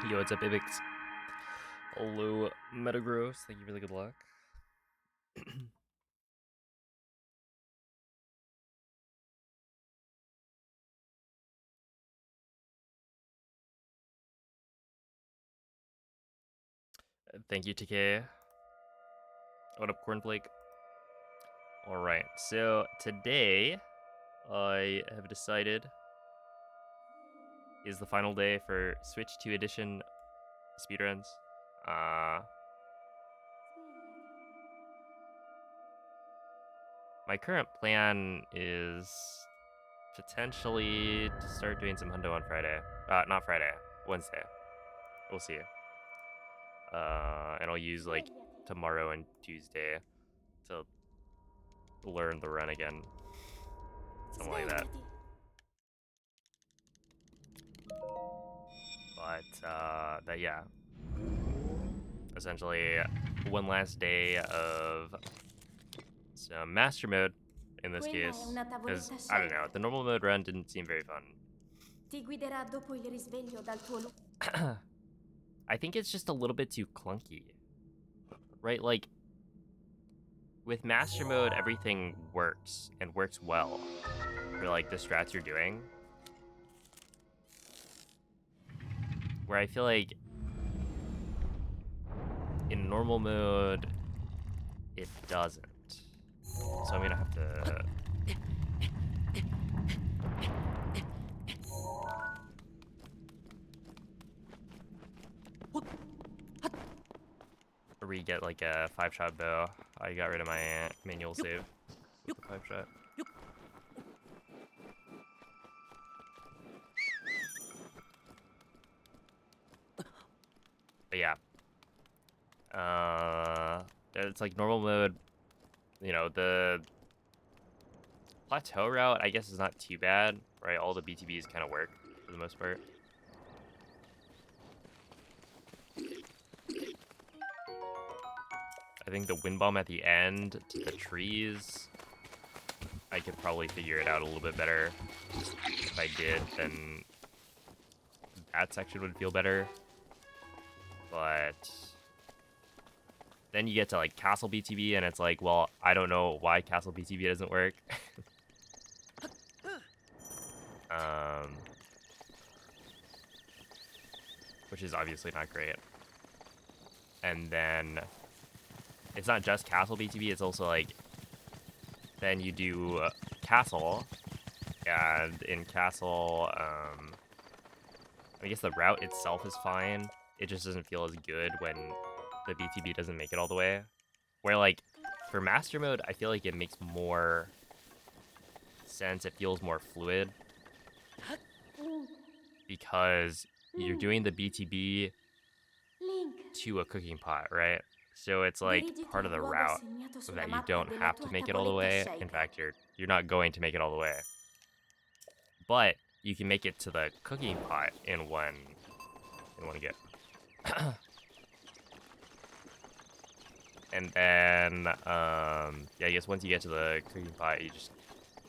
Yo, what's up, Ibix? Hello, Metagross. Thank you for the good luck. Thank you, TK. What up, Cornflake? Alright, so today I have decided is the final day for Switch 2 Edition speedruns. My current plan is potentially to start doing some hundo on Friday. Not Friday, Wednesday. We'll see. And I'll use like tomorrow and Tuesday to learn the run again. Something like that. But yeah. Essentially, one last day of some master mode in this case. Because, I don't know, the normal mode run didn't seem very fun. Ti guiderà dopo il risveglio dal tuo I think it's just a little bit too clunky. Right? Like, with master mode, everything works and works well for like the strats you're doing. Where I feel like in normal mode, it doesn't. So I'm gonna have to re-get like a 5-shot bow. I got rid of my manual save with the 5-shot. But yeah. It's like normal mode. You know, the plateau route, I guess, is not too bad, right? All the BTBs kind of work for the most part. I think the wind bomb at the end to the trees, I could probably figure it out a little bit better. If I did, then that section would feel better. But then you get to like Castle BTB, and it's like, well, I don't know why Castle BTB doesn't work. Which is obviously not great. And then it's not just Castle BTB, it's also like, then you do Castle, and in Castle, I guess the route itself is fine. It just doesn't feel as good when the BTB doesn't make it all the way. Where like, for Master Mode, I feel like it makes more sense, it feels more fluid. Because you're doing the BTB to a cooking pot, right? So it's like part of the route that you don't have to make it all the way. In fact, you're not going to make it all the way. But you can make it to the cooking pot in one get. And then yeah, I guess once you get to the cooking pot,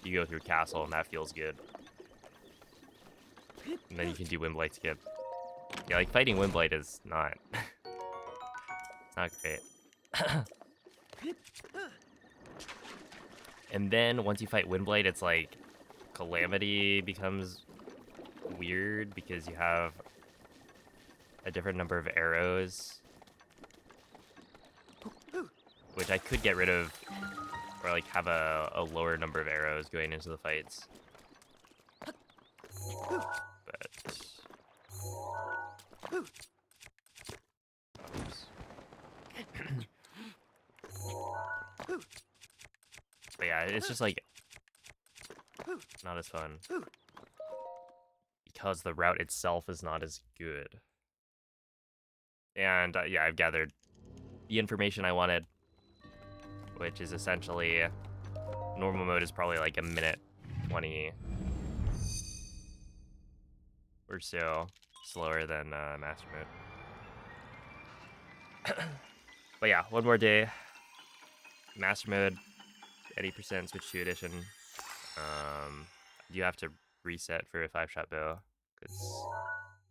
you go through Castle, and that feels good. And then you can do Windblight skip. Yeah, like fighting Windblight is not it's not great. And then once you fight Windblight, it's like Calamity becomes weird because you have a different number of arrows, which I could get rid of, or like have a lower number of arrows going into the fights. But yeah, it's just like not as fun because the route itself is not as good. And yeah, I've gathered the information I wanted, which is essentially normal mode is probably like a minute 20 or so slower than master mode. But yeah, one more day. Master mode, 80% Switch 2 edition. You have to reset for a 5-shot bow because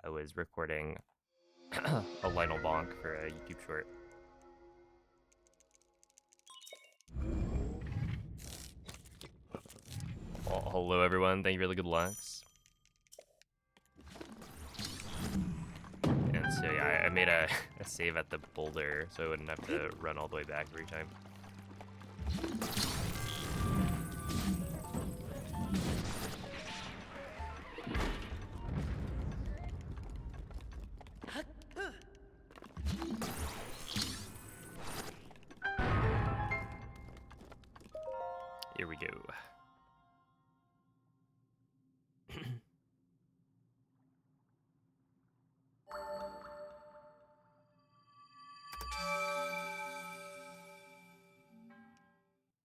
I was recording a Lionel Bonk for a YouTube short. Well, hello everyone, thank you for the good lux. And so yeah, I made a save at the boulder so I wouldn't have to run all the way back every time. Here we go.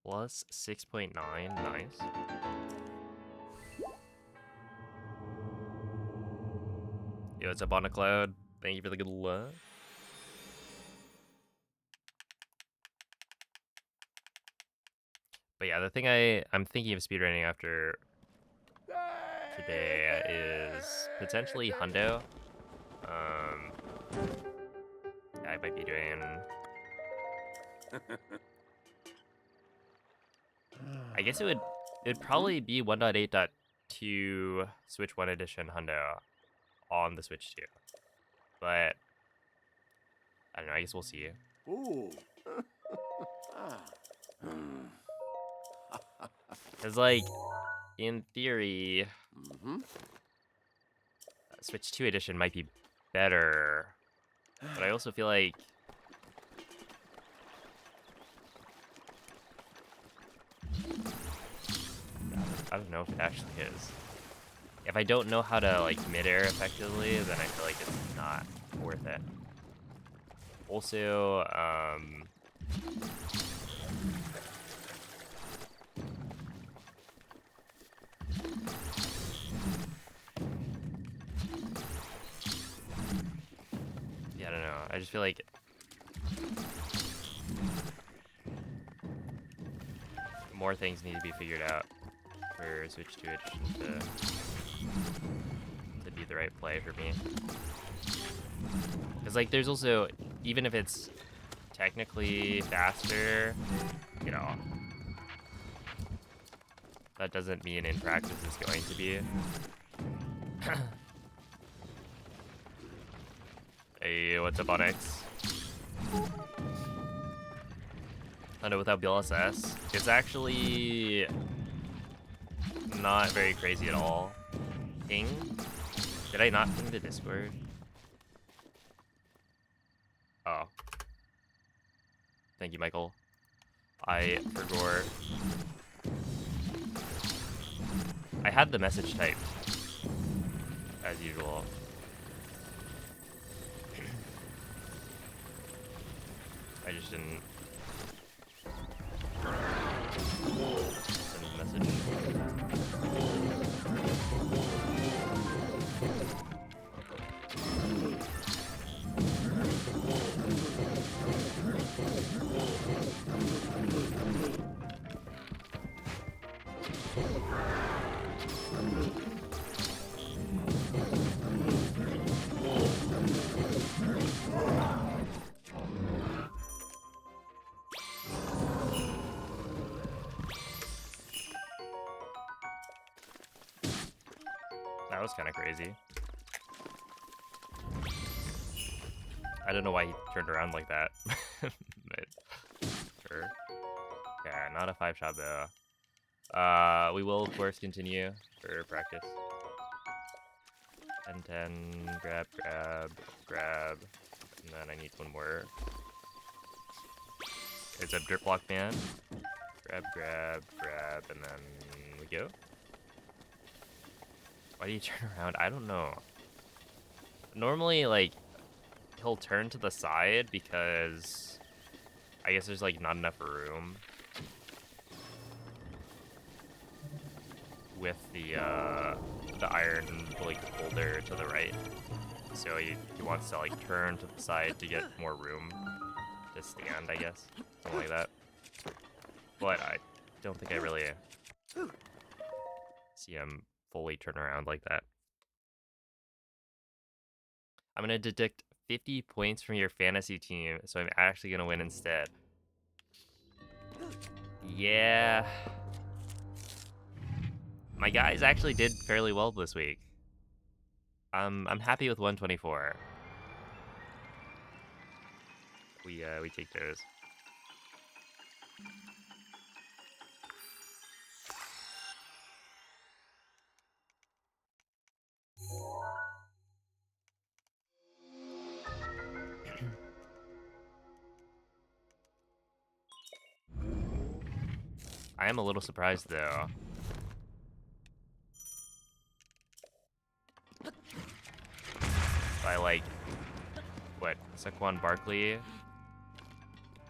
Plus 6.9, nice. Yo, what's up on a cloud? Thank you for the good luck. But yeah, the thing I'm thinking of speedrunning after today is potentially Hundo. I might be doing. I guess it'd probably be 1.8.2 Switch 1 Edition Hundo on the Switch 2. But I don't know, I guess we'll see. Ooh. Cause like in theory, Switch 2 Edition might be better, but I also feel like I don't know if it actually is. If I don't know how to like midair effectively, then I feel like it's not worth it. Also, yeah, I don't know. I just feel like more things need to be figured out for Switch 2 Edition to be the right play for me. Because like there's also, even if it's technically faster, you know, that doesn't mean in practice it's going to be. Hey, what's up, Onyx? I know without BLSS, it's actually not very crazy at all. Ping? Did I not ping the Discord? Oh. Thank you, Michael. I forgot. I had the message typed, as usual. I just didn't send the message. That was kind of crazy. I don't know why he turned around like that. But sure. Yeah, not a 5-shot bow. We will of course continue for practice. 10-10, grab, grab, and then I need one more. It's a drip block man. Grab, and then we go. Why do you turn around? I don't know. Normally, like, he'll turn to the side because I guess there's, like, not enough room with the iron, like, boulder to the right. So he wants to, like, turn to the side to get more room to stand, I guess. Something like that. But I don't think I really see him fully turn around like that. I'm gonna deduct 50 points from your fantasy team, so I'm actually gonna win instead. Yeah. My guys actually did fairly well this week. I'm happy with 124. We take those. I am a little surprised though. By like, what, Saquon Barkley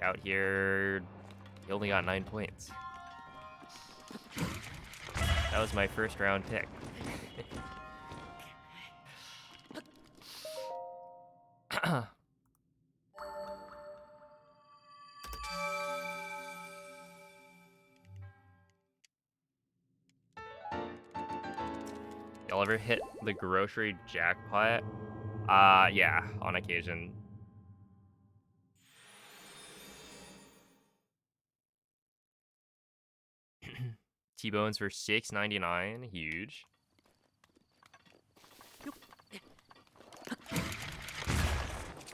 out here, he only got 9 points. That was my first round pick. Y'all ever hit the grocery jackpot? Yeah, on occasion. T-Bones for $6.99, huge.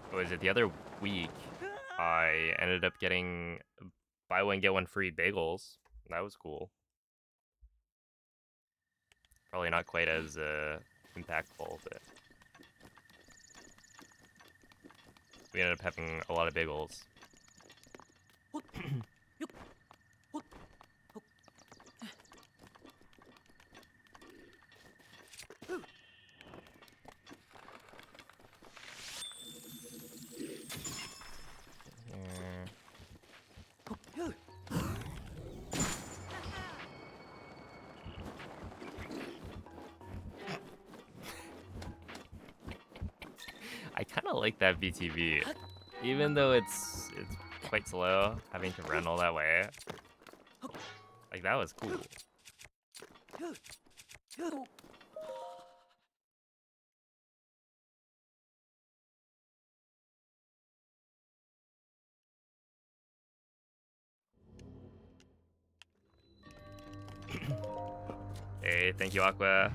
What was it, the other week, I ended up getting buy one, get one free bagels. That was cool. Probably not quite as impactful, but we ended up having a lot of bagels. I kind of like that BTV, even though it's quite slow, having to run all that way. Like, that was cool. Hey, thank you, Aqua.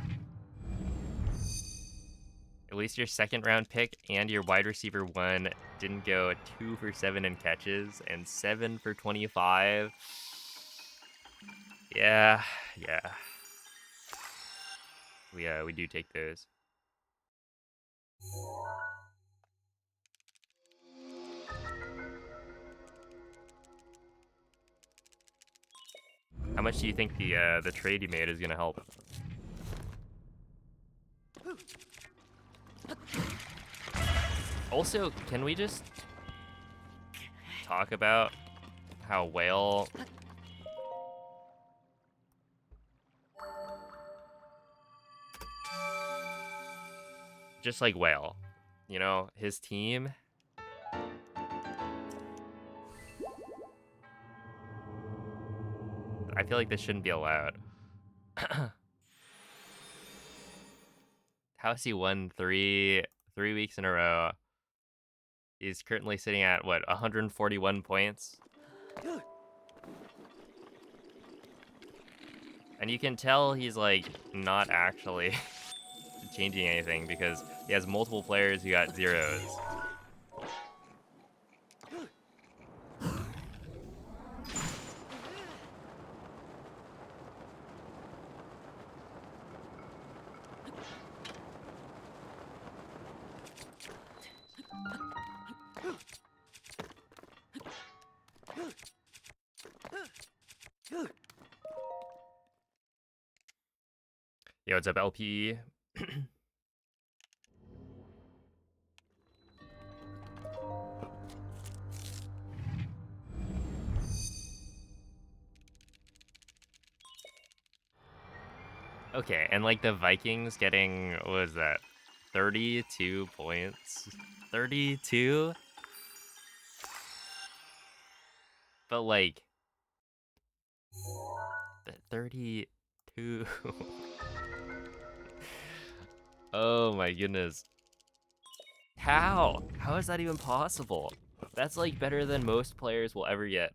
At least your second round pick and your wide receiver 1 didn't go 2 for 7 in catches and 7 for 25. Yeah. We do take those. How much do you think the trade you made is gonna help? Also, can we just talk about how Whale just like Whale, you know, his team. I feel like this shouldn't be allowed. How has he won three weeks in a row? He's currently sitting at what, 141 points? And you can tell he's like not actually changing anything because he has multiple players who got zeros. Yo, what's up, LP? Okay, and like the Vikings getting, what was that, 32 points? 32? But like, 32. Oh my goodness. How? How is that even possible? That's like better than most players will ever get.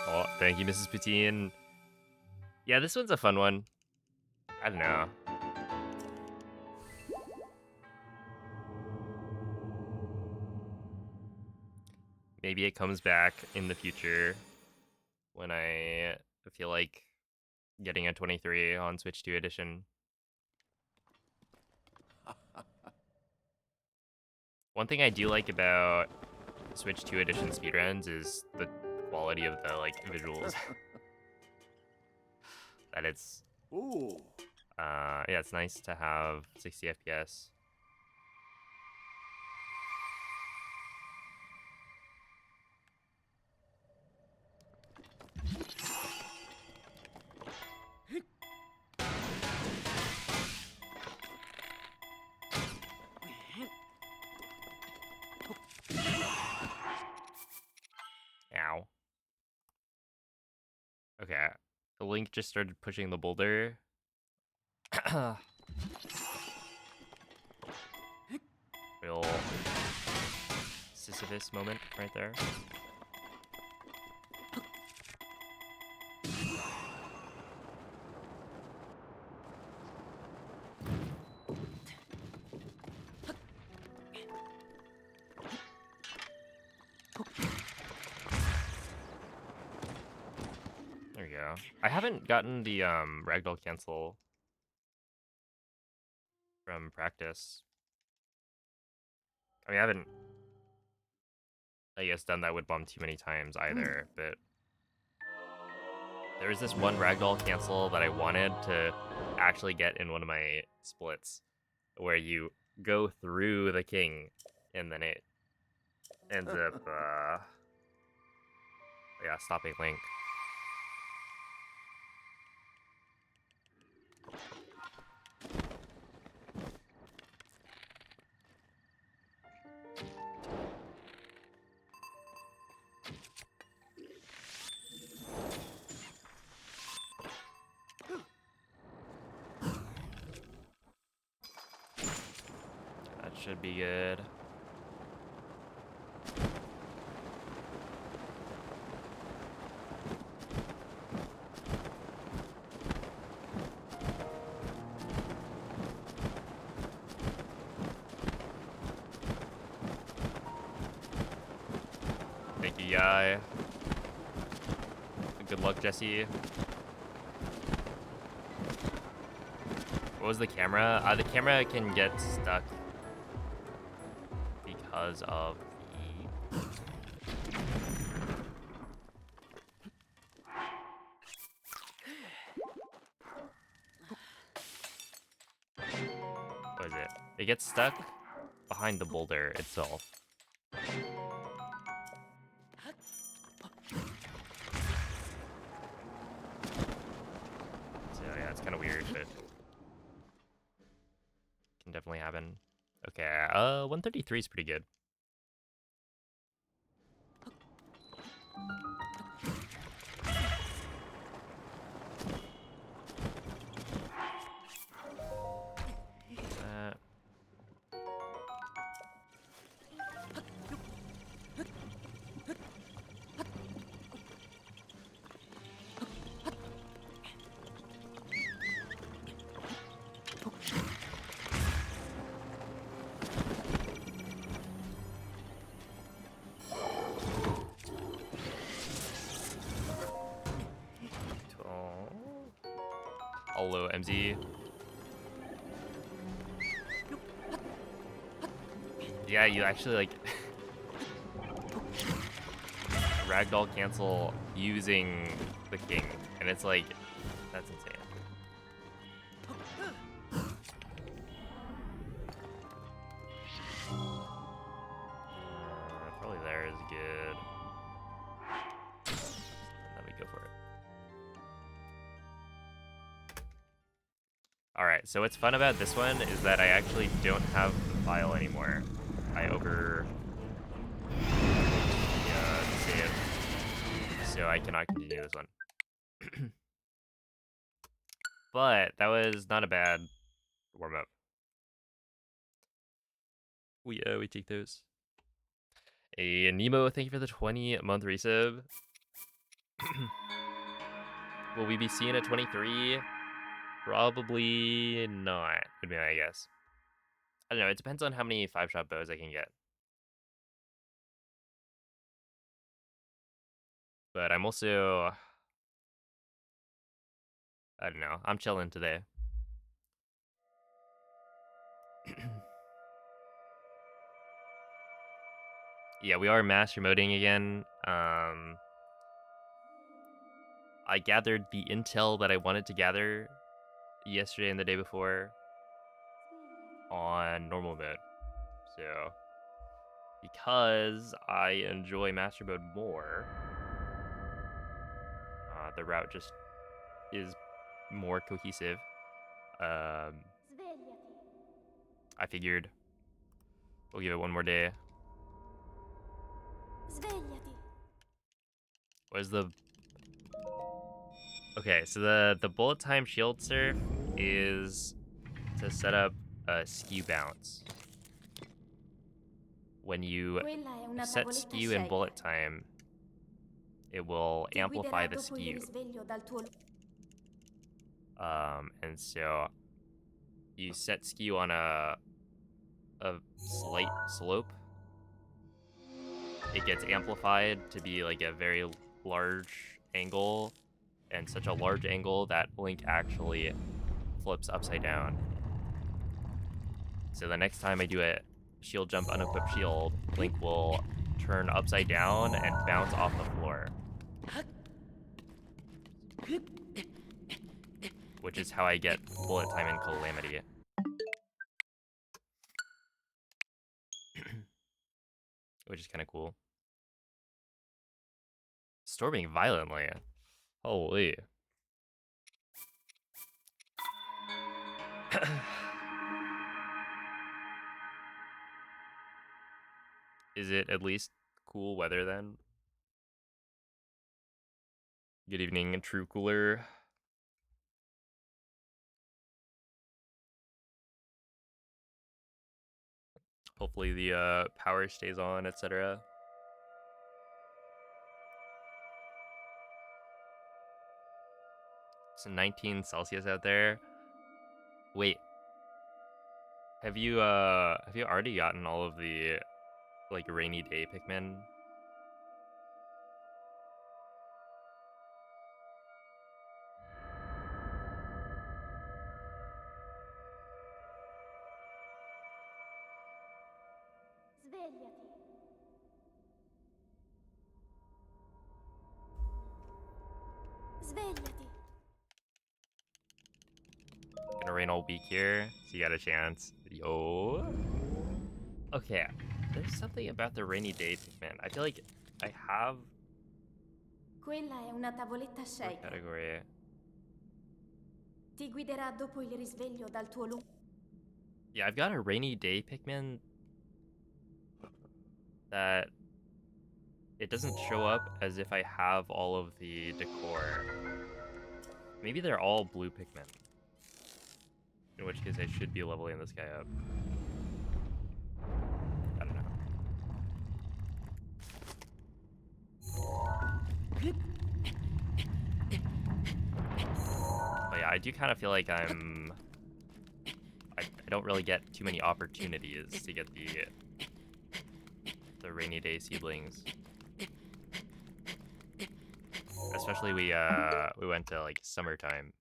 Oh, thank you, Mrs. Poutine. Yeah, this one's a fun one. I don't know. Maybe it comes back in the future when I feel like getting a 23 on Switch 2 edition. One thing I do like about Switch 2 edition speedruns is the quality of the like visuals. That it's Ooh. yeah, it's nice to have 60 FPS. Ow. Okay. The Link just started pushing the boulder. Real Sisyphus moment right there. There we go. I haven't gotten the ragdoll cancel from practice. I mean, I haven't, I guess, done that with Bomb too many times either, but there was this one ragdoll cancel that I wanted to actually get in one of my splits, where you go through the king, and then it ends up, yeah, stopping Link. That should be good. Thank you, Yai. Good luck, Jesse. What was the camera? The camera can get stuck because of the... What is it? It gets stuck behind the boulder itself. So yeah, it's kind of weird, but can definitely happen. Okay, 133 is pretty good. Uh, Hello, MZ. Yeah, you actually like ragdoll cancel using the king, and it's like that's insane. Probably there is good. Let me go for it. Alright, so what's fun about this one is that I actually don't have the file anymore. I over the save, so I cannot continue this one. But that was not a bad warm-up. We take those. A Nemo, thank you for the 20-month resub. Will we be seeing a 23? Probably not, would be my guess. I don't know, it depends on how many 5-shot bows I can get. But I'm also... I don't know, I'm chilling today. Yeah, we are master moding again. I gathered the intel that I wanted to gather yesterday and the day before on normal mode. So, because I enjoy master mode more, the route just is more cohesive. I figured we'll give it one more day. Where's the... Okay, so the bullet time shield surf is to set up a skew bounce. When you set skew and bullet time, it will amplify the skew. And so you set skew on a slight slope. It gets amplified to be like a very large angle, and such a large angle that Link actually flips upside down. So the next time I do a shield jump unequipped shield, Link will turn upside down and bounce off the floor. Which is how I get bullet time in Calamity. Which is kind of cool. Storming violently. Holy. Is it at least cool weather then? Good evening, True Cooler. Hopefully the power stays on, etc. It's 19 Celsius out there. Wait. Have you already gotten all of the like rainy day Pikmin? Gonna rain all week here, so you got a chance. Yo. Okay, there's something about the rainy day Pikmin. I feel like I have Quella è una tavoletta per Shaker. category. Ti guiderà dopo il risveglio dal tuo lungo... Yeah, I've got a rainy day Pikmin that it doesn't show up as if I have all of the decor. Maybe they're all blue Pikmin. In which case I should be leveling this guy up. I don't know. But yeah, I do kind of feel like I don't really get too many opportunities to get the rainy day seedlings. Especially we went to like summertime.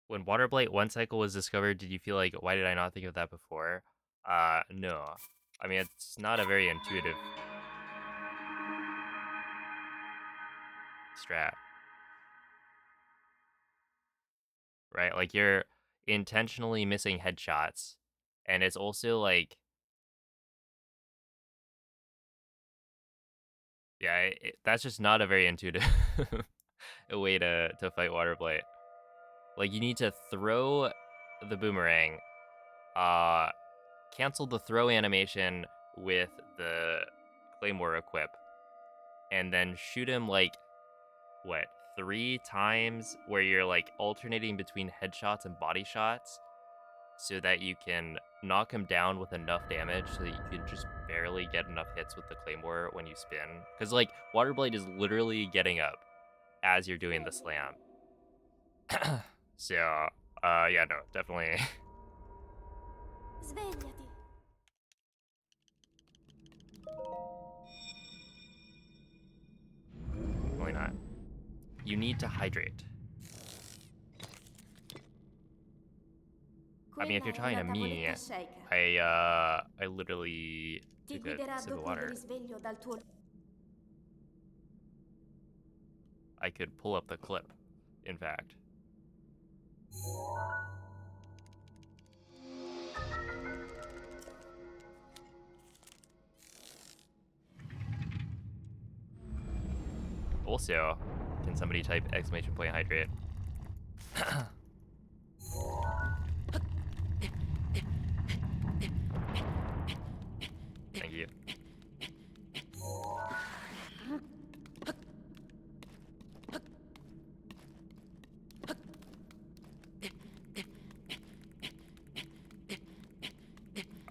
When Water Blight 1 cycle was discovered, did you feel like, why did I not think of that before? No. I mean, it's not a very intuitive strat. Right? Like, you're intentionally missing headshots. And it's also, like... Yeah, that's just not a very intuitive a way to fight water blight. Like, you need to throw the boomerang, cancel the throw animation with the claymore equip, and then shoot him like what, 3 times, where you're like alternating between headshots and body shots, so that you can knock him down with enough damage so that you can just barely get enough hits with the claymore when you spin. Because like water blade is literally getting up as you're doing the slam. So yeah, no, definitely. Svegliati. Definitely not. You need to hydrate. I mean, if you're Quella è talking to una me, tavoletta shaker. I literally Ti took a guiderà sip of dopo il water. risveglio dal tuo... I could pull up the clip, in fact. Also, can somebody type exclamation point hydrate? Thank you.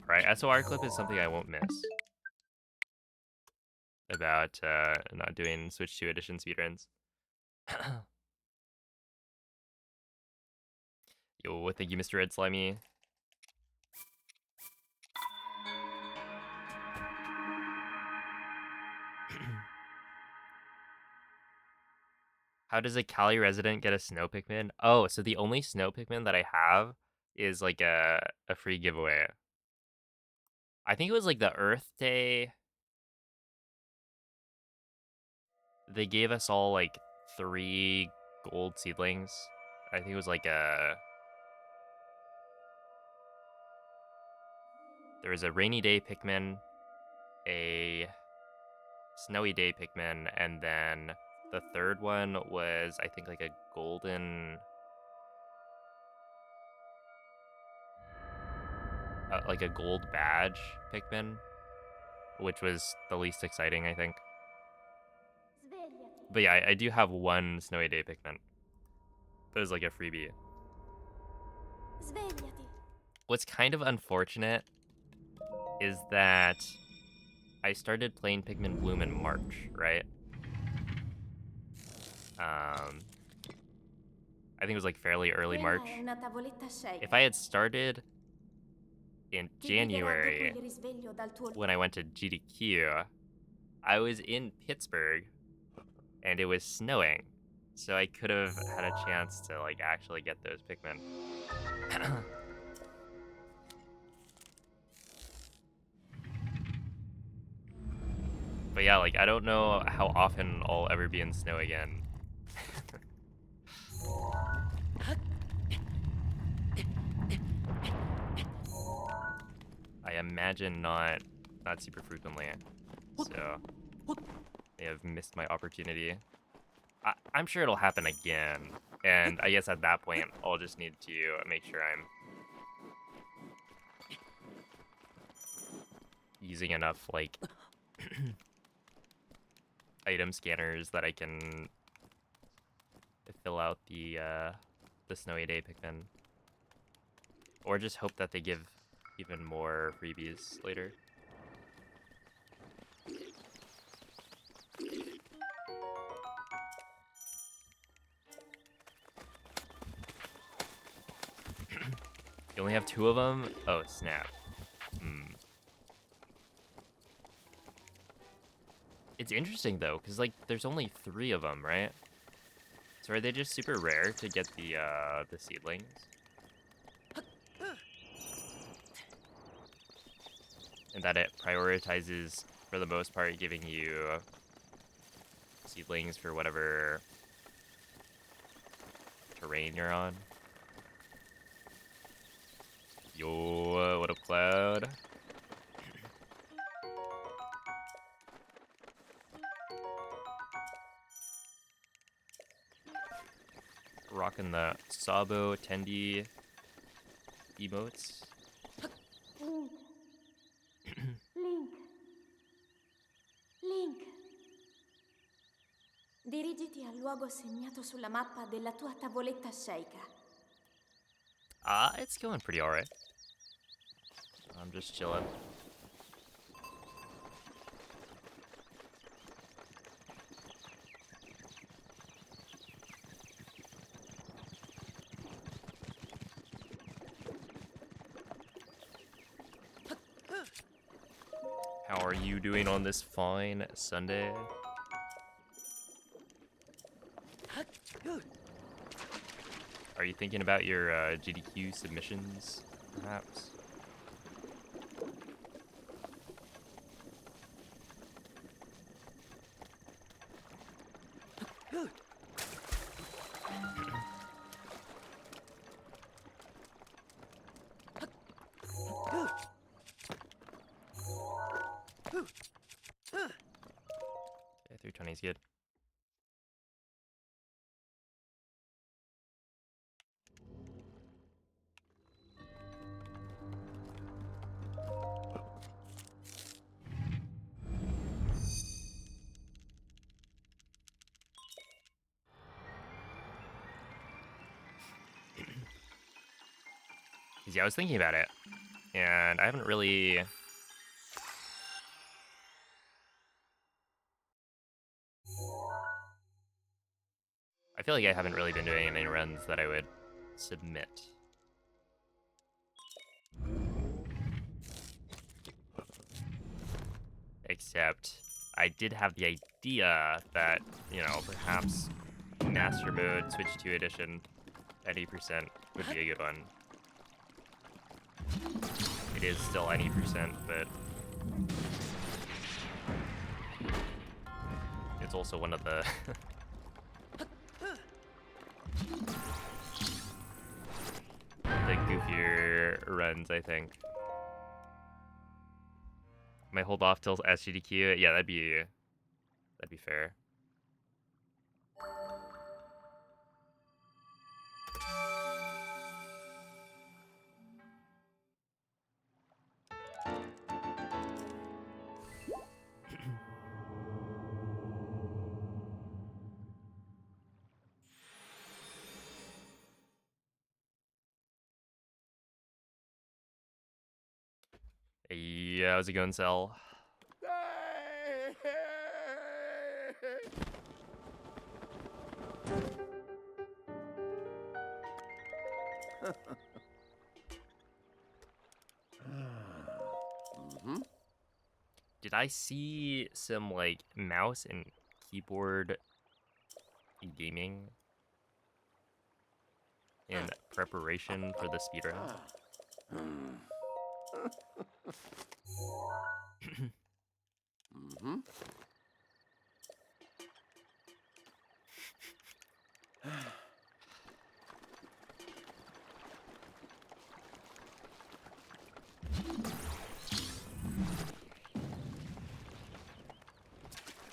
Alright, SOR clip is something I won't miss. About not doing Switch 2 edition speedruns. Yo, thank you, Mr. Red Slimy. How does a Cali resident get a snow Pikmin? Oh, so the only snow Pikmin that I have is like a free giveaway. I think it was like the Earth Day. They gave us all like 3 gold seedlings. I think it was like there was a rainy day Pikmin, a snowy day Pikmin, and then the third one was I think like a golden, like a gold badge Pikmin, which was the least exciting, I think. Svegliati. But yeah, I do have one snowy day Pikmin. That was like a freebie. Svegliati. What's kind of unfortunate is that I started playing Pikmin Bloom in March, right? I think it was like fairly early Quella March. è una tavoletta shaker. If I had started in Ti guiderà dopo January il risveglio dal tuo... when I went to GDQ, I was in Pittsburgh and it was snowing. So I could have had a chance to like actually get those Pikmin. But yeah, like I don't know how often I'll ever be in snow again. I imagine not super frequently. So they have missed my opportunity. I'm sure it'll happen again. And I guess at that point, I'll just need to make sure I'm using enough, like, item scanners that I can fill out the Snowy Day Pikmin. Or just hope that they give even more freebies later. You only have 2 of them? Oh, snap. It's interesting, though, because, like, there's only 3 of them, right? So are they just super rare to get the seedlings? And that it prioritizes, for the most part, giving you seedlings for whatever terrain you're on. Yo, what up, Cloud? rocking the Sabo Tendi emotes. Link. Link. Link. Dirigiti al luogo segnato sulla mappa della tua tavoletta sceicca. It's going pretty alright. I'm just chilling. How are you doing on this fine Sunday? Are you thinking about your GDQ submissions, perhaps? Okay, 320 is good. Yeah, I was thinking about it, and I haven't really... I feel like I haven't really been doing any runs that I would submit. Except, I did have the idea that, you know, perhaps Master Mode Switch 2 Edition at 80% would be a good one. It is still 80%, but it's also one of the the goofier runs, I think. Might hold off till SGDQ. Yeah, that'd be fair. Yeah, how's it going, Cell? Did I see some, like, mouse and keyboard gaming in preparation for the speedrun?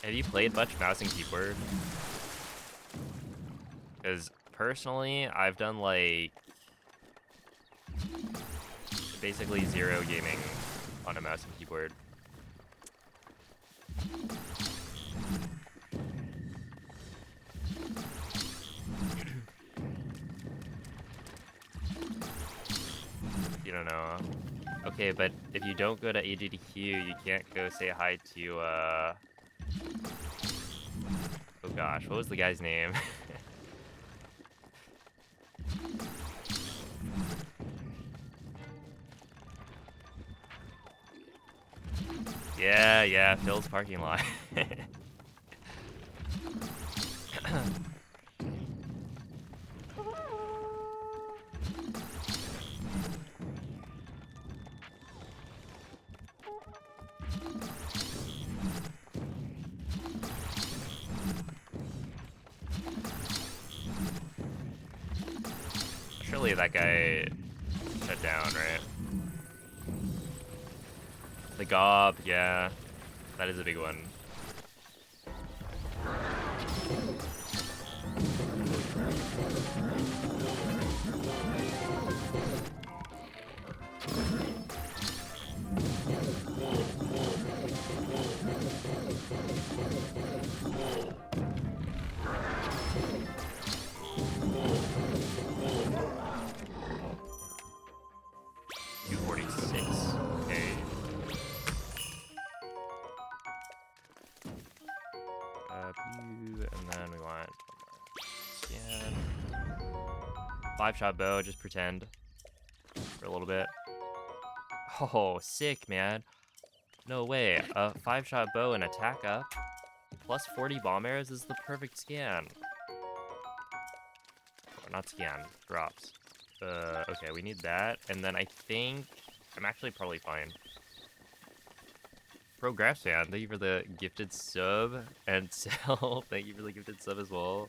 Have you played much mouse and keyboard? Because personally, I've done like basically zero gaming on a mouse and keyboard. You don't know. Okay, but if you don't go to AGDQ, you can't go say hi to oh gosh, what was the guy's name? Yeah, Phil's parking lot. Surely that guy shut down, right? The gob, yeah. That is a big one. 5-shot bow, just pretend for a little bit. Oh, sick, man. No way. A 5-shot bow and attack up plus 40 bomb arrows is the perfect scan. Or not scan, drops. Okay, we need that. And then I think I'm actually probably fine. Progress fan, thank you for the gifted sub. And Sel, thank you for the gifted sub as well.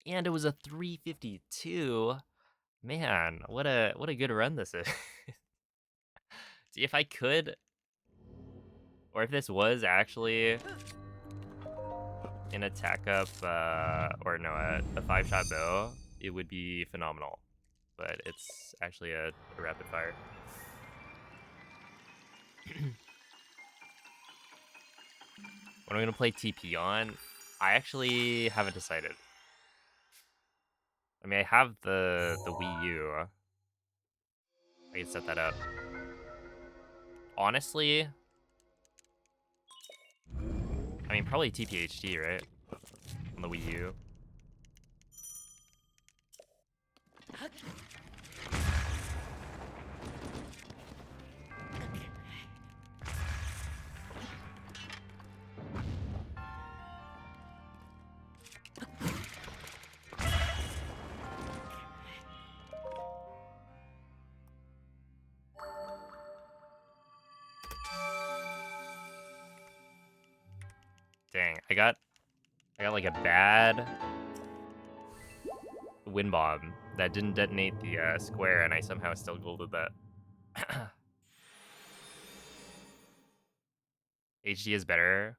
And it was a 352. Man, what a good run this is. See, if I could, or if this was actually an attack up, or no, a 5-shot bow, it would be phenomenal. But it's actually a rapid fire. What am I gonna play TP on? I actually haven't decided. I mean, I have the Wii U. I can set that up. Honestly, I mean, probably TPHD, right? On the Wii U. Dang, I got like a bad wind bomb that didn't detonate the square, and I somehow still golded that. HD is better.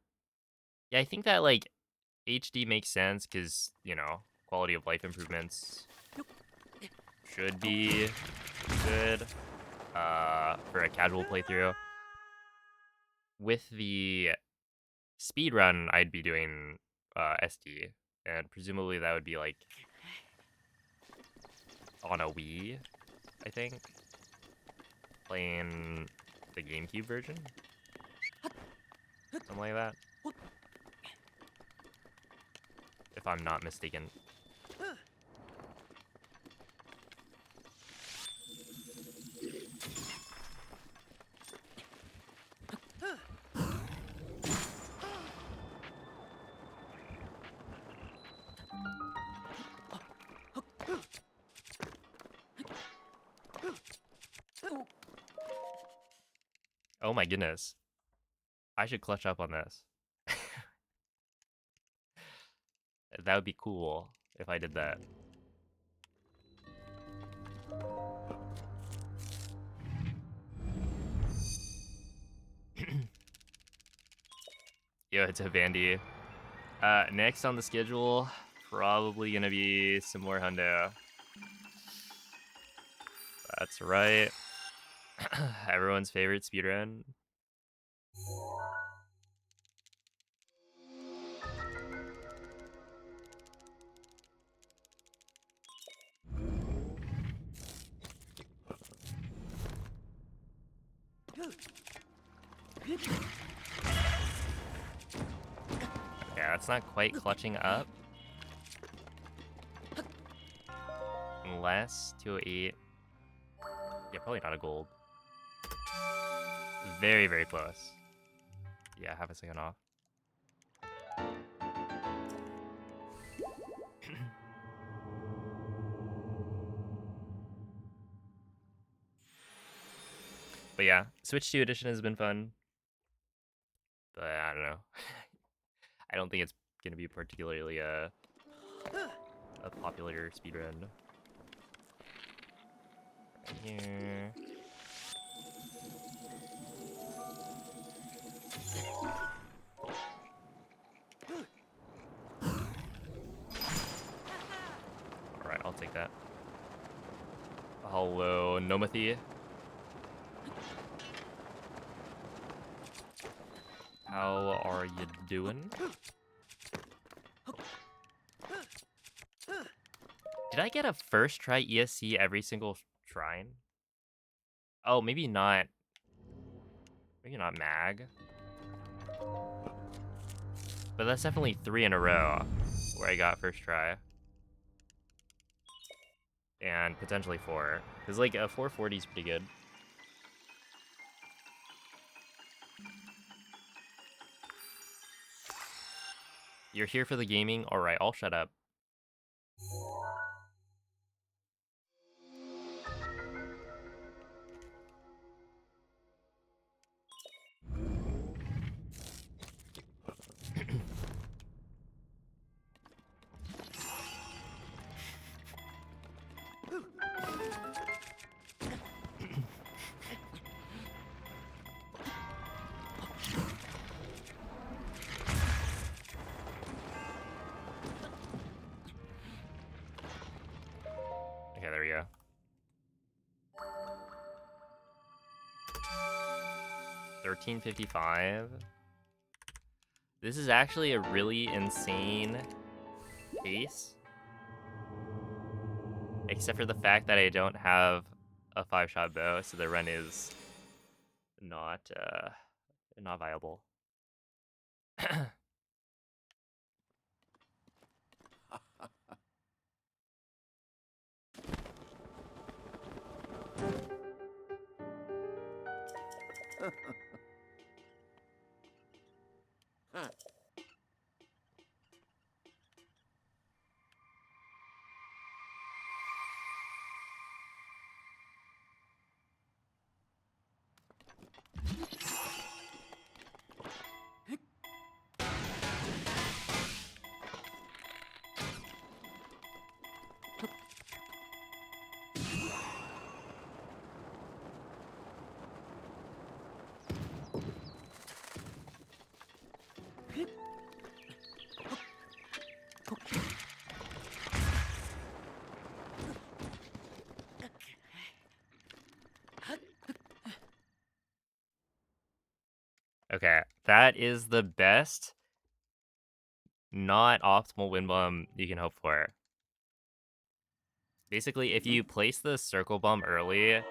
Yeah, I think that like HD makes sense because, you know, quality of life improvements should be good for a casual playthrough. With the speedrun, I'd be doing SD, and presumably that would be like on a Wii, I think, playing the GameCube version, something like that, if I'm not mistaken. Oh my goodness. I should clutch up on this. That would be cool if I did that. Yo, it's a Vandy. Next on the schedule, probably gonna be some more Hundo. That's right. Everyone's favorite speedrun. Yeah, that's not quite clutching up. Unless 208. Yeah, probably not a gold. Very, very close. Yeah, half a second off. But yeah, Switch 2 edition has been fun. But I don't know. I don't think it's gonna be particularly a popular speedrun. Right here. Alright, I'll take that. Hello, Nomathy. How are you doing? Did I get a first try ESC every single shrine? Oh, maybe not. Maybe not Mag. But that's definitely 3 in a row where I got first try. And potentially 4. Because, like, a 440 is pretty good. You're here for the gaming? Alright, I'll shut up. Okay, there we go. $13.55. This is actually a really insane pace. Except for the fact that I don't have a 5-shot bow, so the run is not viable. Okay, that is the best not optimal wind bomb you can hope for. Basically, if you place the circle bomb early,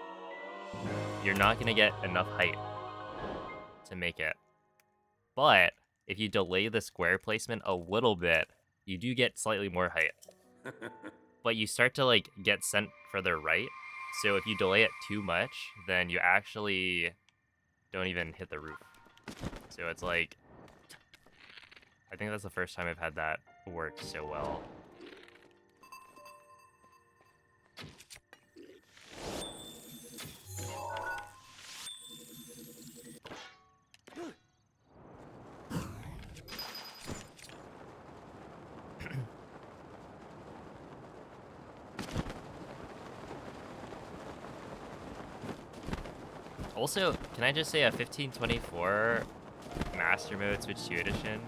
you're not going to get enough height to make it. But if you delay the square placement a little bit, you do get slightly more height. But you start to like get sent further right. So if you delay it too much, then you actually don't even hit the roof. So it's like, I think that's the first time I've had that work so well. Also, can I just say a 1524 Master Mode Switch 2 Edition?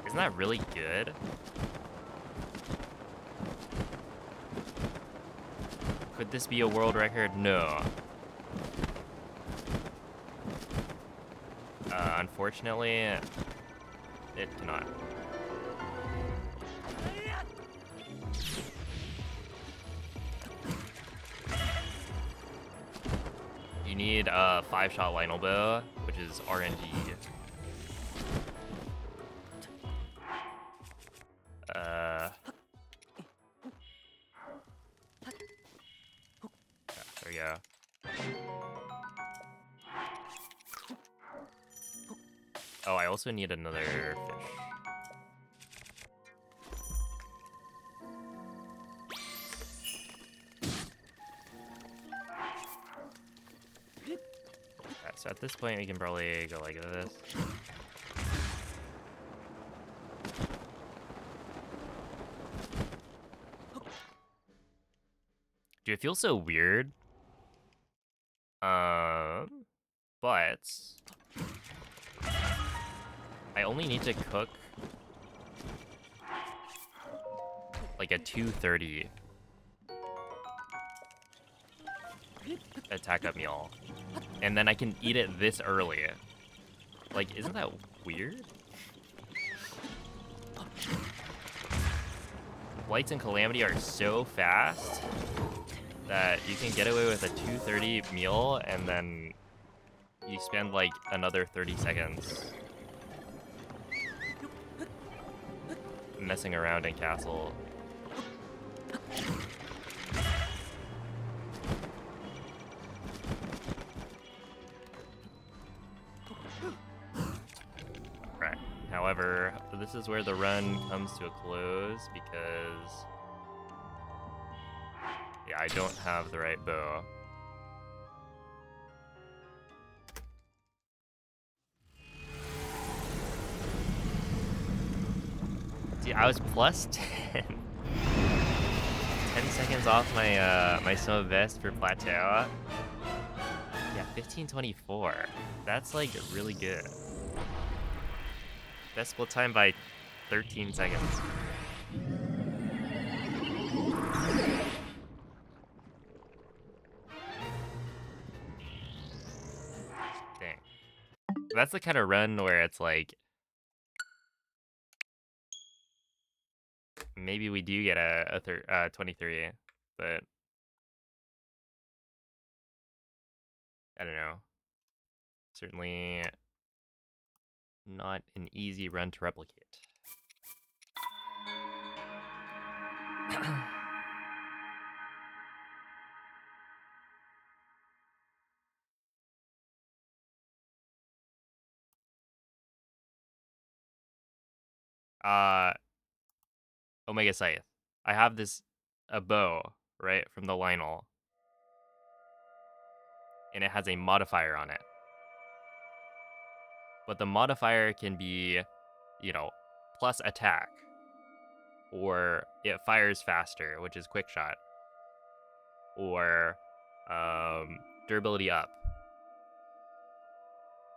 Isn't that really good? Could this be a world record? No. Unfortunately, it cannot. You need a 5-shot Lionel bow, which is RNG. There we go. Oh, I also need another fish. So at this point, we can probably go like this. Dude, it feels so weird. But I only need to cook like a 230 attack up meal. And then I can eat it this early. Like, isn't that weird? Blights and Calamity are so fast that you can get away with a 2:30 meal and then you spend like another 30 seconds messing around in Castle. Right. However, this is where the run comes to a close because yeah, I don't have the right bow. See, I was plus 10. 10 seconds off my my Snow Vest for Plateau. Yeah, 15:24. That's like really good. Best split time by 13 seconds. Dang. That's the kind of run where it's like maybe we do get a 23, but I don't know. Certainly not an easy run to replicate. Omega Scythe. I have a bow, right, from the Lynel. And it has a modifier on it. But the modifier can be, you know, plus attack. Or it fires faster, which is quick shot. Or durability up.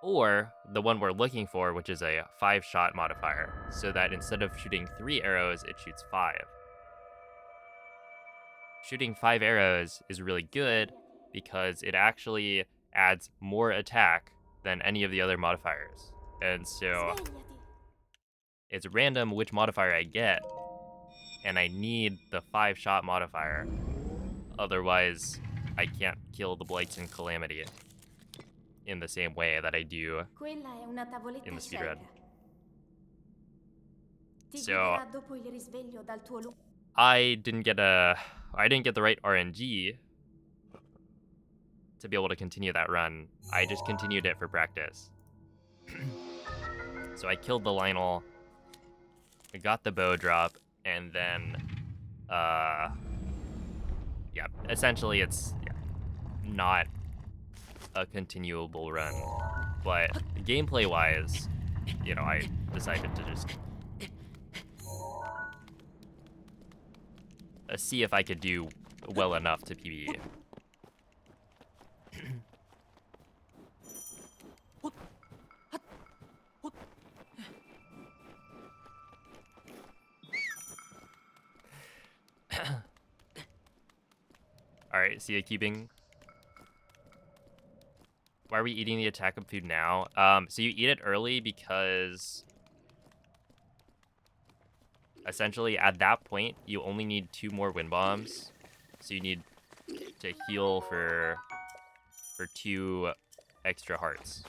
Or the one we're looking for, which is a 5-shot modifier, so that instead of shooting 3 arrows, it shoots 5. Shooting 5 arrows is really good because it actually adds more attack than any of the other modifiers. And so it's random which modifier I get, and I need the 5-shot modifier. Otherwise, I can't kill the Blights and Calamity in the same way that I do in the speedrun. So I didn't get the right RNG to be able to continue that run. I just continued it for practice. So I killed the Lynel, I got the bow drop, and then yeah, essentially it's not a continuable run. But gameplay wise, you know, I decided to just see if I could do well enough to PvE. Alright, see you keeping. Why are we eating the attack of food now? So you eat it early because essentially at that point you only need 2 more wind bombs. So you need to heal for 2 extra hearts.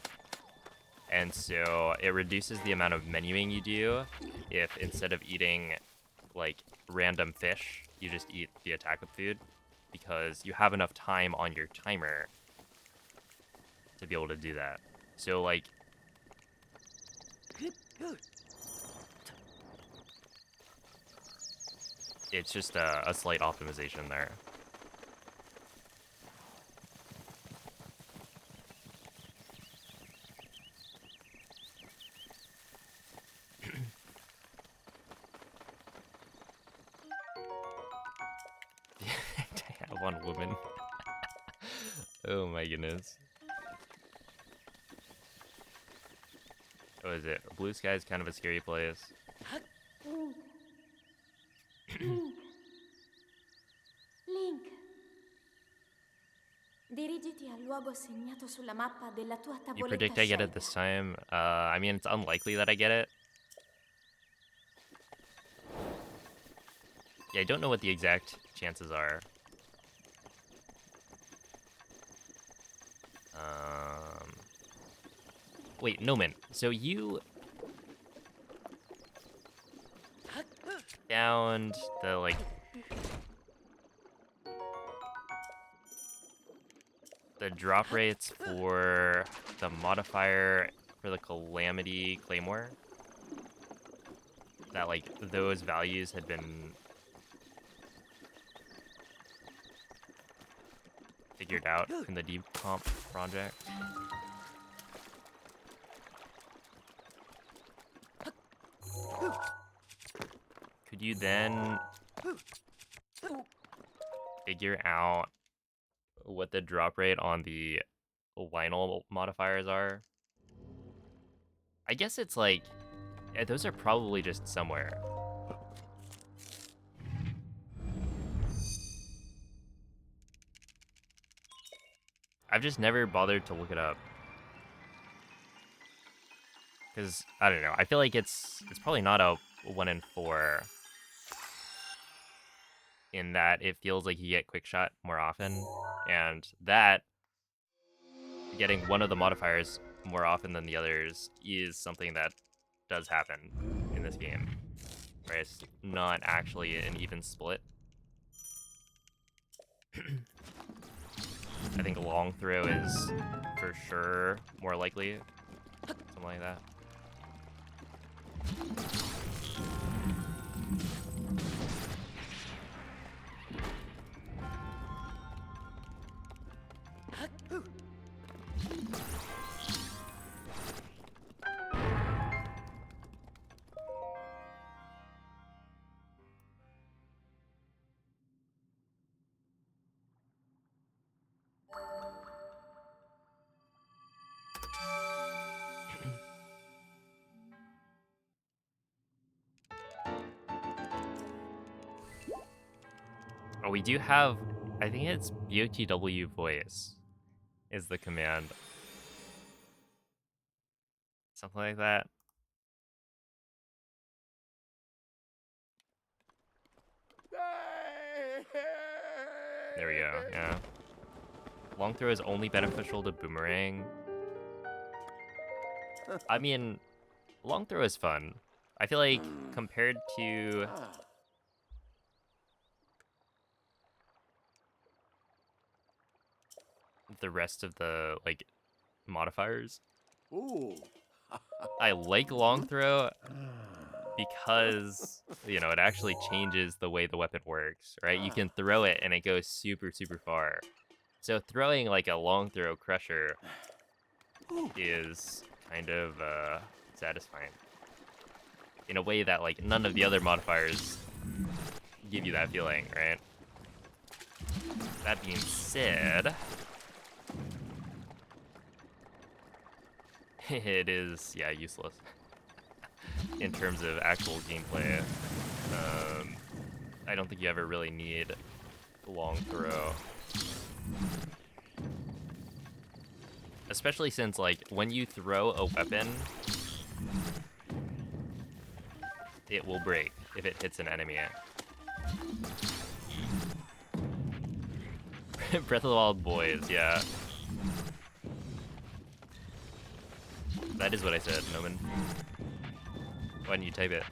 And so it reduces the amount of menuing you do if instead of eating like random fish, you just eat the attack of food, because you have enough time on your timer to be able to do that. So like it's just a slight optimization there. I have one woman. Oh my goodness. What is it? Blue Sky is kind of a scary place. Link. Dirigiti al luogo segnato sulla mappa della tua You tavoletta predict I get it scelta. this time? I mean, it's unlikely that I get it. Yeah, I don't know what the exact chances are. Wait, Noman. So you found the, like... the drop rates for the modifier for the Calamity Claymore. That, like, those values had been figured out in the decomp project. Could you then figure out what the drop rate on the Lionel modifiers are? I guess it's like, yeah, those are probably just somewhere. I've just never bothered to look it up. Because, I don't know, I feel like it's probably not a 1 in 4. In that it feels like you get quick shot more often. And that, getting one of the modifiers more often than the others, is something that does happen in this game. Right? It's not actually an even split. I think long throw is for sure more likely. Something like that. Oh, we do have, I think it's BOTW voice is the command. Something like that. There we go, yeah. Long throw is only beneficial to boomerang. I mean, long throw is fun. I feel like compared to the rest of the, like, modifiers, I like long throw because, you know, it actually changes the way the weapon works, right? You can throw it and it goes super, super far. So throwing, like, a long throw crusher is kind of satisfying in a way that, like, none of the other modifiers give you that feeling, right? That being said, it is, yeah, useless in terms of actual gameplay. I don't think you ever really need long throw. Especially since, like, when you throw a weapon, it will break if it hits an enemy. Breath of the Wild boys, yeah. That is what I said, Noman. Why didn't you type it?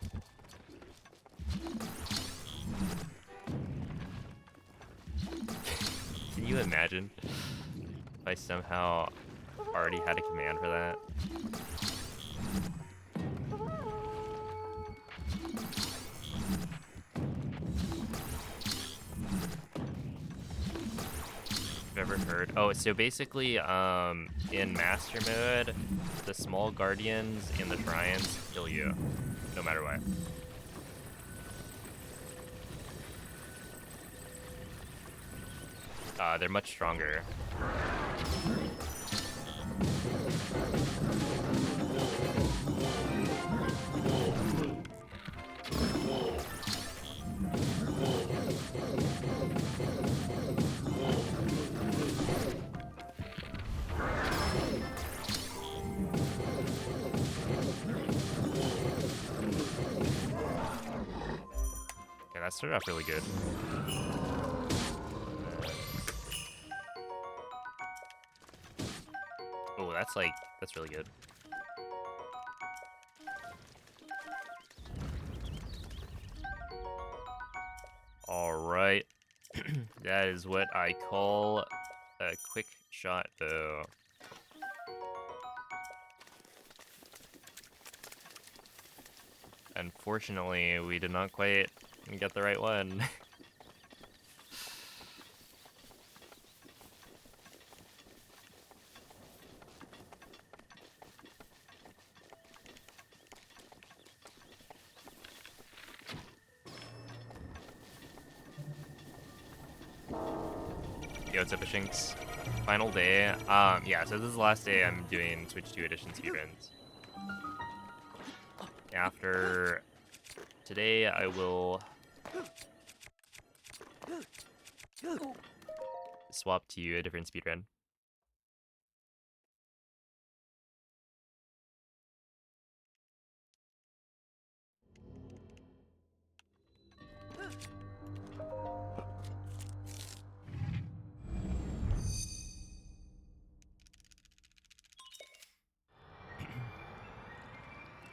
Can you imagine if I somehow already had a command for that? Ever heard? Oh, so basically, in Master Mode, the small guardians in the shrines kill you, no matter what. They're much stronger. started off really good. Oh, that's really good. Alright. That is what I call a quick shot bow. Unfortunately, we did not quite get the right one. Yo, what's up, Shinx? Final day. Yeah, so this is the last day I'm doing Switch 2 Edition speedruns. After today, I will swap to a different speedrun.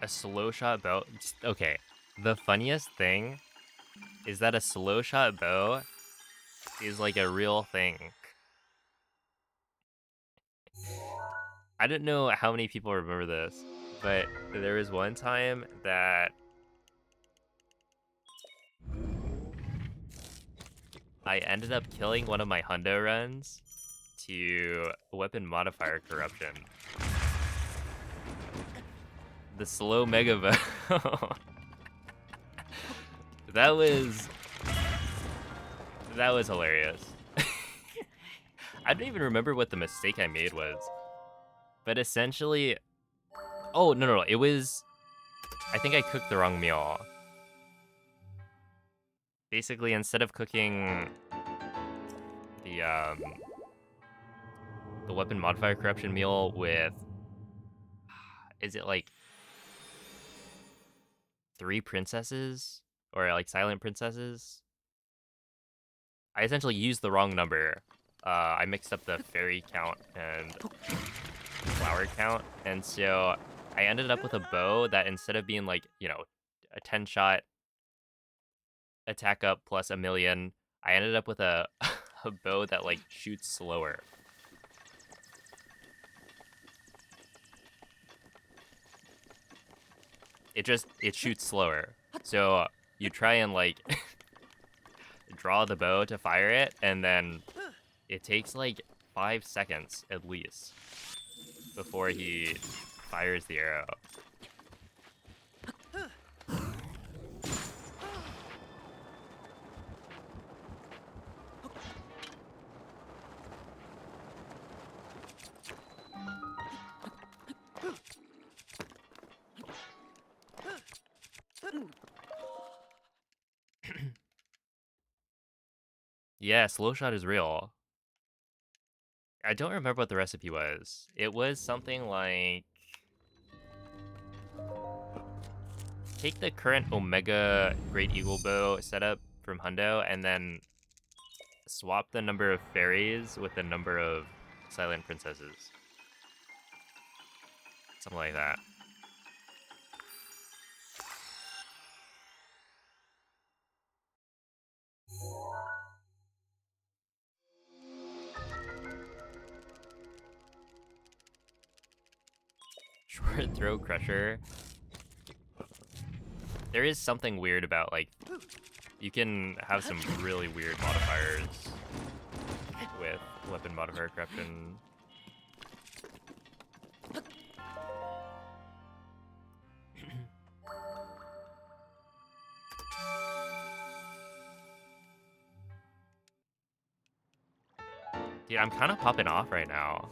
A slow shot bow. Okay, the funniest thing is that a slow shot bow is like a real thing. I don't know how many people remember this, but there was one time that I ended up killing one of my hundo runs to weapon modifier corruption. The slow mega bow. That was hilarious. I don't even remember what the mistake I made was. But essentially, oh, no, it was, I think I cooked the wrong meal. Basically, instead of cooking the weapon modifier corruption meal with, is it like 3 princesses? Or like silent princesses? I essentially used the wrong number. I mixed up the fairy count and flower count, and so I ended up with a bow that instead of being like, you know, a 10 shot attack up plus a million, I ended up with a bow that like shoots slower. It shoots slower. So you try and like draw the bow to fire it, and then it takes like 5 seconds at least before he fires the arrow. Yeah, slow shot is real. I don't remember what the recipe was. It was something like, take the current Omega Great Eagle Bow setup from Hundo and then swap the number of fairies with the number of silent princesses. Something like that. Short throw crusher. There is something weird about, like, you can have some really weird modifiers with weapon modifier corruption. Dude, I'm kind of popping off right now.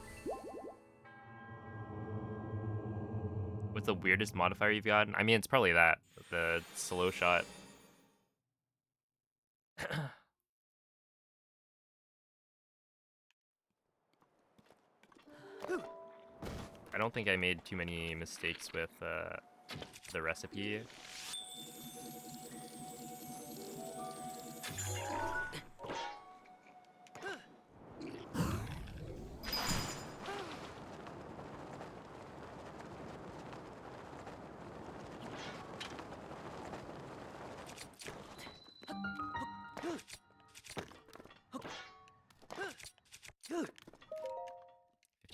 What's the weirdest modifier you've gotten? I mean, it's probably that. The slow shot. I don't think I made too many mistakes with the recipe.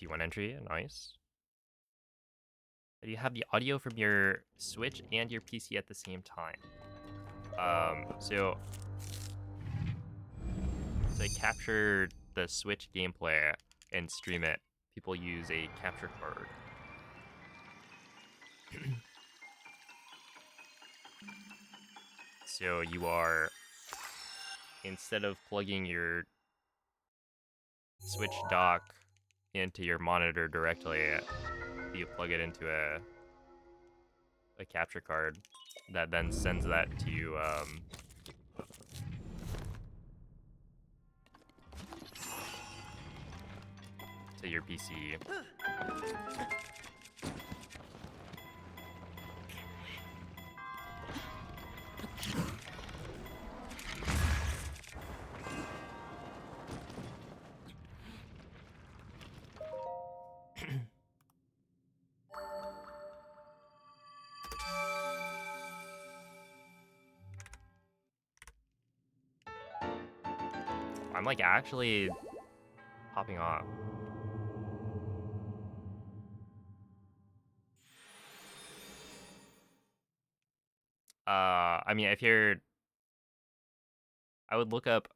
one entry, nice. You have the audio from your Switch and your PC at the same time. So to capture the Switch gameplay and stream it, people use a capture card. So you are, instead of plugging your Switch dock into your monitor directly, you plug it into a capture card that then sends that to your PC. I'm like actually popping off. I mean, if you're, I would look up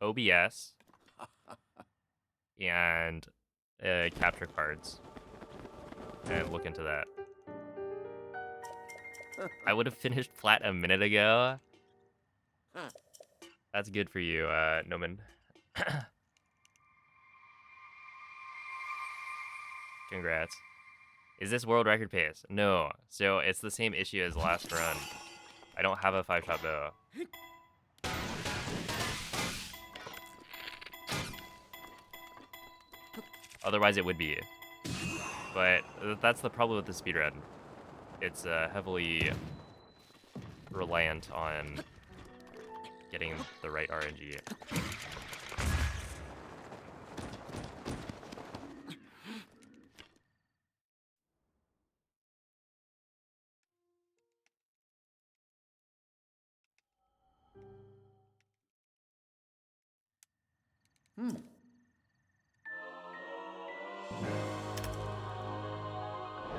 OBS and capture cards and look into that. I would have finished flat a minute ago. That's good for you, Noman. Congrats. Is this world record pace? No. So it's the same issue as last run. I don't have a 5-shot bow. Otherwise it would be. But that's the problem with the speedrun. It's heavily reliant on getting the right RNG.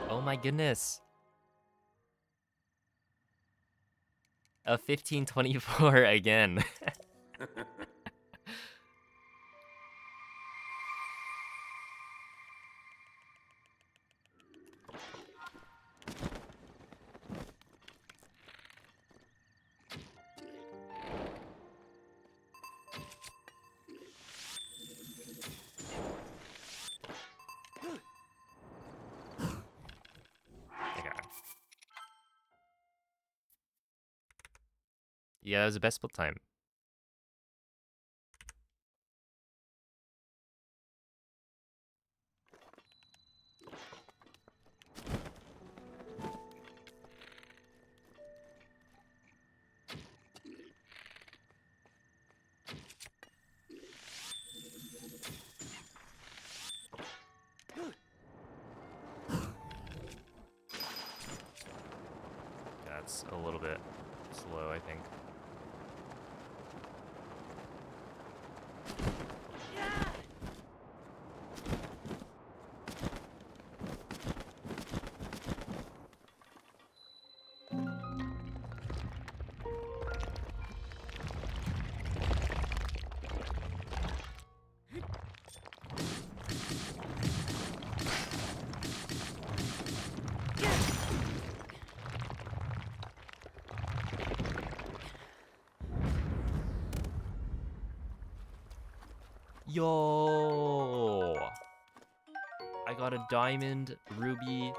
Oh my goodness. A 1524 again. Yeah, that was the best split time. That's a little bit slow, I think. Yo! I got a diamond, ruby,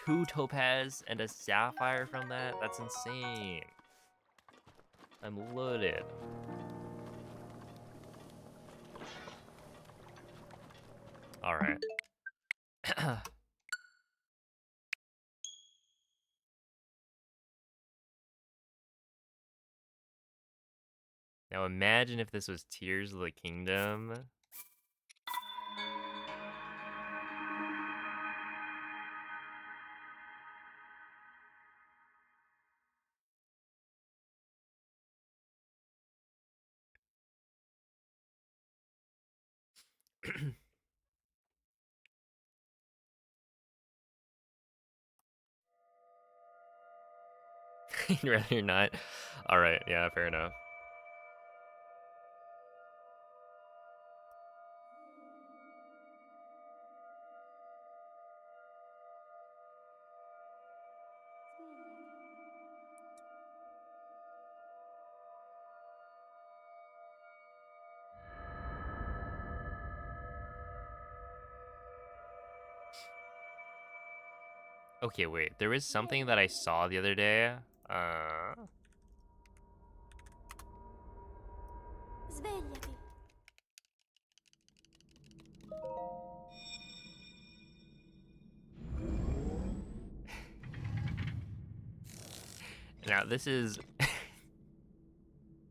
2 topaz, and a sapphire from that? That's insane. I'm loaded. Alright. Now imagine if this was Tears of the Kingdom. I'd rather not. All right, yeah, fair enough. Okay, wait. There was something that I saw the other day. Svegliati. Now this is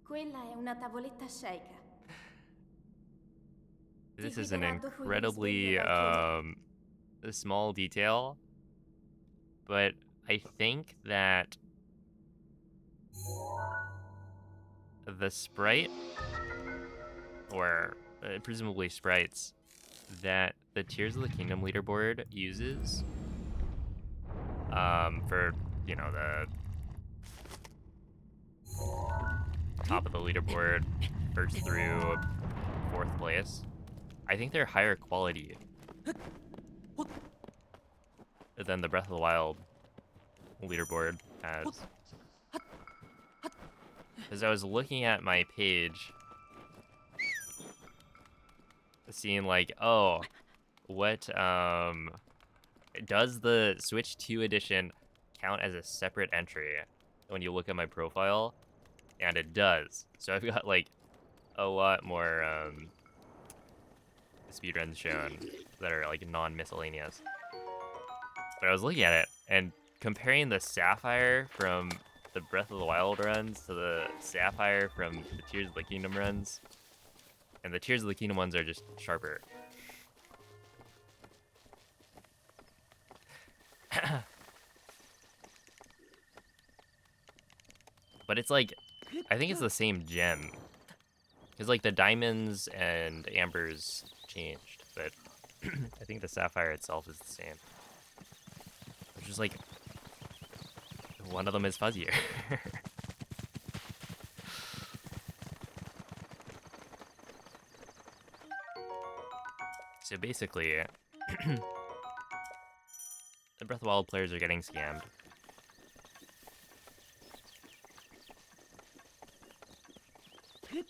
Quella è una tavoletta sceicca. this Ti is an guiderà dopo il risveglio incredibly dal small detail, but I think that the sprite, or presumably sprites, that the Tears of the Kingdom leaderboard uses for, you know, the top of the leaderboard, first through fourth place, I think they're higher quality than the Breath of the Wild leaderboard has. Because I was looking at my page, seeing like, oh, what does the Switch 2 edition count as a separate entry when you look at my profile? And it does. So I've got like a lot more speedruns shown that are like non-miscellaneous. But I was looking at it and comparing the Sapphire from the Breath of the Wild runs to the Sapphire from the Tears of the Kingdom runs, and the Tears of the Kingdom ones are just sharper. But it's like, I think it's the same gem. Because like the diamonds and ambers changed, but I think the sapphire itself is the same. Which is like, one of them is fuzzier. So basically, the Breath of the Wild players are getting scammed. Link.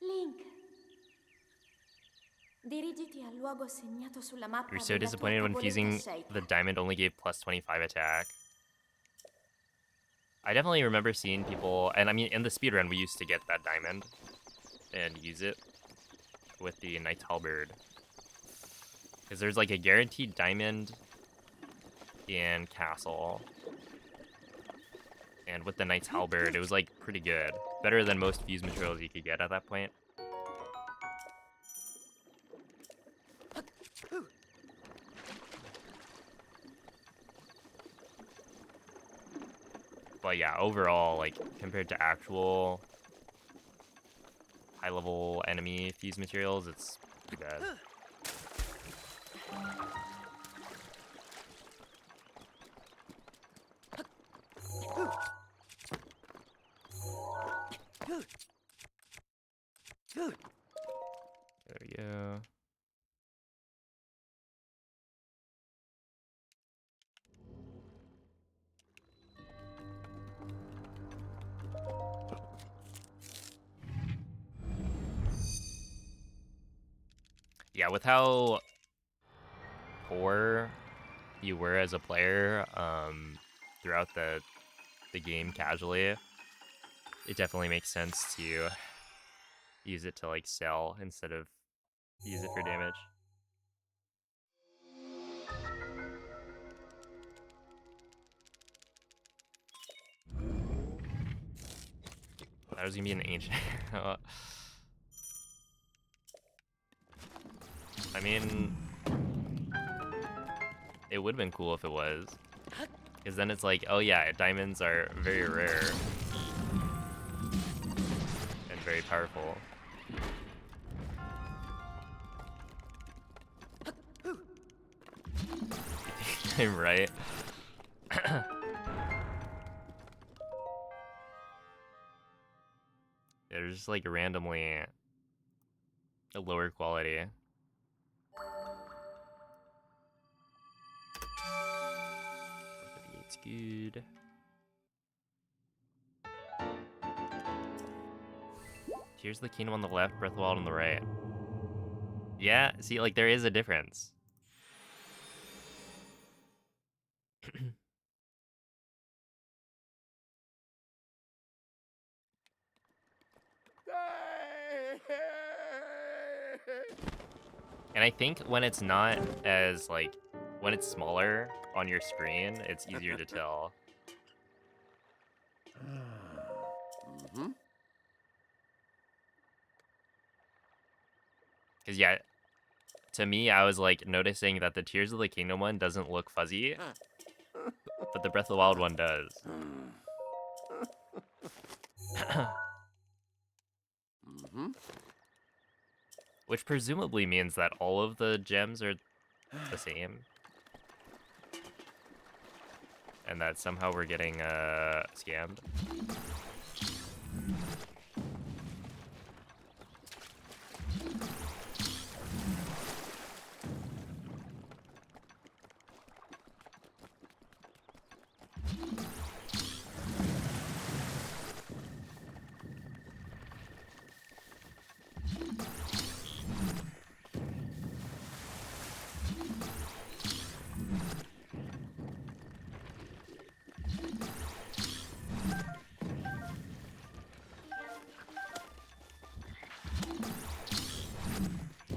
Link. Dirigiti al luogo segnato sulla mappa You're so della tua disappointed when tavoletta fusing sceicca. the diamond only gave plus 25 attack. I definitely remember seeing people, and I mean, in the speedrun, we used to get that diamond and use it with the Knight's Halberd. Because there's like a guaranteed diamond in Castle. And with the Knight's Halberd, it was like pretty good. Better than most fuse materials you could get at that point. But yeah, overall, like, compared to actual high-level enemy fuse materials, it's pretty bad. There we go. Yeah, with how poor you were as a player throughout the game casually, it definitely makes sense to use it to like sell instead of use it for damage. That was gonna be an ancient. I mean, it would have been cool if it was. Because then it's like, oh yeah, diamonds are very rare. And very powerful. Right? They're just like randomly a lower quality. It's good. Tears of the Kingdom on the left, Breath of the Wild on the right. Yeah, see, like, there is a difference. And I think when it's not as, like, when it's smaller on your screen, it's easier to tell. Because, yeah, to me, I was, like, noticing that the Tears of the Kingdom one doesn't look fuzzy, but the Breath of the Wild one does. Which presumably means that all of the gems are the same. And that somehow we're getting scammed.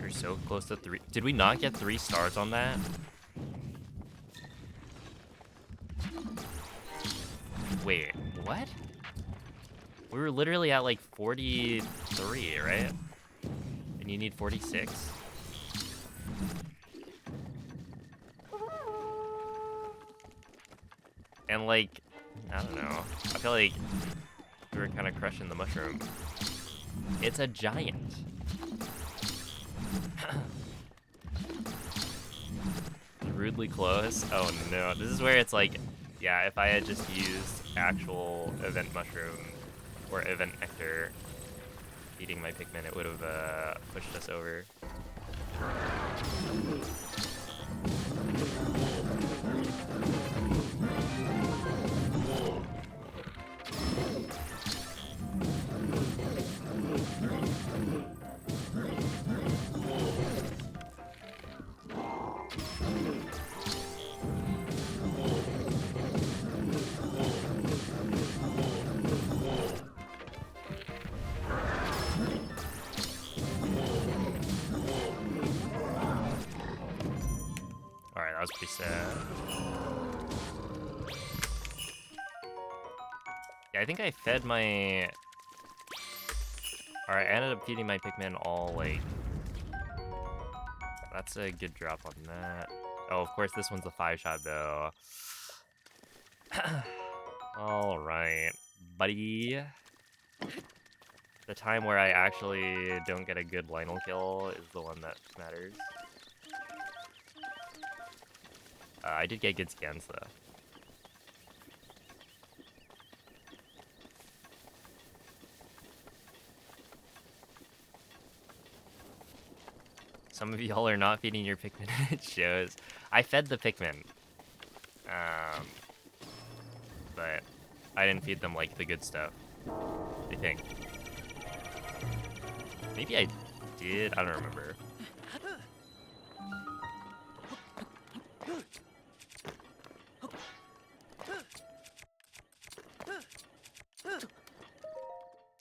We're so close to 3. Did we not get 3 stars on that? Wait, what? We were literally at like 43, right? And you need 46? And like, I don't know. I feel like we were kind of crushing the mushroom. It's a giant. Rudely close. Oh no, this is where it's like, yeah, if I had just used actual event mushroom or event nectar eating my Pikmin, it would have pushed us over. Alright, that was pretty sad. Yeah, I think I fed my... Alright, I ended up feeding my Pikmin all, like... That's a good drop on that. Oh, of course, this one's a 5-shot, though. Alright, buddy. The time where I actually don't get a good Lionel kill is the one that matters. I did get good scans, though. Some of y'all are not feeding your Pikmin, it shows. I fed the Pikmin. But I didn't feed them, like, the good stuff. I think. Maybe I did? I don't remember.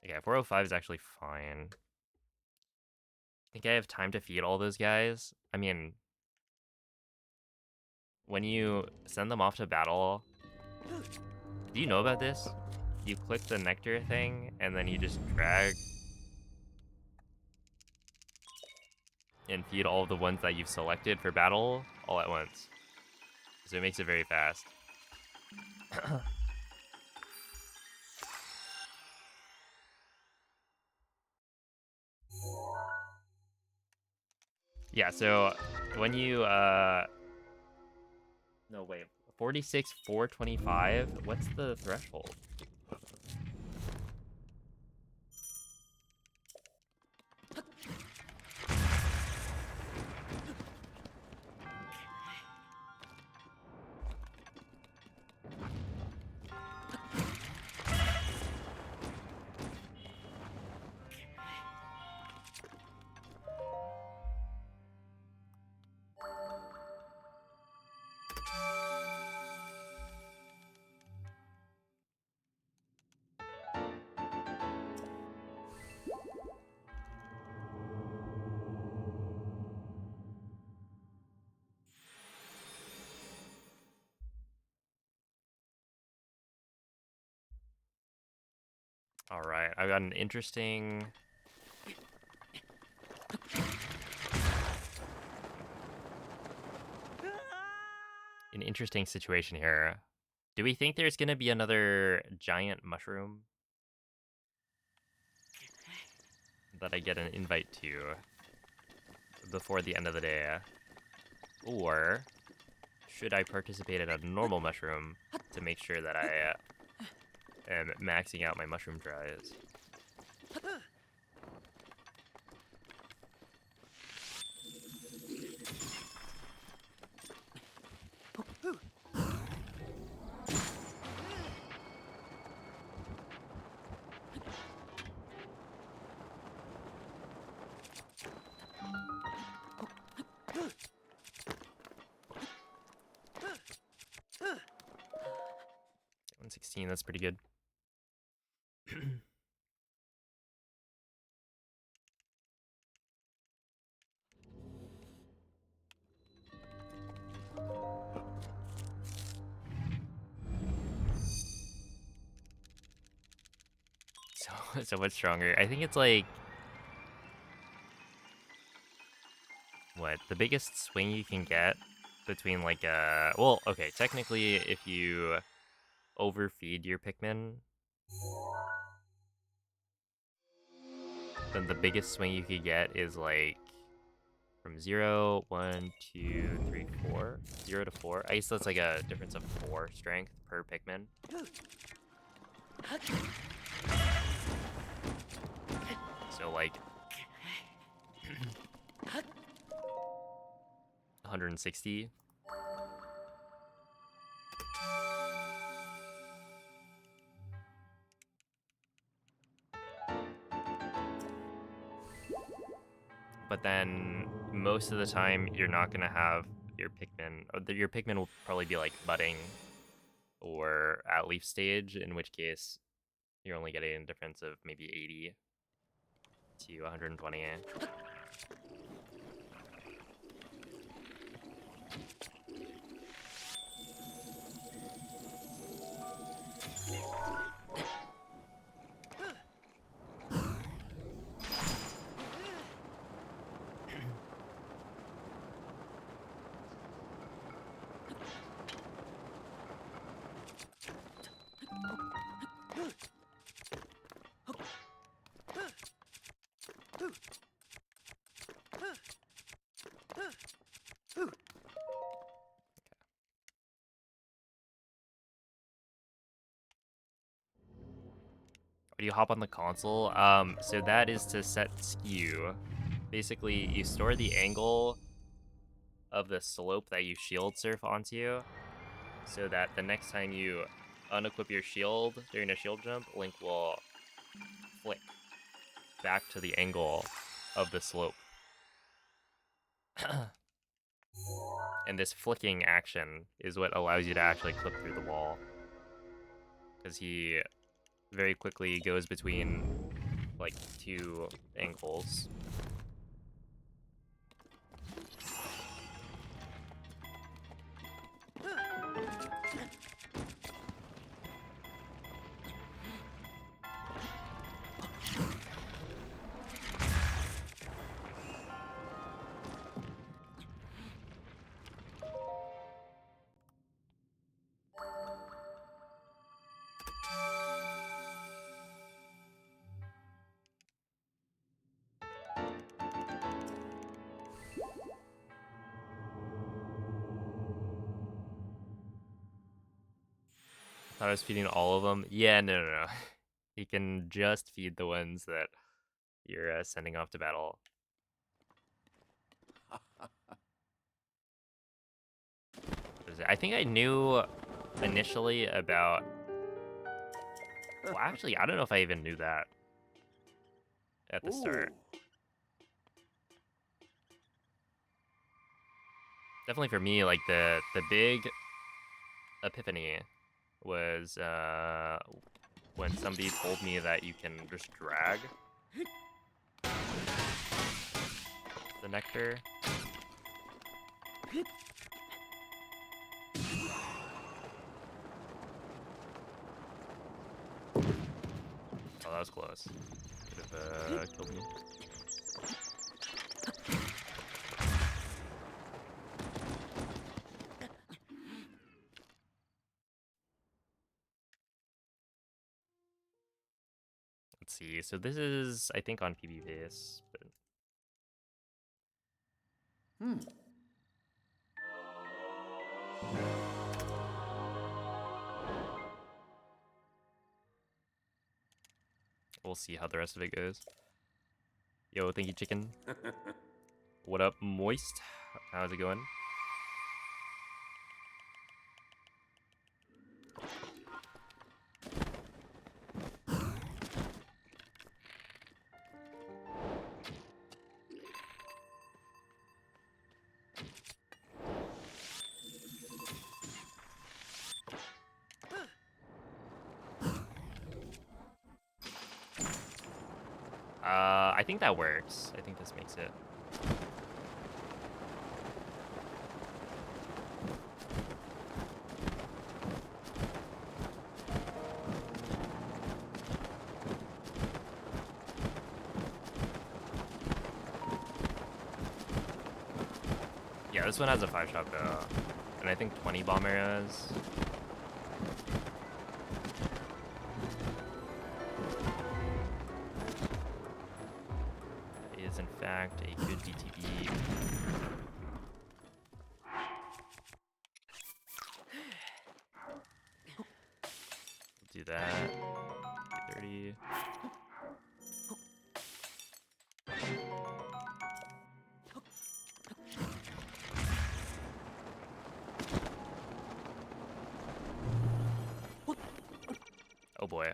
Okay, 405 is actually fine. I think I have time to feed all those guys. I mean, when you send them off to battle, do you know about this? You click the nectar thing, and then you just drag and feed all of the ones that you've selected for battle all at once. So it makes it very fast. Yeah, so when you No, wait. 46, 425? What's the threshold? All right, I've got an interesting situation here. Do we think there's gonna be another giant mushroom that I get an invite to before the end of the day? Or should I participate in a normal mushroom to make sure that I am maxing out my mushroom tries? $116, that's pretty good. So what's stronger? I think it's like, what, the biggest swing you can get between like well, okay, technically if you overfeed your Pikmin, then the biggest swing you could get is like from 0, 1, 2, 3, 4. 0 to 4. I guess that's like a difference of 4 strength per Pikmin. So like 160. But then most of the time you're not gonna have your Pikmin, or your Pikmin will probably be like budding or at leaf stage, in which case you're only getting a difference of maybe 80 to 120. Do you hop on the console? So that is to set skew. Basically, you store the angle of the slope that you shield surf onto, so that the next time you unequip your shield during a shield jump, Link will flick back to the angle of the slope. And this flicking action is what allows you to actually clip through the wall, because he very quickly goes between like 2 angles. I was feeding all of them. Yeah, no. He can just feed the ones that you're sending off to battle. What is it? I think I knew initially about... Well, actually, I don't know if I even knew that at the start. Definitely for me, like the big epiphany was when somebody told me that you can just drag the nectar. Oh, that was close. Could have killed me. Let's see. So this is, I think, on PB base, but we'll see how the rest of it goes. Yo, thank you, chicken. What up, Moist? How's it going? I think that works. I think this makes it. Yeah, this one has a 5-shot bow, and I think 20 bomb arrows. Is in fact a good BTB. Do that. 30. Oh boy.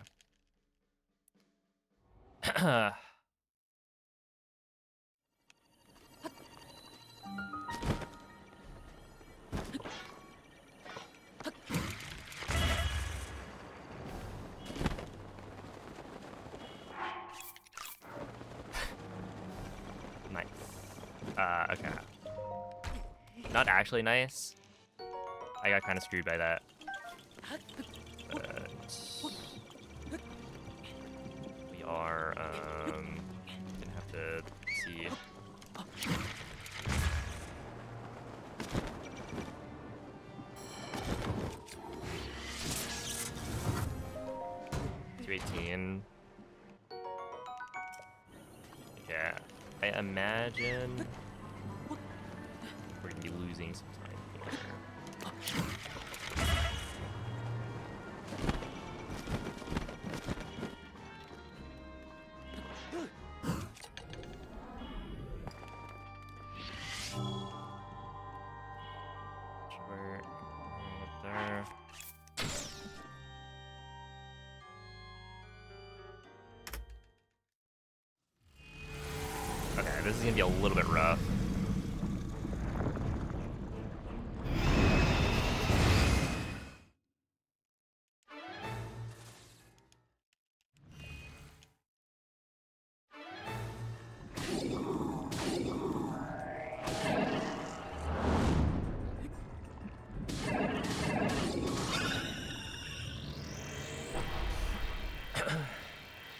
Nice. Okay. Not actually nice. I got kind of screwed by that. But we are, gonna have to see. $218. Okay. I imagine we're gonna be losing some time here. Sure. Right there. Okay, this is gonna be a little bit rough.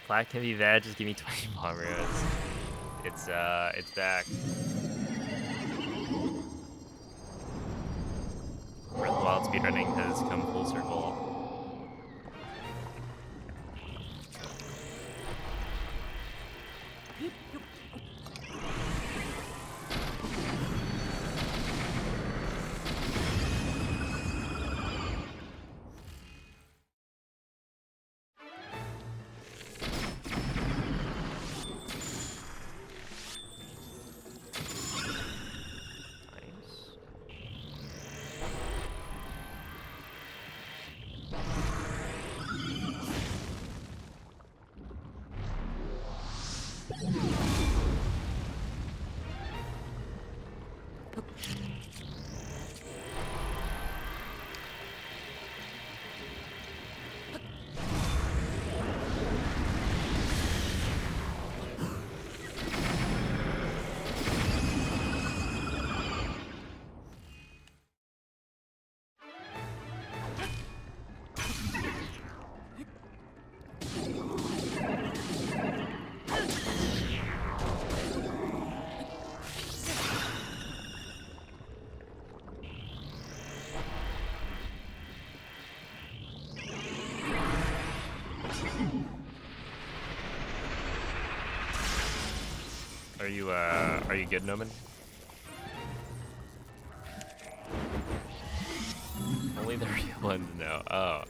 Black can be bad, just give me 20 bomb arrows. It's back. Breath of the Wild speedrunning has come full circle. Are you good, Noman? Only the real ones know. Oh.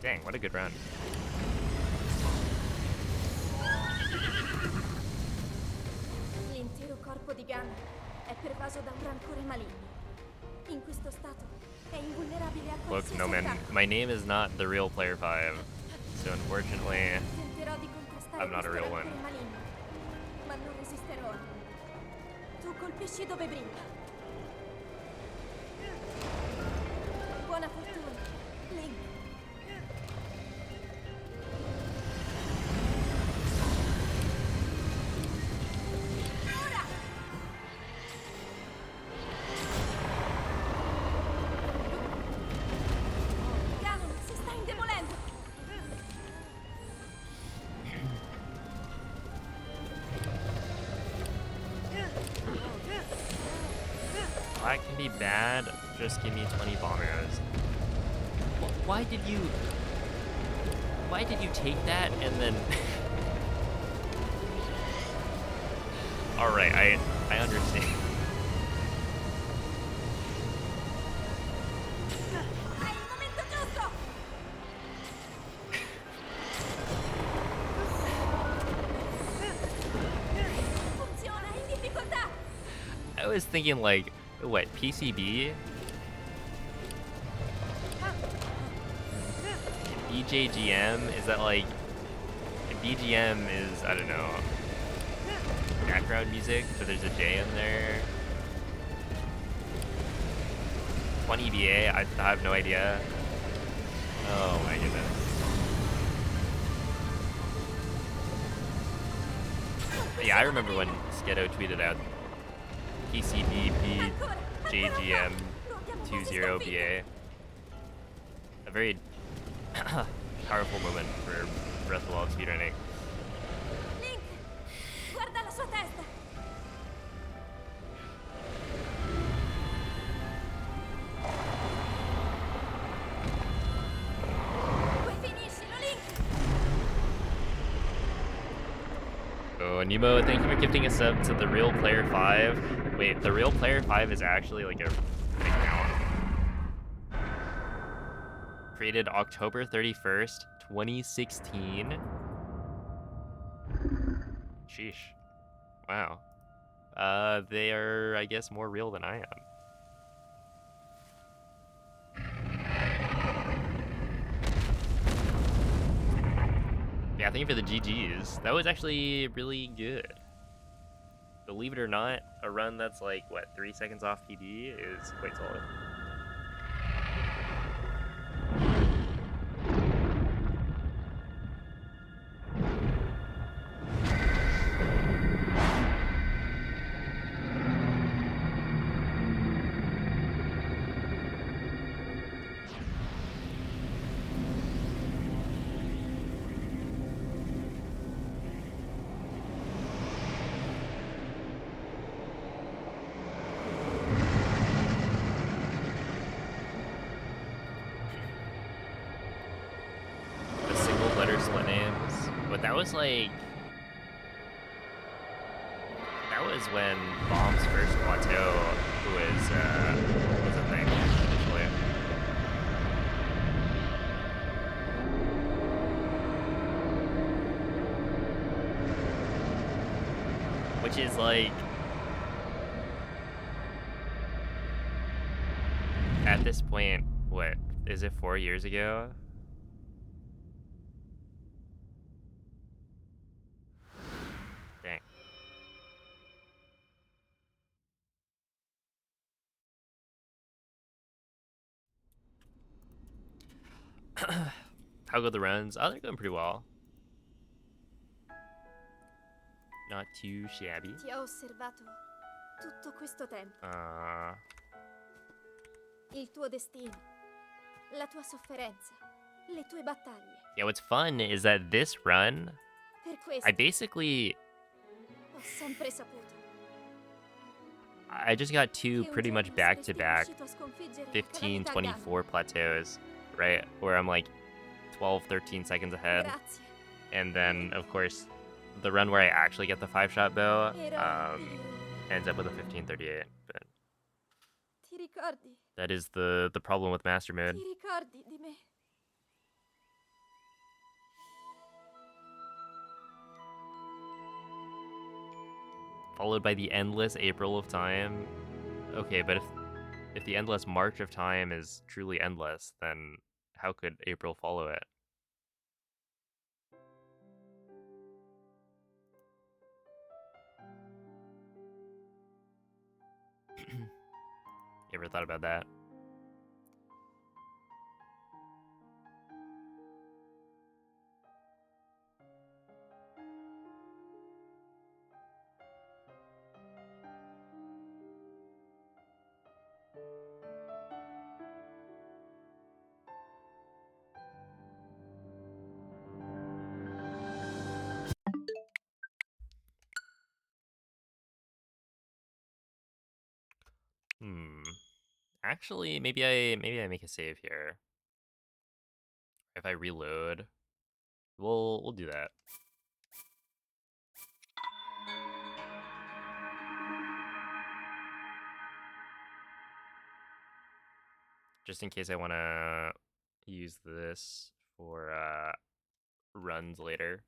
Dang, what a good round. L'intero corpo di Ganon è pervaso da un rancore maligno. In questo stato è invulnerabile a Look, qualsiasi Noman, attacco. my name is not the real Player 5, so unfortunately, Tenterò di contrastare I'm not a questo real rancore one. maligno, ma non resisterò. Tu colpisci dove brilla. Buona fortuna, Link. Ora! Ganon si sta indebolendo. That can be bad. Just give me 20 bombers. Why did you take that and then? All right, I understand. È il momento giusto. Funziona in difficoltà. I was thinking like, what, PCB? BJGM? Is that like, BGM is, I don't know, background music, so there's a J in there. 20 BA, I have no idea. Oh my goodness. Yeah, I remember when Sketo tweeted out PCB BJGM 20BA. A very powerful moment for Breath of the Wild speedrunning. Link, guarda la sua testa. Puoi finircelo, Link. Oh, Nemo, thank you for gifting a sub to the Real Player 5. Wait, the Real Player 5 is actually like an account. Created October 31st, 2016. Sheesh. Wow. They are, I guess, more real than I am. Yeah, thank you for the GGs. That was actually really good. Believe it or not, a run that's like, what, 3 seconds off PD is quite solid. The single letter split names. But that was like... That was when Bomb's first plateau was a thing, initially. Which is like... At this point, what, is it 4 years ago? Dang. How go the runs? Oh, they're going pretty well. Not too shabby. Ti ho osservato tutto questo tempo. Il tuo destino, la tua sofferenza, le tue battaglie. Yeah, what's fun is that this run, Per questo I basically... ho sempre saputo I just got two che un pretty much giorno back-to-back saresti riuscito a sconfiggere la 15, calamità 24 plateaus, right? Where I'm like 12, 13 seconds ahead. Grazie. And then, of course, the run where I actually get the 5-shot bow Ero io. ends up with a 1538. But Ti ricordi? that is the problem with Master Mode. Ti ricordi di me? Followed by the endless April of time. Okay, but if the endless March of time is truly endless, then how could April follow it? You ever thought about that? Actually, maybe I make a save here. If I reload, we'll do that. Just in case I want to use this for runs later.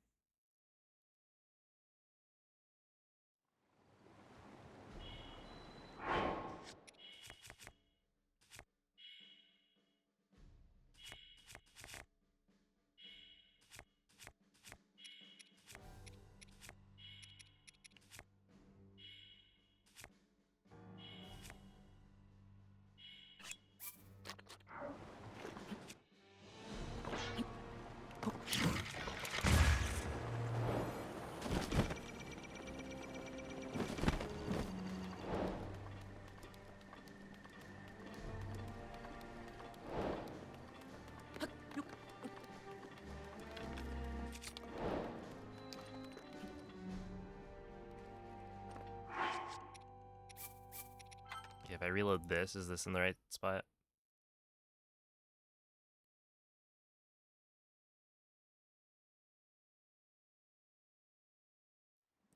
Okay, if I reload this, is this in the right spot?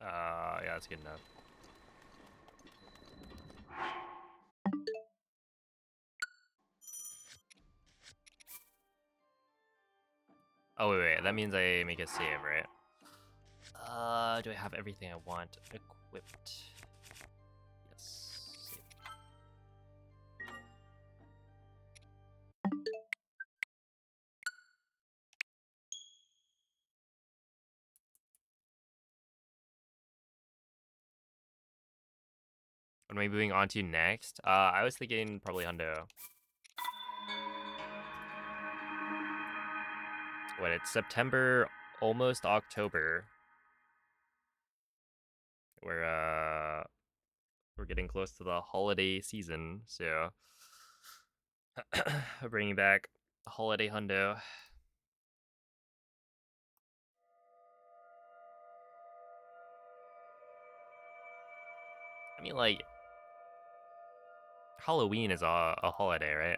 Yeah, that's good enough. Oh, wait, that means I make a save, right? Do I have everything I want equipped? Yes. Save. What am I moving on to next? I was thinking probably Hundo. What, it's September, almost October. We're getting close to the holiday season, so bringing back holiday Hundo. I mean, like, Halloween is a holiday, right?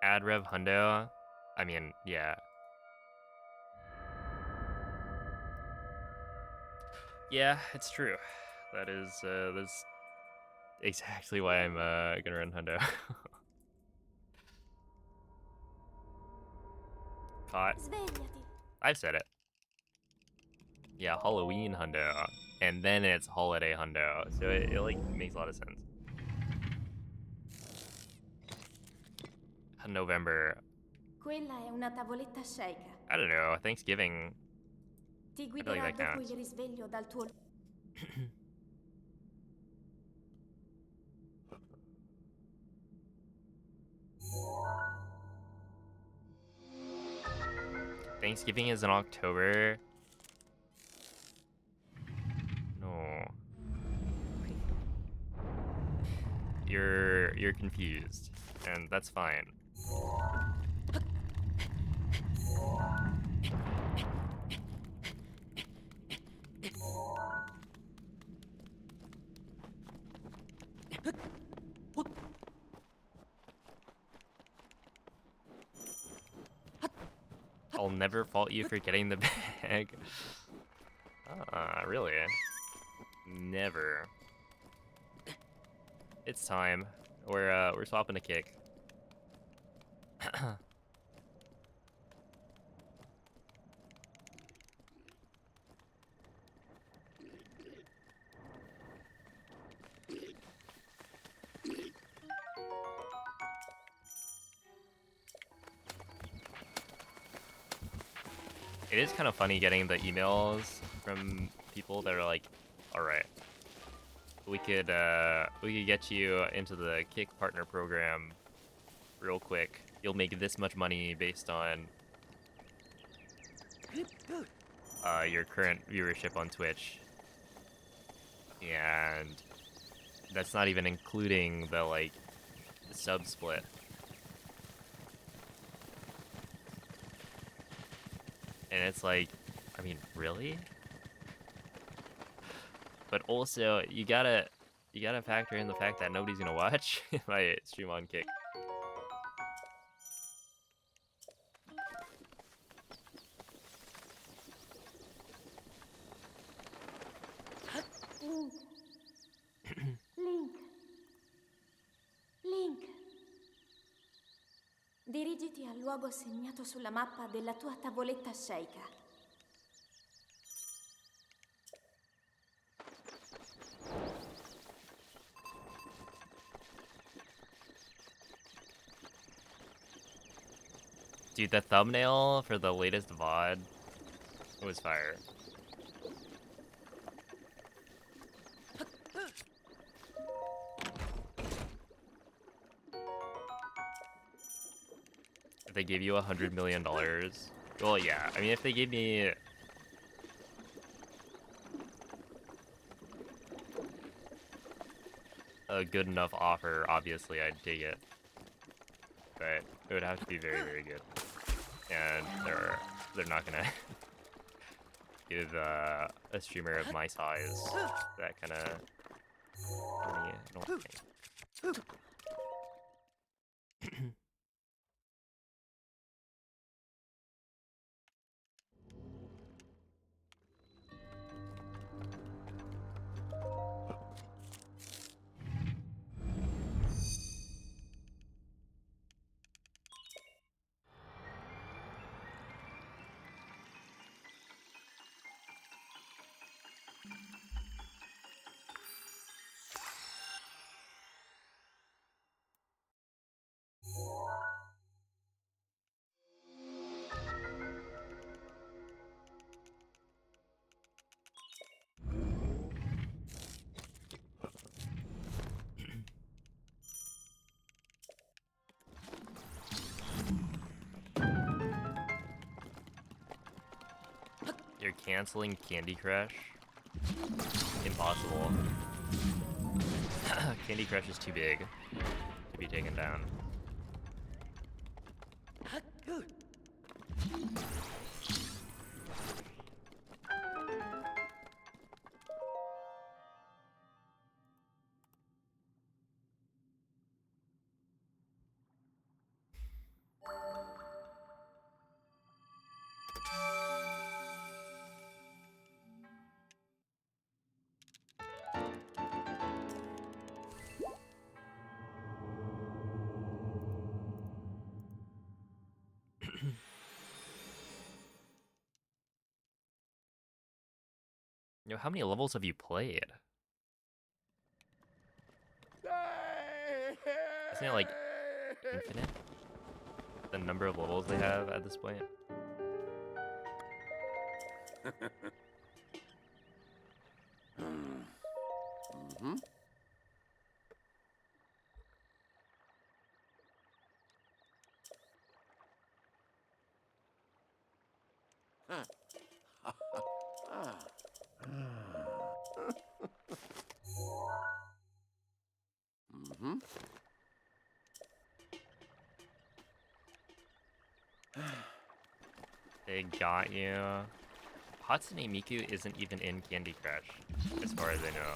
Ad Rev Hundo. I mean, yeah. Yeah, it's true. That's exactly why I'm gonna run Hundo. Caught. Svegliati. I've said it. Yeah, Halloween Hundo, and then it's holiday Hundo, so it like makes a lot of sense. November. Quella è una tavoletta sceicca. I don't know. Thanksgiving. Ti I feel like guiderà that dopo counts. il risveglio dal tuo... Thanksgiving is in October. No. You're confused, and that's fine. I'll never fault you for getting the bag. Really? Never. It's time. We're swapping a kick. It is kind of funny getting the emails from people that are like, "All right, we could get you into the Kick Partner program real quick. You'll make this much money based on your current viewership on Twitch, and that's not even including the like sub split." And it's like, I mean, really? But also, you gotta factor in the fact that nobody's gonna watch my stream on Kick. Link. Link. Dirigiti al luogo segnato sulla mappa della tua tavoletta sceicca. Dude, the thumbnail for the latest VOD was fire. If they gave you $100 million, well, yeah. I mean, if they gave me a good enough offer, obviously I'd take it. But it would have to be very, very good. And they're not gonna give a streamer of my size that kind of money. I don't think. You're canceling Candy Crush? Impossible. Candy Crush is too big to be taken down. Yo, how many levels have you played? Isn't it like infinite? The number of levels they have at this point? Mm-hmm. Mm-hmm. They got you. Hatsune Miku isn't even in Candy Crush, as far as I know.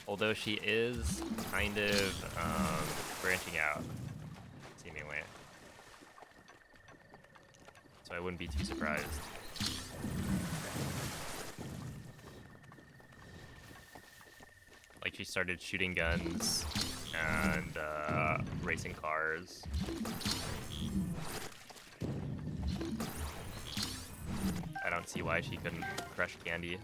Although she is kind of branching out, seemingly. So I wouldn't be too surprised. Like she started shooting guns and racing cars. I don't see why she couldn't crush Candy.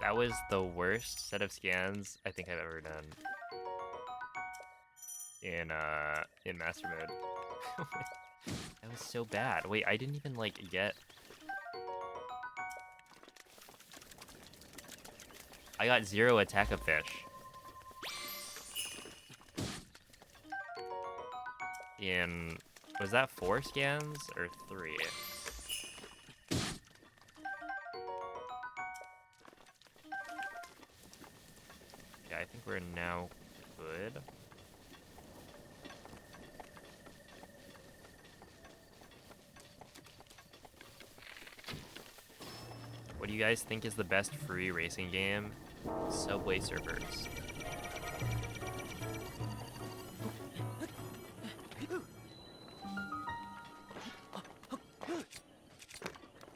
That was the worst set of scans I think I've ever done in master mode. That was so bad. Wait, I didn't even like get. I got 0 attack of fish. In was that 4 scans or 3? Yeah, I think we're now good. What do you guys think is the best free racing game? Subway Surfers.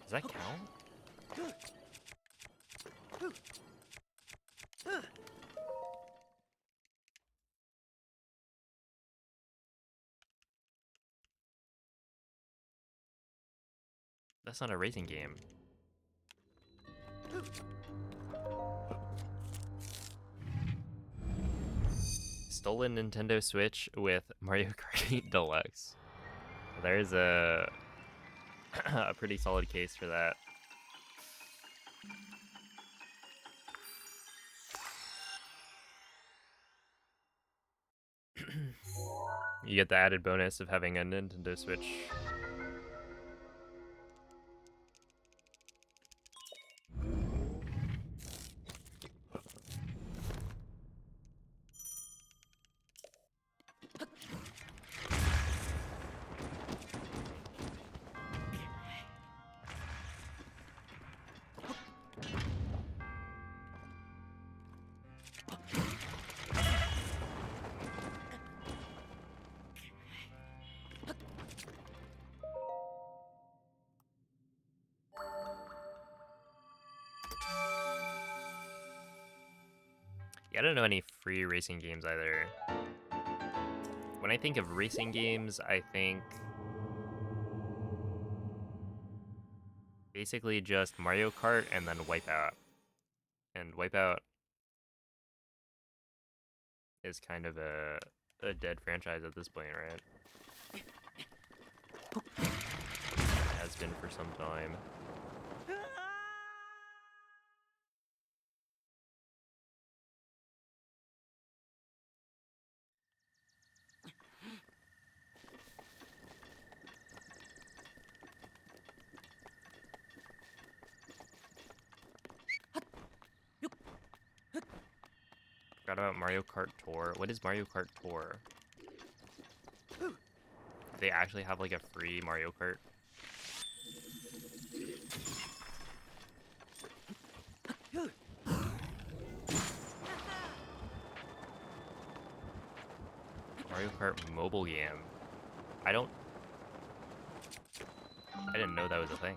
Does that count? That's not a racing game. Stolen Nintendo Switch with Mario Kart 8 Deluxe. There's a a pretty solid case for that. You get the added bonus of having a Nintendo Switch. Yeah, I don't know any free racing games either. When I think of racing games, I think basically just Mario Kart and then Wipeout. And Wipeout is kind of a dead franchise at this point, right? Has been for some time. Forgot about Mario Kart Tour. What is Mario Kart Tour? Do they actually have like a free Mario Kart? Mario Kart mobile game. I didn't know that was a thing.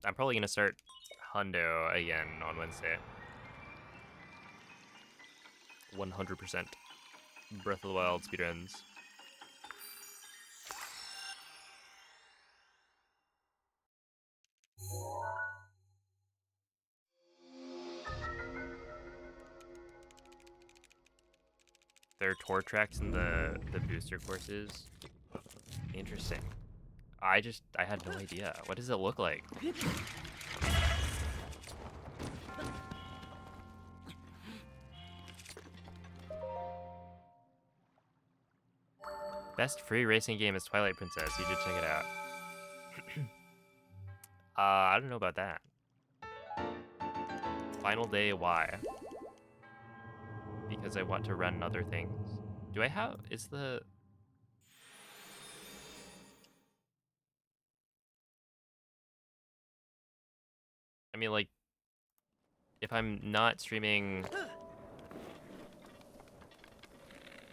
I'm probably gonna start Hundo again on Wednesday. 100% Breath of the Wild speedruns. There are tour tracks in the booster courses. Interesting. I had no idea. What does it look like? Best free racing game is Twilight Princess. You should check it out. I don't know about that. Final day, why? Because I want to run other things. Do I have... Is the... I mean, like... If I'm not streaming...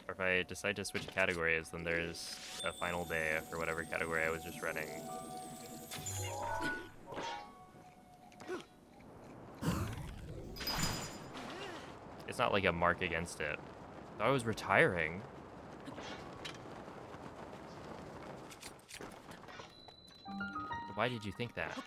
Or if I decide to switch categories, then there's a final day for whatever category I was just running. It's not like a mark against it. I thought I was retiring. Why did you think that?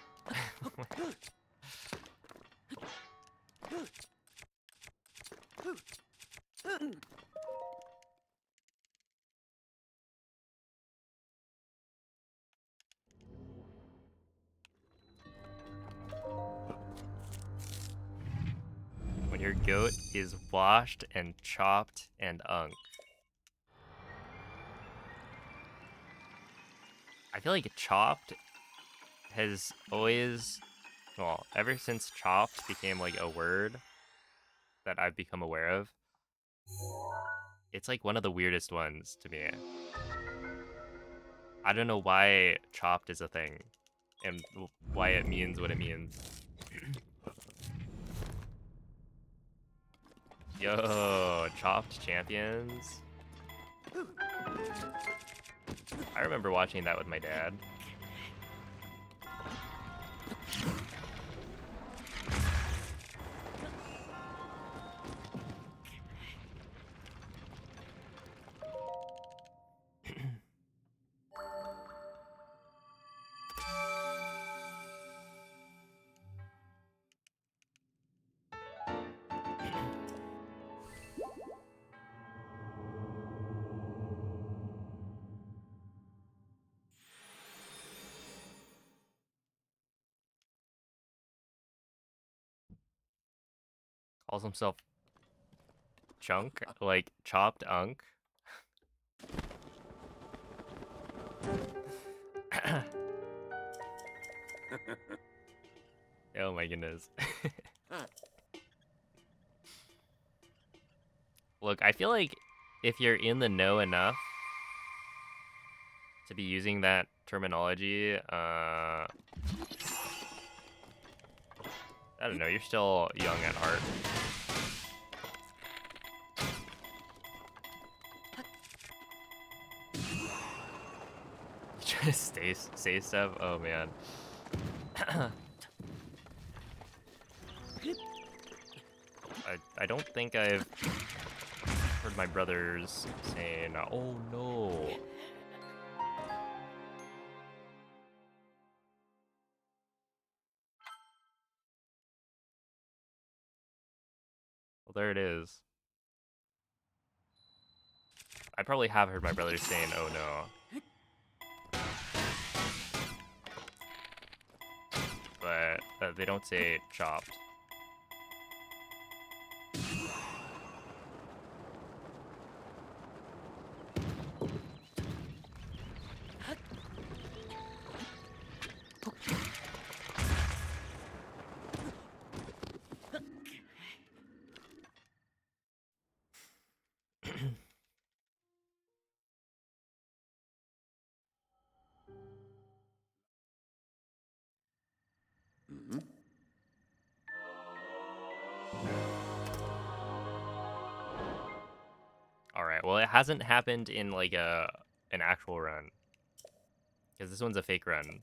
When your goat is washed and chopped and unked. I feel like chopped has always, well, ever since chopped became like a word that I've become aware of, it's like one of the weirdest ones to me. I don't know why chopped is a thing and why it means what it means. Yo, chopped champions. I remember watching that with my dad. Calls himself Chunk, like chopped unk. Oh my goodness. Look, I feel like if you're in the know enough to be using that terminology, I don't know, you're still young at heart. You try to say stuff? Oh man. I don't think I've heard my brothers saying, oh no. Well, there it is. I probably have heard my brothers saying, oh no. But they don't say chopped. Mm-hmm. All right. Well, it hasn't happened in like an actual run, because this one's a fake run.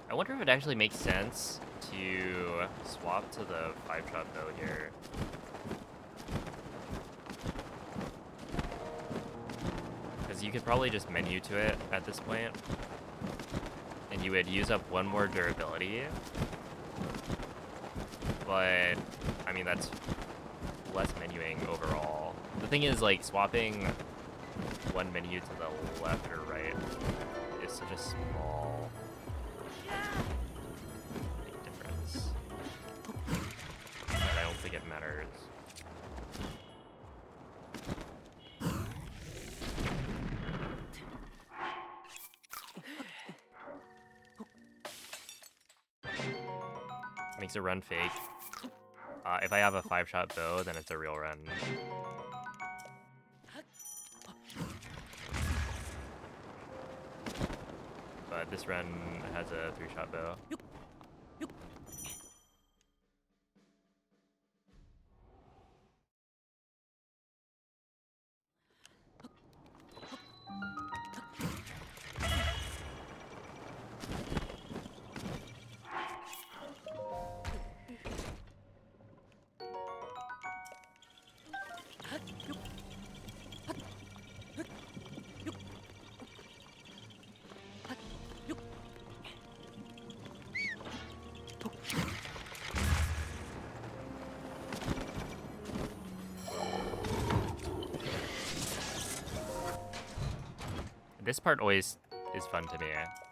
I wonder if it actually makes sense to swap to the 5-shot bow here. Because you could probably just menu to it at this point. And you would use up one more durability. But, I mean, that's less menuing overall. The thing is, like, swapping one menu to the left or right is such a small difference that I don't think it matters. Makes a run fake. If I have a 5-shot bow, then it's a real run. But this run has a 3-shot bow. This part always is fun to me,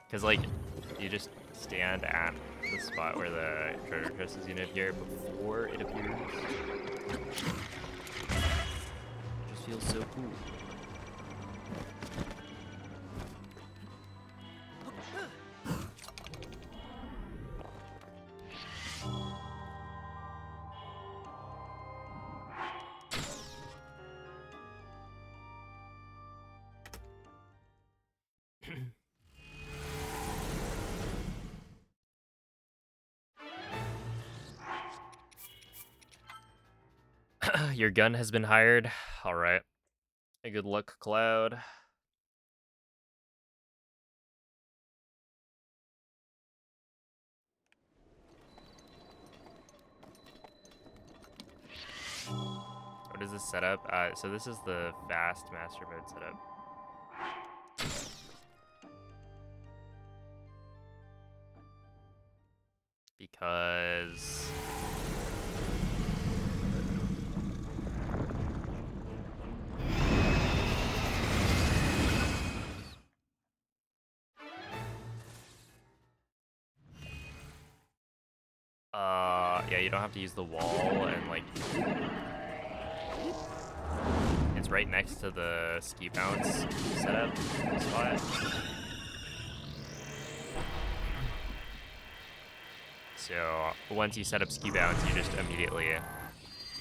because like you just stand at the spot where the treasure chest is gonna appear before it appears. It just feels so cool. Your gun has been hired. All right. Good luck, Cloud. What is this setup? So this is the fast master mode setup. Because yeah, you don't have to use the wall, and like it's right next to the ski bounce setup spot. So once you set up ski bounce, you just immediately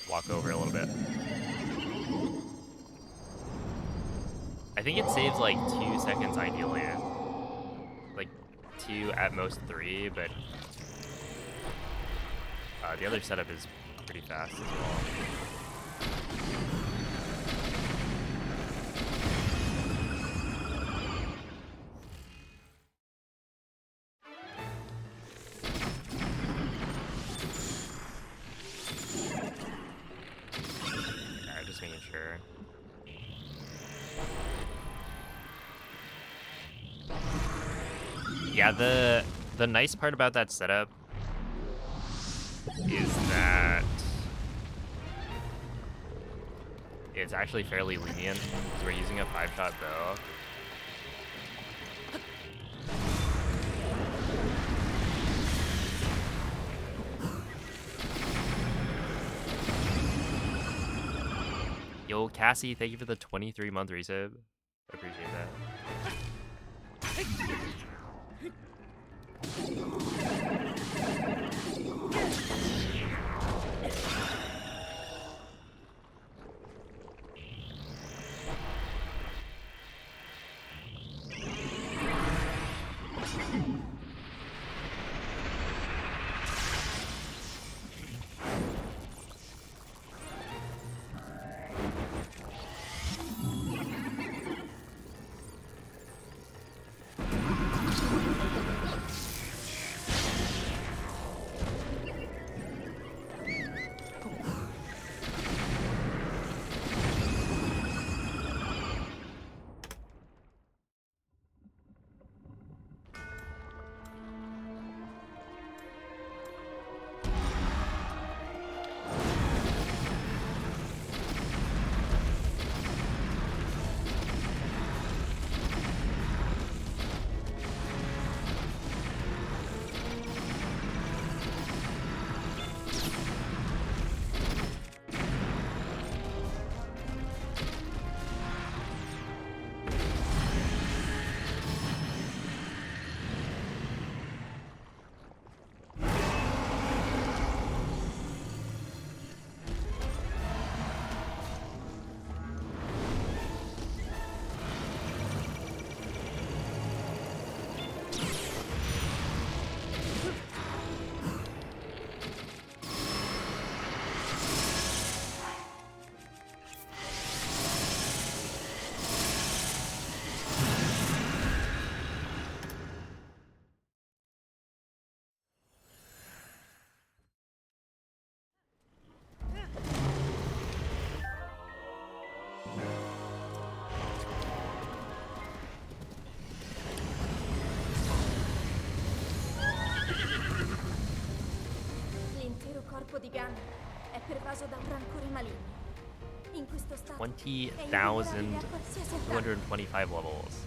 walk over a little bit. I think it saves like 2 seconds ideally. Like 2, at most 3, but the other setup is pretty fast as well. Yeah, just making sure. Yeah, the nice part about that setup is that it's actually fairly lenient because we're using a 5-shot bow. Yo, Cassie, thank you for the 23-month resub. Appreciate that. L'intero corpo di Gunn è pervaso da un rancore maligno. In questo stato è invulnerabile a qualsiasi attacco. 20,225 levels.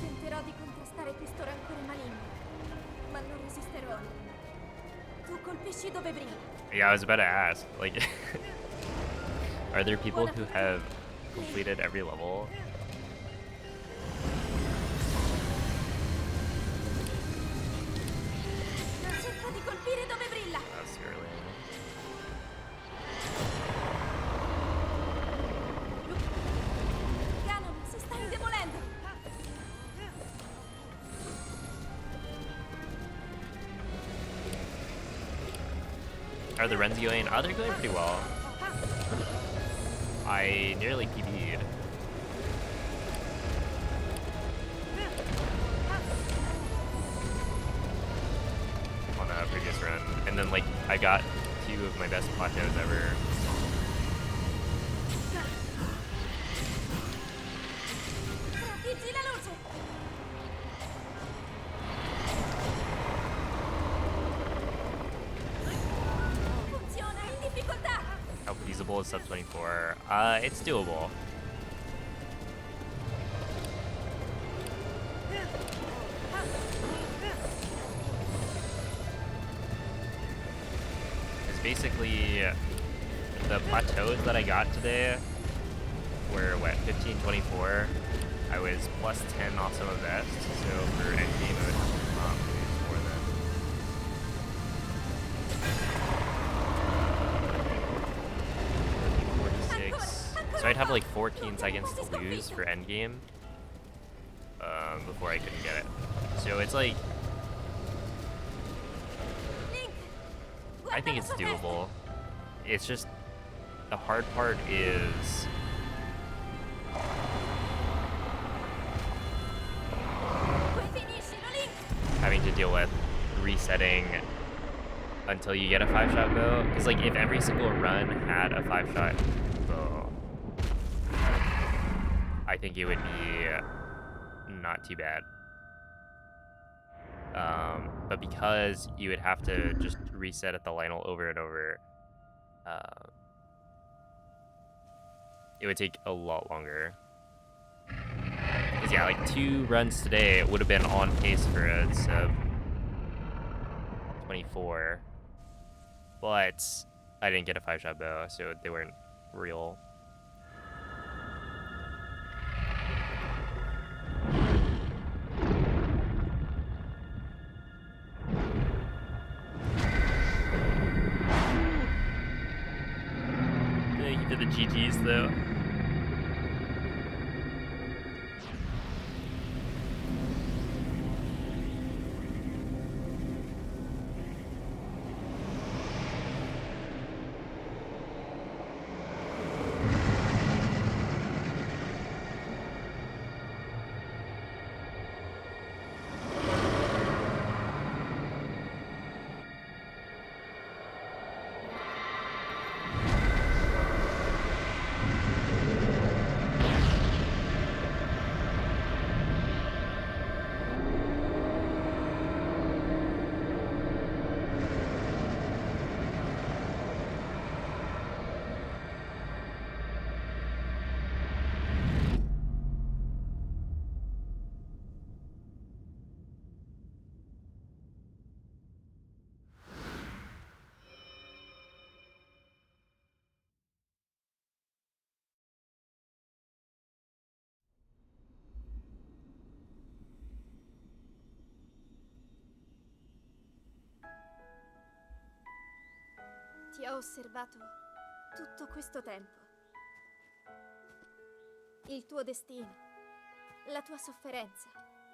Tenterò di contrastare questo rancore maligno, ma non resisterò. Tu colpisci dove brilla. Yeah, I was about to ask, like, are there people who have completed every level? Cerca di colpire dove brilla. That's early. Ganon si sta indebolendo. Are the Rens going? Oh, they're going pretty well. I nearly PB'd. On a previous run. And then, like, I got 2 of of my best plateaus ever. Proteggi la luce! Funziona in difficoltà! How feasible is sub 24? It's doable. It's basically the plateaus that I got today were what, 15, 24. I was plus 10 off some of best, so for endgame it would lose more than. So I'd have like 14 seconds to lose for endgame before I couldn't get it. So it's like, Link! I think it's doable. It's just, the hard part is Puoi finircelo, Link! having to deal with resetting until you get a 5-shot bow. Because like if every single run had a 5-shot bow, I think it would be not too bad. But because you would have to just reset at the Lionel over and over, it would take a lot longer. Because yeah, like 2 runs today would have been on pace for a sub 24, but I didn't get a 5-shot bow, so they weren't real. Thank you for the GGs though. Ti ho osservato tutto questo tempo. Il tuo destino, la tua sofferenza,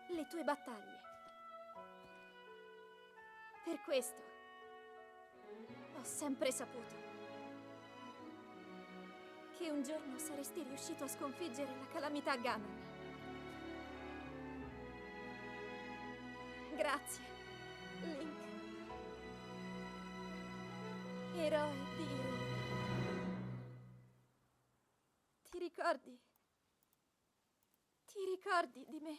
le tue battaglie. Per questo ho sempre saputo che un giorno saresti riuscito a sconfiggere la calamità Ganon. Grazie, Link. Eroe di Hyrule. Ti ricordi? Ti ricordi di me?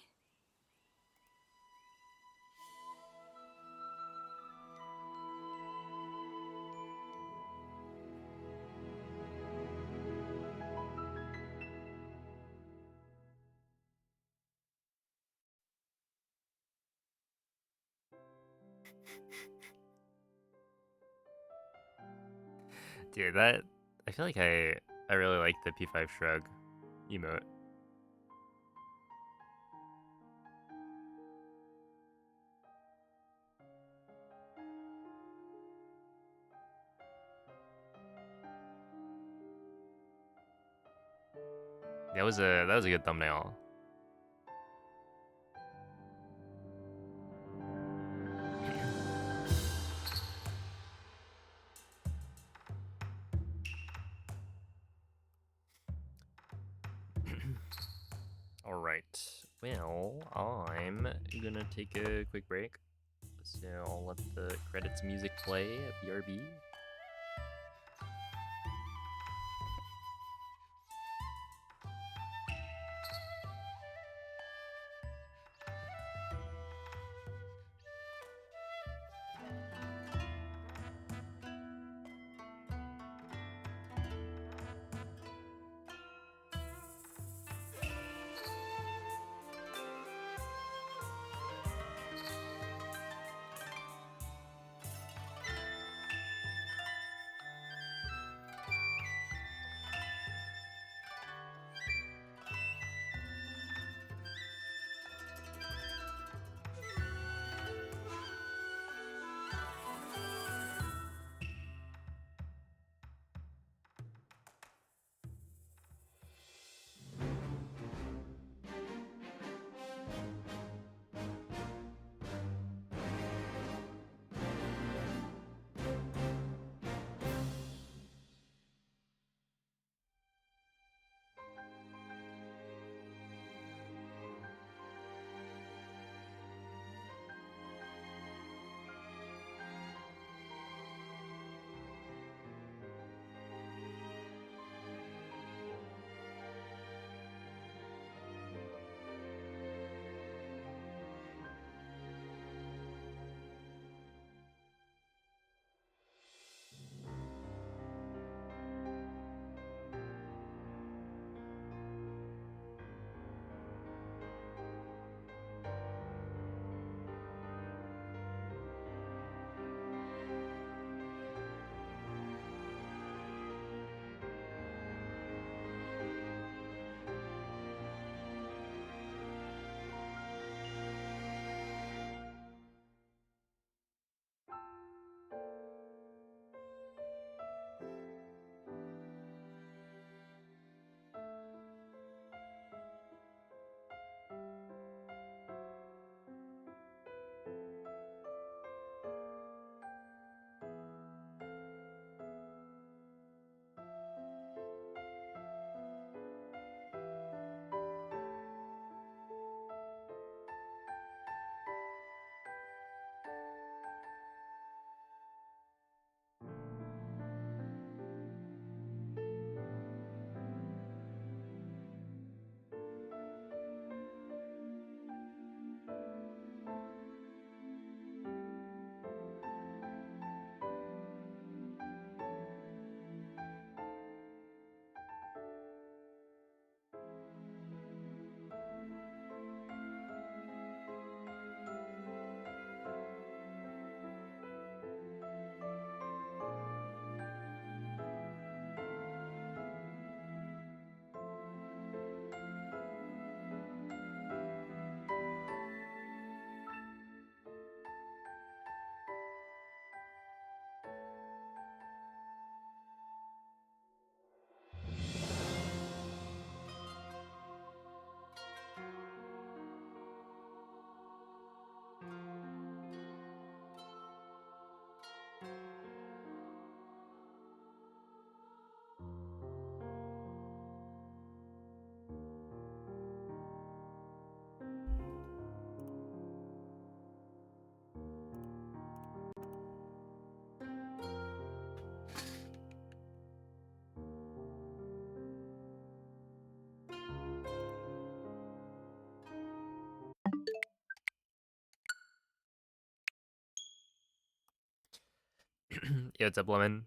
Dude, I feel like I really like the P5 shrug emote. That was a good thumbnail. All right. Well, I'm gonna take a quick break. So I'll let the credits music play at BRB. Yeah, what's up, Lemon?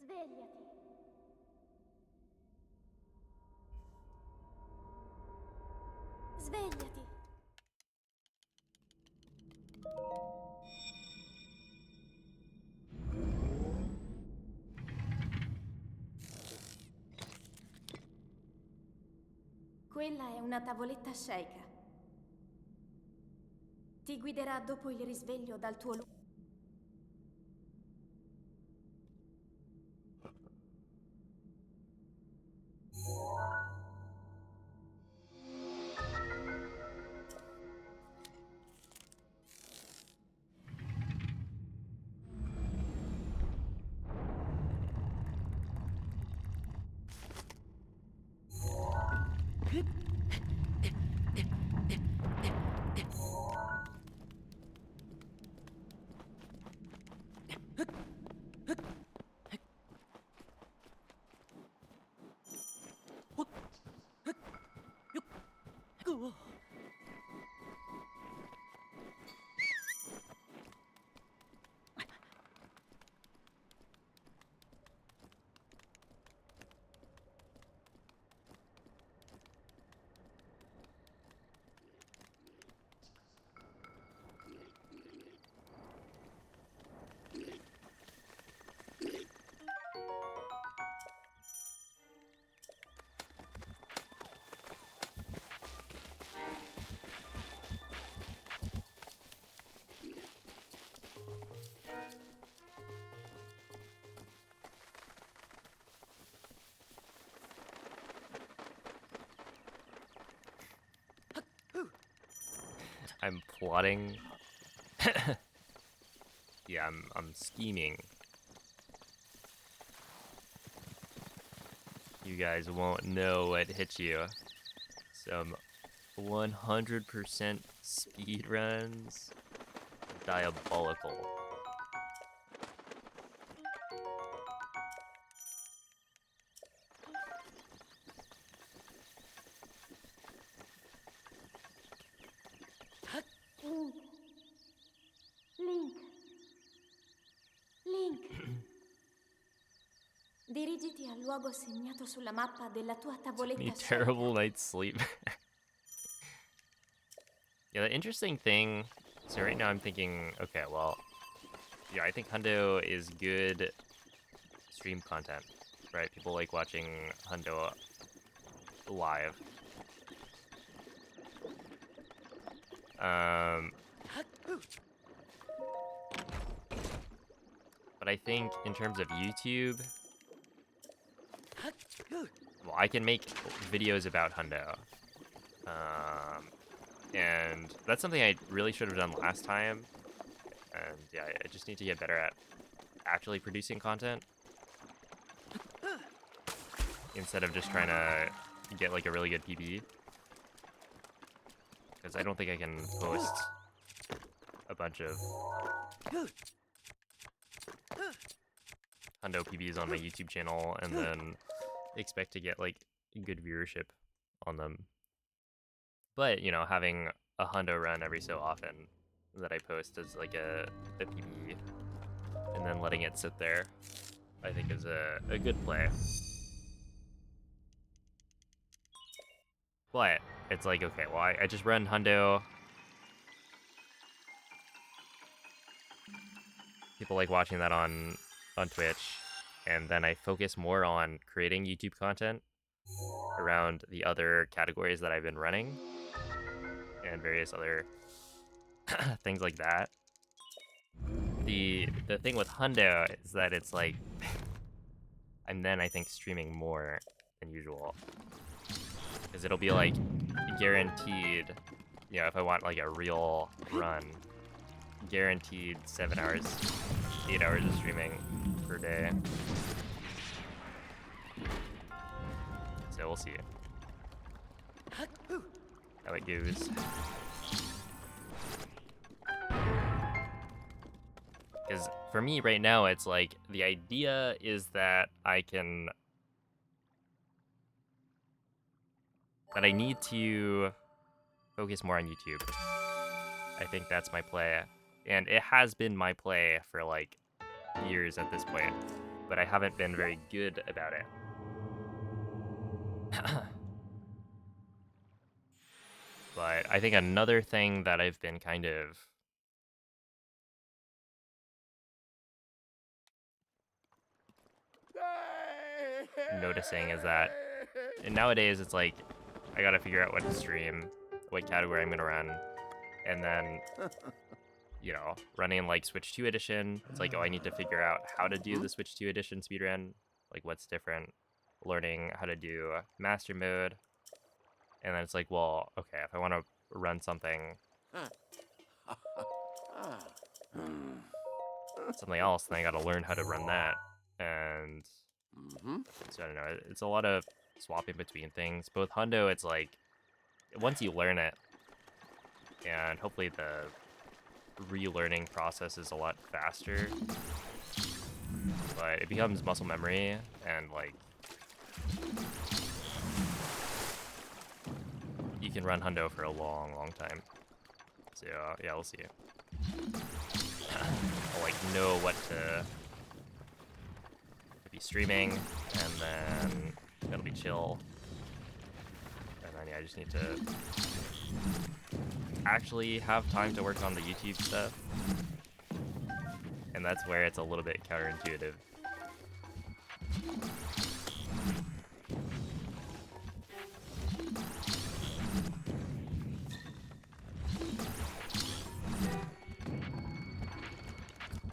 Svegliati. Svegliati. Quella è una tavoletta sceika. Ti guiderà dopo il risveglio dal tuo luogo. I'm plotting. Yeah, I'm scheming. You guys won't know what hit you. Some 100% speed runs. Diabolical. Link. Link. Dirigiti al luogo segnato sulla mappa della tua tavoletta Any sceika. terrible night's sleep. Yeah, the interesting thing. So right now I'm thinking, okay, well, yeah, I think Hundo is good stream content, right? People like watching Hundo live. But I think in terms of YouTube, well, I can make videos about Hundo. And that's something I really should have done last time. And yeah, I just need to get better at actually producing content instead of just trying to get like a really good PB. Because I don't think I can post a bunch of Hundo PBs on my YouTube channel and then expect to get like good viewership on them. But, you know, having a Hundo run every so often that I post as like a PB and then letting it sit there, I think is a good play. But it's like, okay, well, I just run Hundo. People like watching that on Twitch. and then I focus more on creating YouTube content around the other categories that I've been running and various other things like that. The thing with Hundo is that it's like I'm then I think streaming more than usual because it'll be like guaranteed, you know, if I want like a real run, guaranteed 7 hours, 8 hours of streaming per day. So we'll see how it goes. Because for me right now, it's like the idea is that I need to focus more on YouTube. I think that's my play. And it has been my play for like years at this point, but I haven't been very good about it. But I think another thing that I've been kind of noticing is that nowadays it's like I gotta figure out what to stream, what category I'm gonna run, and then you know, running like Switch 2 edition, it's like, oh, I need to figure out how to do the Switch 2 edition speedrun, like what's different, learning how to do master mode, and then it's like, well, okay, if I want to run something else, then I gotta learn how to run that, and so I don't know, it's a lot of swapping between things. Both Hundo, it's like, once you learn it, and hopefully the relearning process is a lot faster, but it becomes muscle memory, and like you can run Hundo for a long time. So yeah, we'll see. I'll like know what to be streaming, and then it'll be chill, and then yeah, I just need to actually have time to work on the YouTube stuff, and that's where it's a little bit counterintuitive.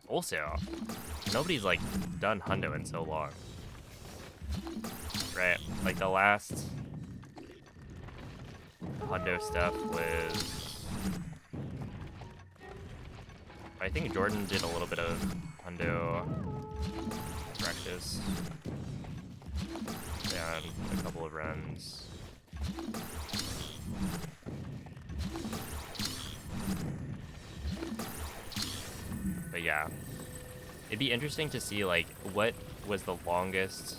Also, nobody's like done Hundo in so long, right? Like the last Hundo stuff was, I think Jordan did a little bit of Hundo practice and a couple of runs. But yeah, it'd be interesting to see like what was the longest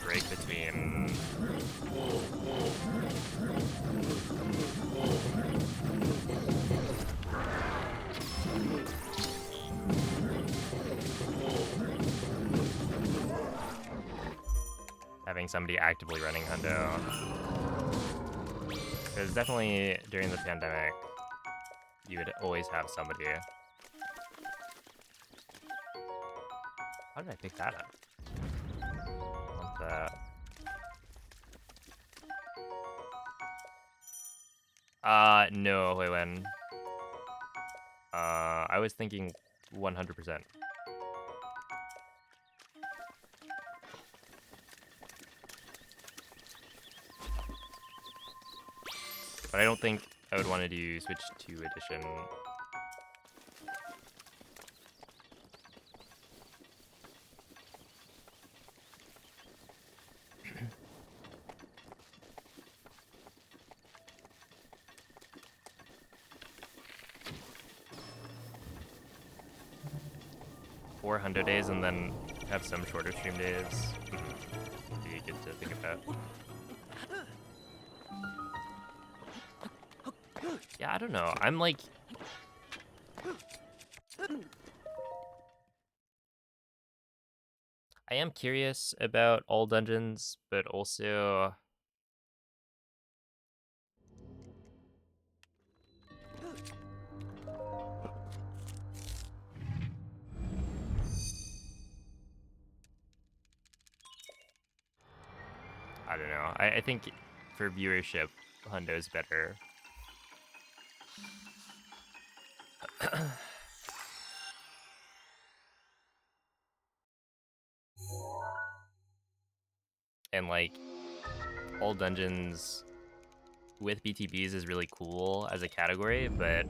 break between having somebody actively running Hundo. Because definitely during the pandemic, you would always have somebody. How did I pick that up? Want that. No, wait, when? I was thinking 100%. But I don't think I would want to do Switch 2 edition. Four Hundo days and then have some shorter stream days. Be good to think about. Yeah, I don't know. I'm like... I am curious about all dungeons, but also... I don't know. I think for viewership, Hundo's better. And like, all dungeons with BTBs is really cool as a category, but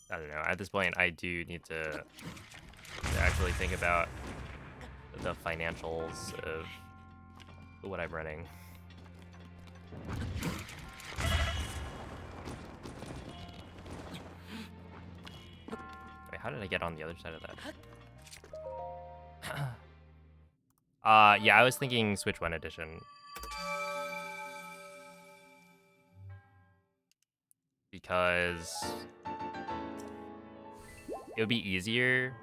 I don't know. At this point, I do need to actually think about the financials of what I'm running. Wait, how did I get on the other side of that? Yeah, I was thinking Switch 1 edition. Because it would be easier.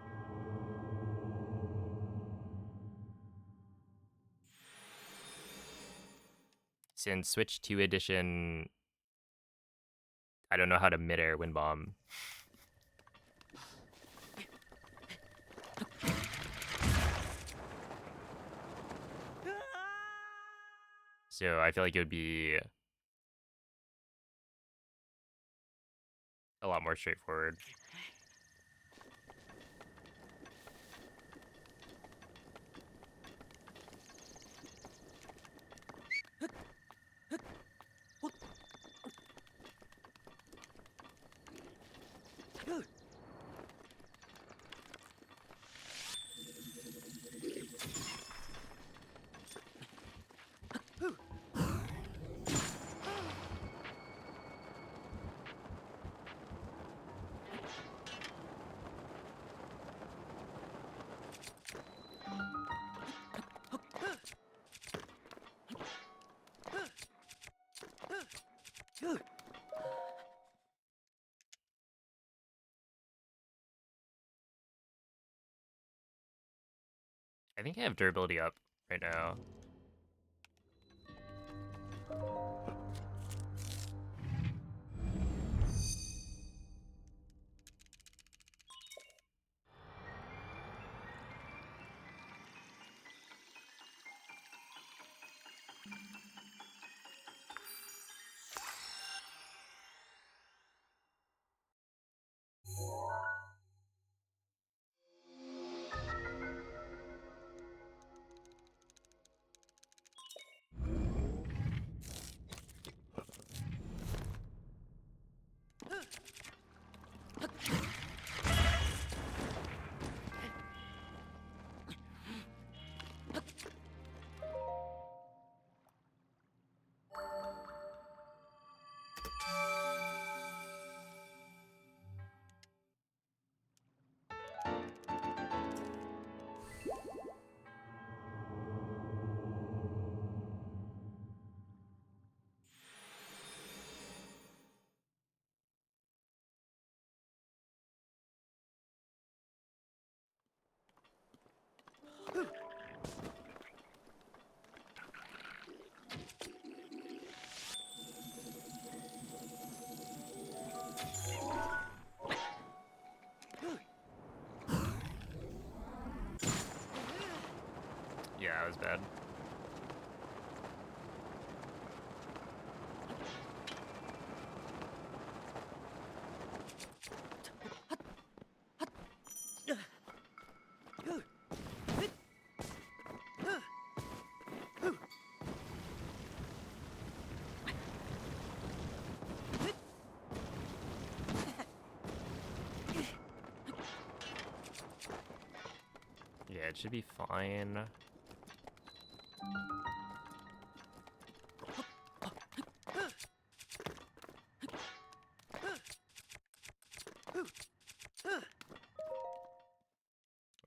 Since Switch 2 edition, I don't know how to mid-air wind bomb. So I feel like it would be a lot more straightforward. I think I have durability up right now. Yeah, that was bad. Yeah, it should be fine.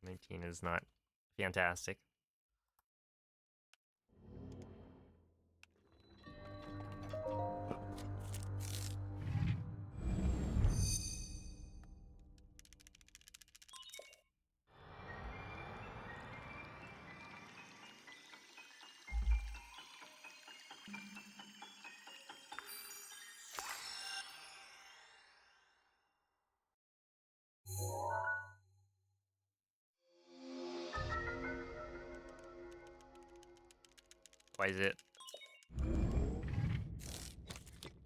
$19 is not fantastic. Why is it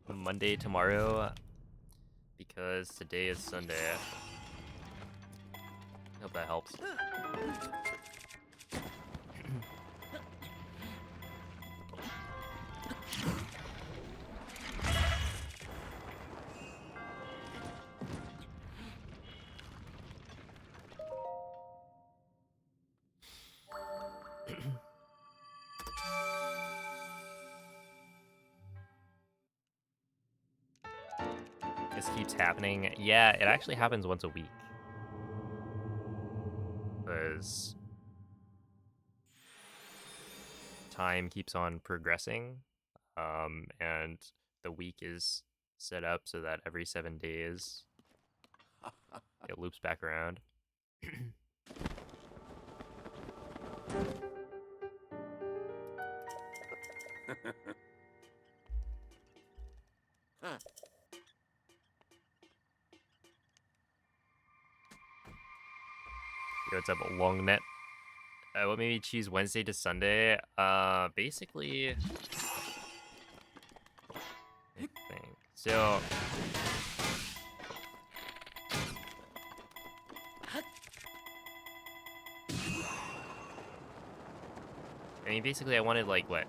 Monday tomorrow? Because today is Sunday. Hope that helps. This keeps happening. Yeah, it actually happens once a week. Because time keeps on progressing. And the week is set up so that every 7 days it loops back around. Yo, what's up, Longnet? What made me choose Wednesday to Sunday? Basically, I think so. I mean, basically, I wanted like what?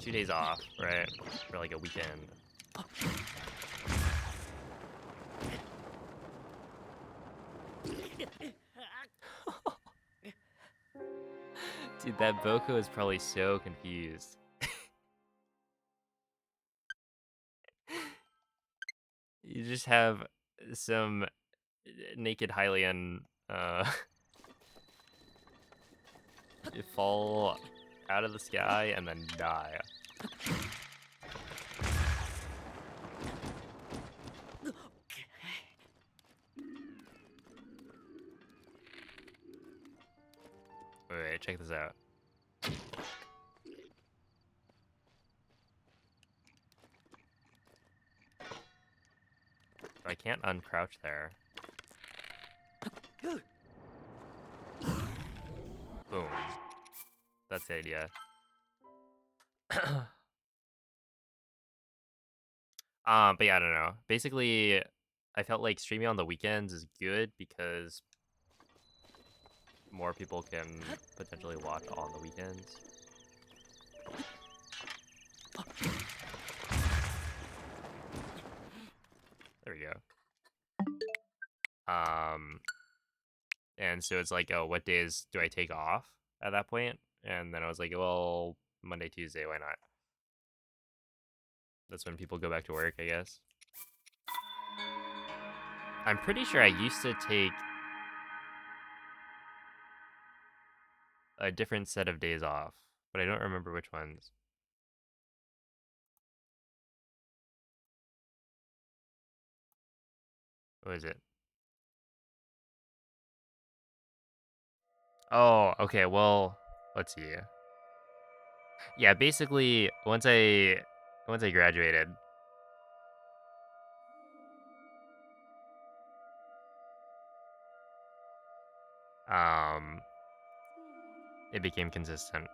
2 days off, right? For like a weekend. Dude, that Boko is probably so confused. You just have some naked Hylian you fall out of the sky and then die. Wait, check this out. I can't uncrouch there. Boom. That's the idea. But yeah, I don't know. Basically, I felt like streaming on the weekends is good because more people can potentially watch on the weekends. There we go. And so it's like, oh, what days do I take off at that point? And then I was like, well, Monday, Tuesday, why not? That's when people go back to work, I guess. I'm pretty sure I used to take a different set of days off, but I don't remember which ones. What is it? Oh, okay, well, let's see. Yeah, basically, once I graduated, it became consistent.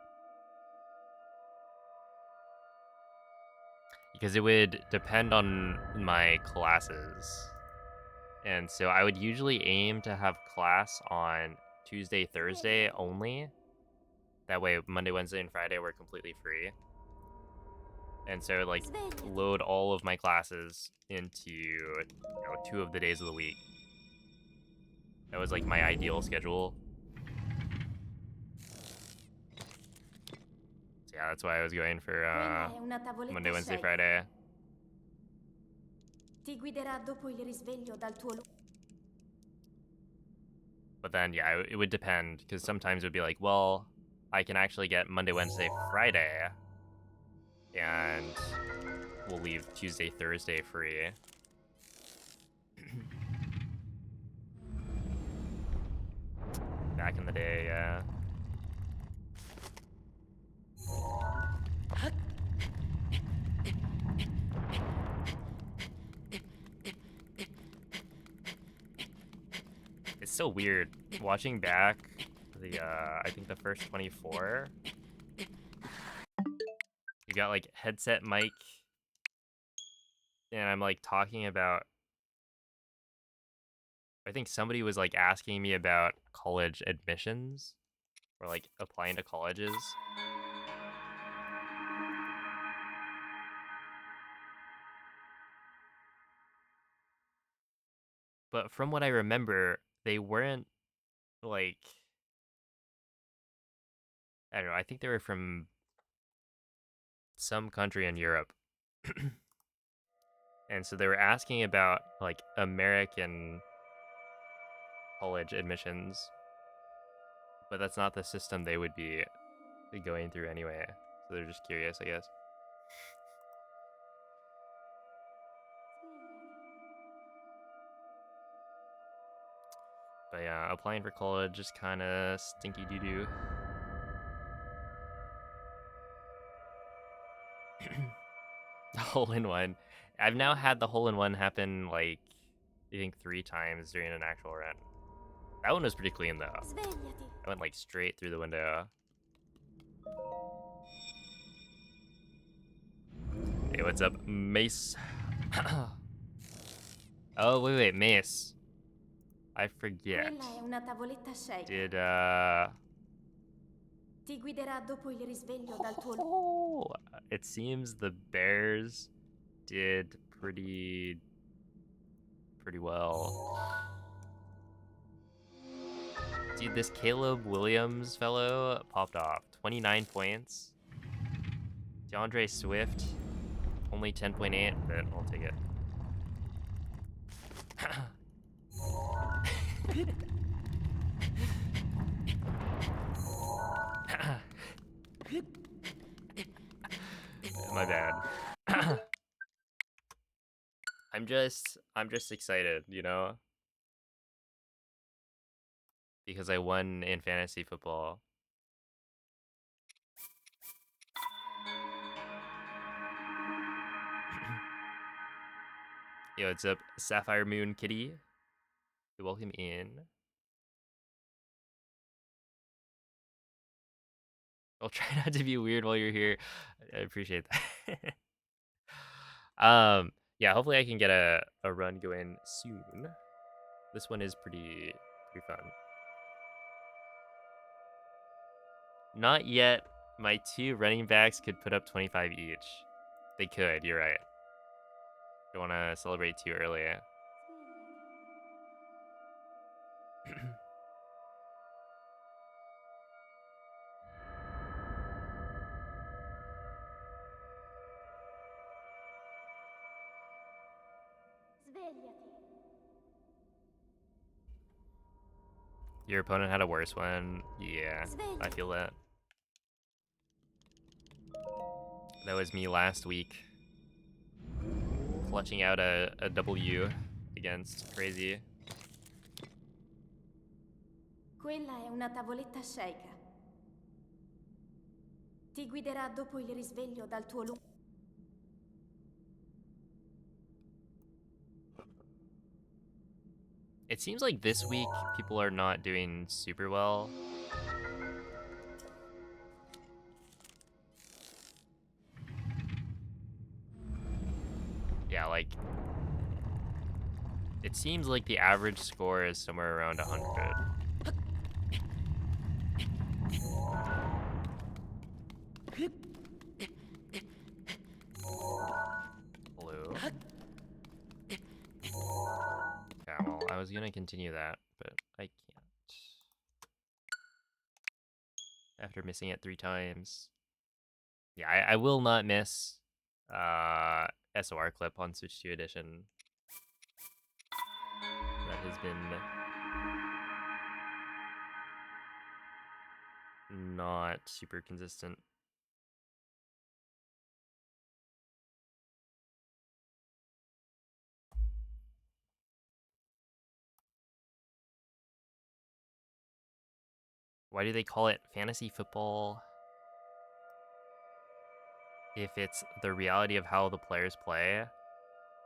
Because it would depend on my classes. And so I would usually aim to have class on Tuesday, Thursday only. That way Monday, Wednesday, and Friday were completely free. And so like load all of my classes into 2 of the days of the week. That was like my ideal schedule. So yeah, that's why I was going for Monday, Wednesday, Friday. Ti guiderà dopo il risveglio dal tuo But then, yeah, it would depend, because sometimes it would be like, well, I can actually get Monday, Wednesday, Friday, and we'll leave Tuesday, Thursday free. Back in the day, yeah. It's so weird watching back I think the first 24. You got like headset mic, and I'm like talking about. I think somebody was like asking me about college admissions or like applying to colleges. But from what I remember, they weren't like, I don't know, I think they were from some country in Europe. And so they were asking about like American college admissions, but that's not the system they would be going through anyway. So they're just curious, I guess. But yeah, applying for college is kind of stinky doo-doo. The hole-in-one. I've now had the hole-in-one happen like, I think 3 times during an actual run. That one was pretty clean though. Svegliati. I went like straight through the window. Hey, what's up, Mace? Oh, wait, Mace. I forget. Quella è una tavoletta shake. Did, Ti guiderà dopo il risveglio dal tuo Oh, it seems the Bears did pretty well. Dude, this Caleb Williams fellow popped off. 29 points. DeAndre Swift, only 10.8, but I'll take it. My bad. I'm just excited, you know? Because I won in fantasy football. Yo, what's up, Sapphire Moon Kitty? Welcome in. I'll try not to be weird while you're here. I appreciate that. Yeah, hopefully I can get a run going soon. This one is pretty fun. Not yet. My 2 running backs could put up 25 each. They could, you're right. Don't want to celebrate too early. Svegliati. Your opponent had a worse one. Yeah, I feel that. That was me last week. Clutching out a W against Crazy. Quella è una tavoletta shake. Ti guiderà dopo il risveglio dal tuo lungo. It seems like this week people are not doing super well. Yeah, like it seems like the average score is somewhere around 100. Blue. Yeah, well, I was gonna continue that, but I can't. After missing it 3 times. Yeah, I will not miss SOR clip on Switch 2 edition. That has been not super consistent. Why do they call it fantasy football if it's the reality of how the players play?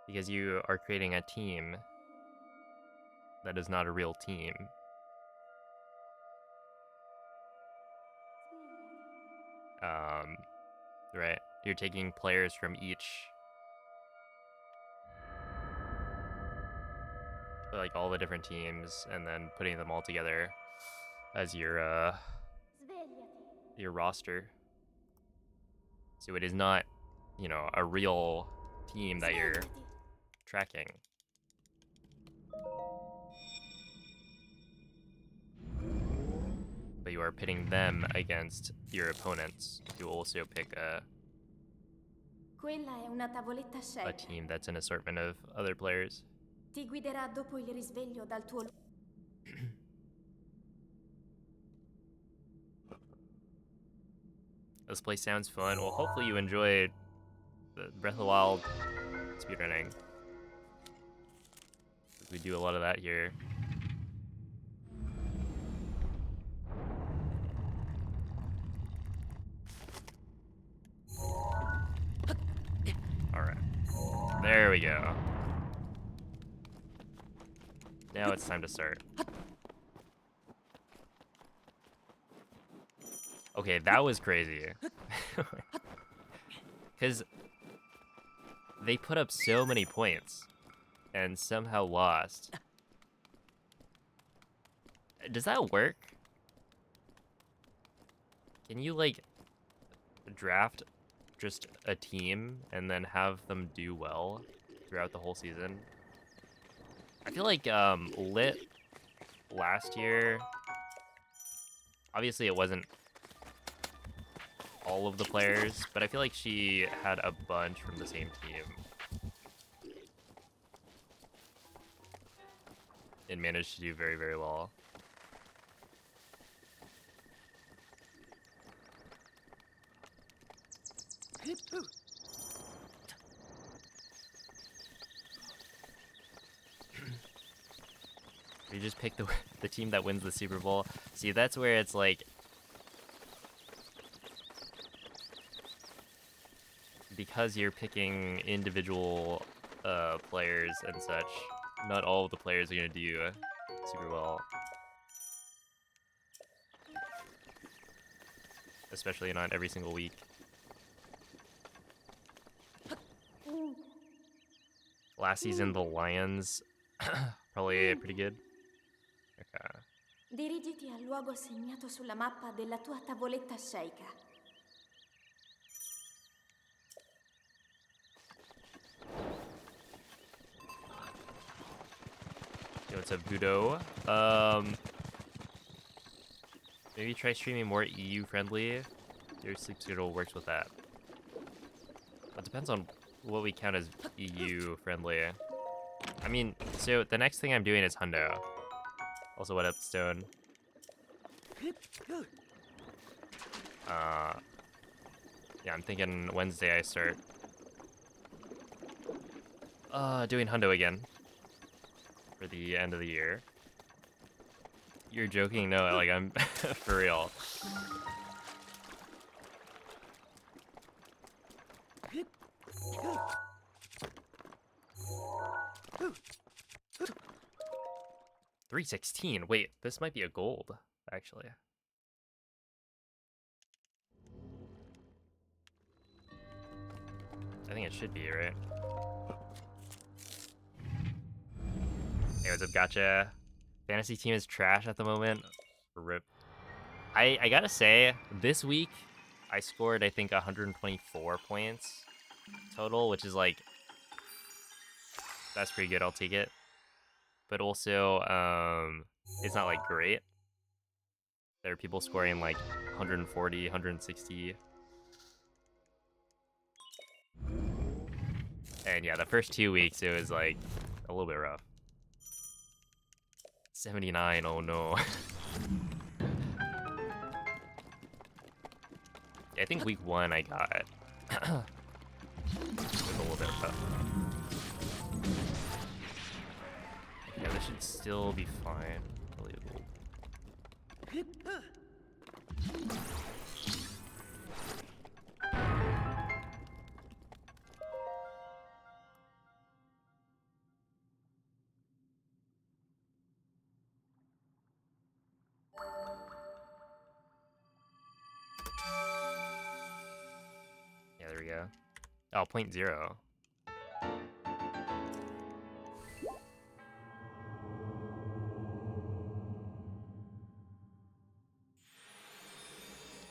Because you are creating a team that is not a real team. Right? You're taking players from each, like all the different teams, and then putting them all together as your Svegliati. roster. So it is not, you know, a real team that you're Svegliati. tracking. But you are pitting them against your opponents, who also pick Quella è una tavoletta a scelta. team that's an assortment of other players. Ti guiderà dopo il risveglio dal tuo This place sounds fun. Well, hopefully you enjoyed the Breath of the Wild speedrunning. We do a lot of that here. Alright. There we go. Now it's time to start. Okay, that was crazy. Because they put up so many points and somehow lost. Does that work? Can you, like, draft just a team and then have them do well throughout the whole season? I feel like Lit last year, obviously it wasn't all of the players, but I feel like she had a bunch from the same team and managed to do very, very well. You just pick the team that wins the Super Bowl. See, that's where it's like, because you're picking individual players and such, not all of the players are gonna do super well. Especially not every single week. Last season, the Lions probably pretty good. Okay. Dirigiti al luogo segnato sulla mappa della tua tavoletta sceicca. Yo, what's up, Budo? Maybe try streaming more EU friendly. Your sleep schedule works with that. It depends on what we count as EU friendly. I mean, so the next thing I'm doing is Hundo. Also, what up, Stone? Yeah, I'm thinking Wednesday I start doing Hundo again for the end of the year. You're joking? No, like, I'm for real. $316. Wait, this might be a gold, actually. I think it should be, right? Hey, what's up, gotcha? Fantasy team is trash at the moment. RIP. I gotta say, this week, I scored, I think, 124 points total, which is like, that's pretty good, I'll take it. But also, it's not like great. There are people scoring like 140, 160. And yeah, the first 2 weeks, it was like a little bit rough. 79, oh no. Yeah, I think week 1 I got it was a little bit tough. Yeah, this should still be fine. Believable. go. Oh, 0.0.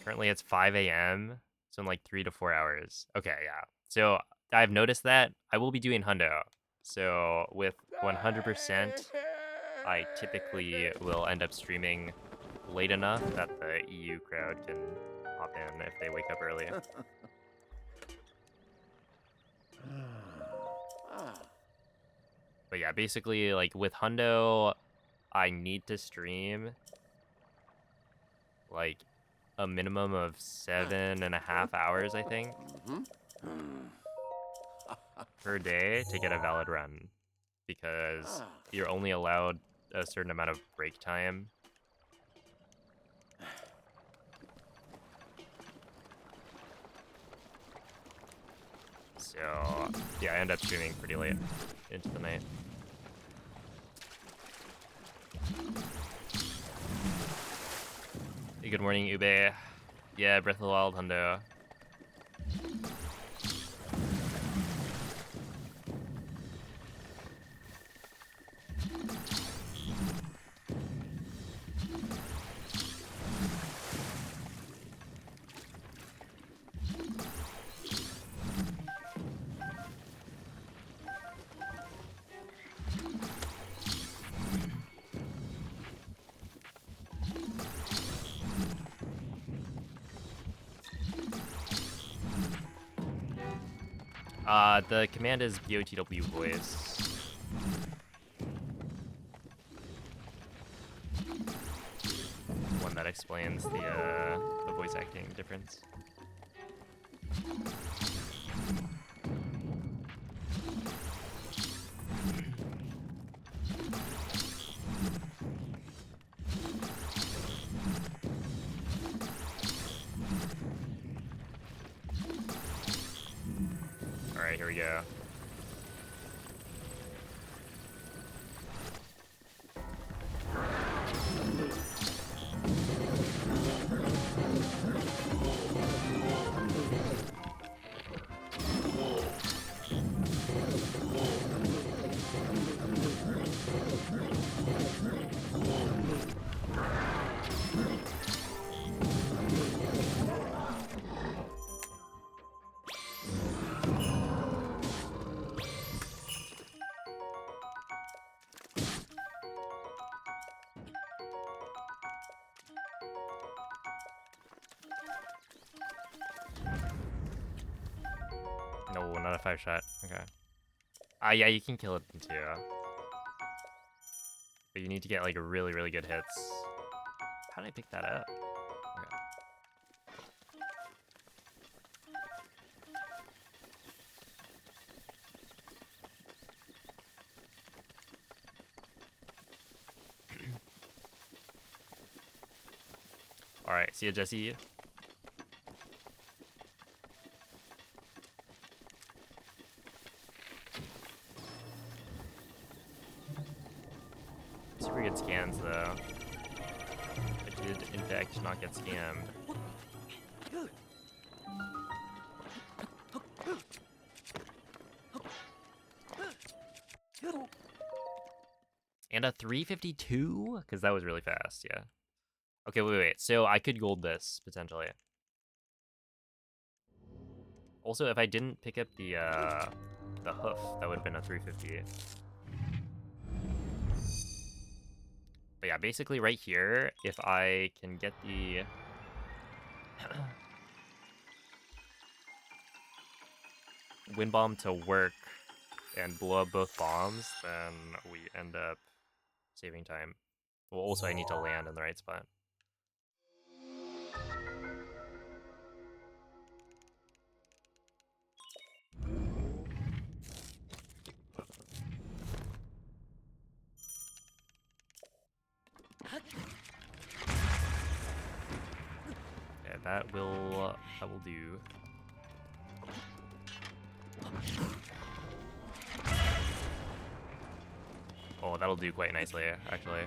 Currently it's 5 a.m. So in like 3 to 4 hours. Okay, yeah. So I've noticed that I will be doing hundo. So with 100%, I typically will end up streaming late enough that the EU crowd can hop in if they wake up early. But yeah, basically, like with hundo, I need to stream like a minimum of 7.5 hours, I think, per day to get a valid run, because you're only allowed a certain amount of break time. So yeah, I end up streaming pretty late into the night. Hey, good morning, Ube. Yeah, Breath of the Wild hundo. The command is BOTW voice. One that explains the voice acting difference. Alright, here we go. No, not a 5-shot. Okay. Yeah, you can kill it in 2. But you need to get like really, really good hits. How did I pick that up? Okay. Alright, see ya, Jesse. Super good scans, though. I did, in fact, not get scammed. And a 352? Because that was really fast, yeah. Okay, wait. So I could gold this, potentially. Also, if I didn't pick up the hoof, that would have been a 350. But yeah, basically right here, if I can get the... wind bomb to work and blow up both bombs, then we end up saving time. Well, also I need to land in the right spot. Yeah, that will do. Oh, that'll do quite nicely, actually.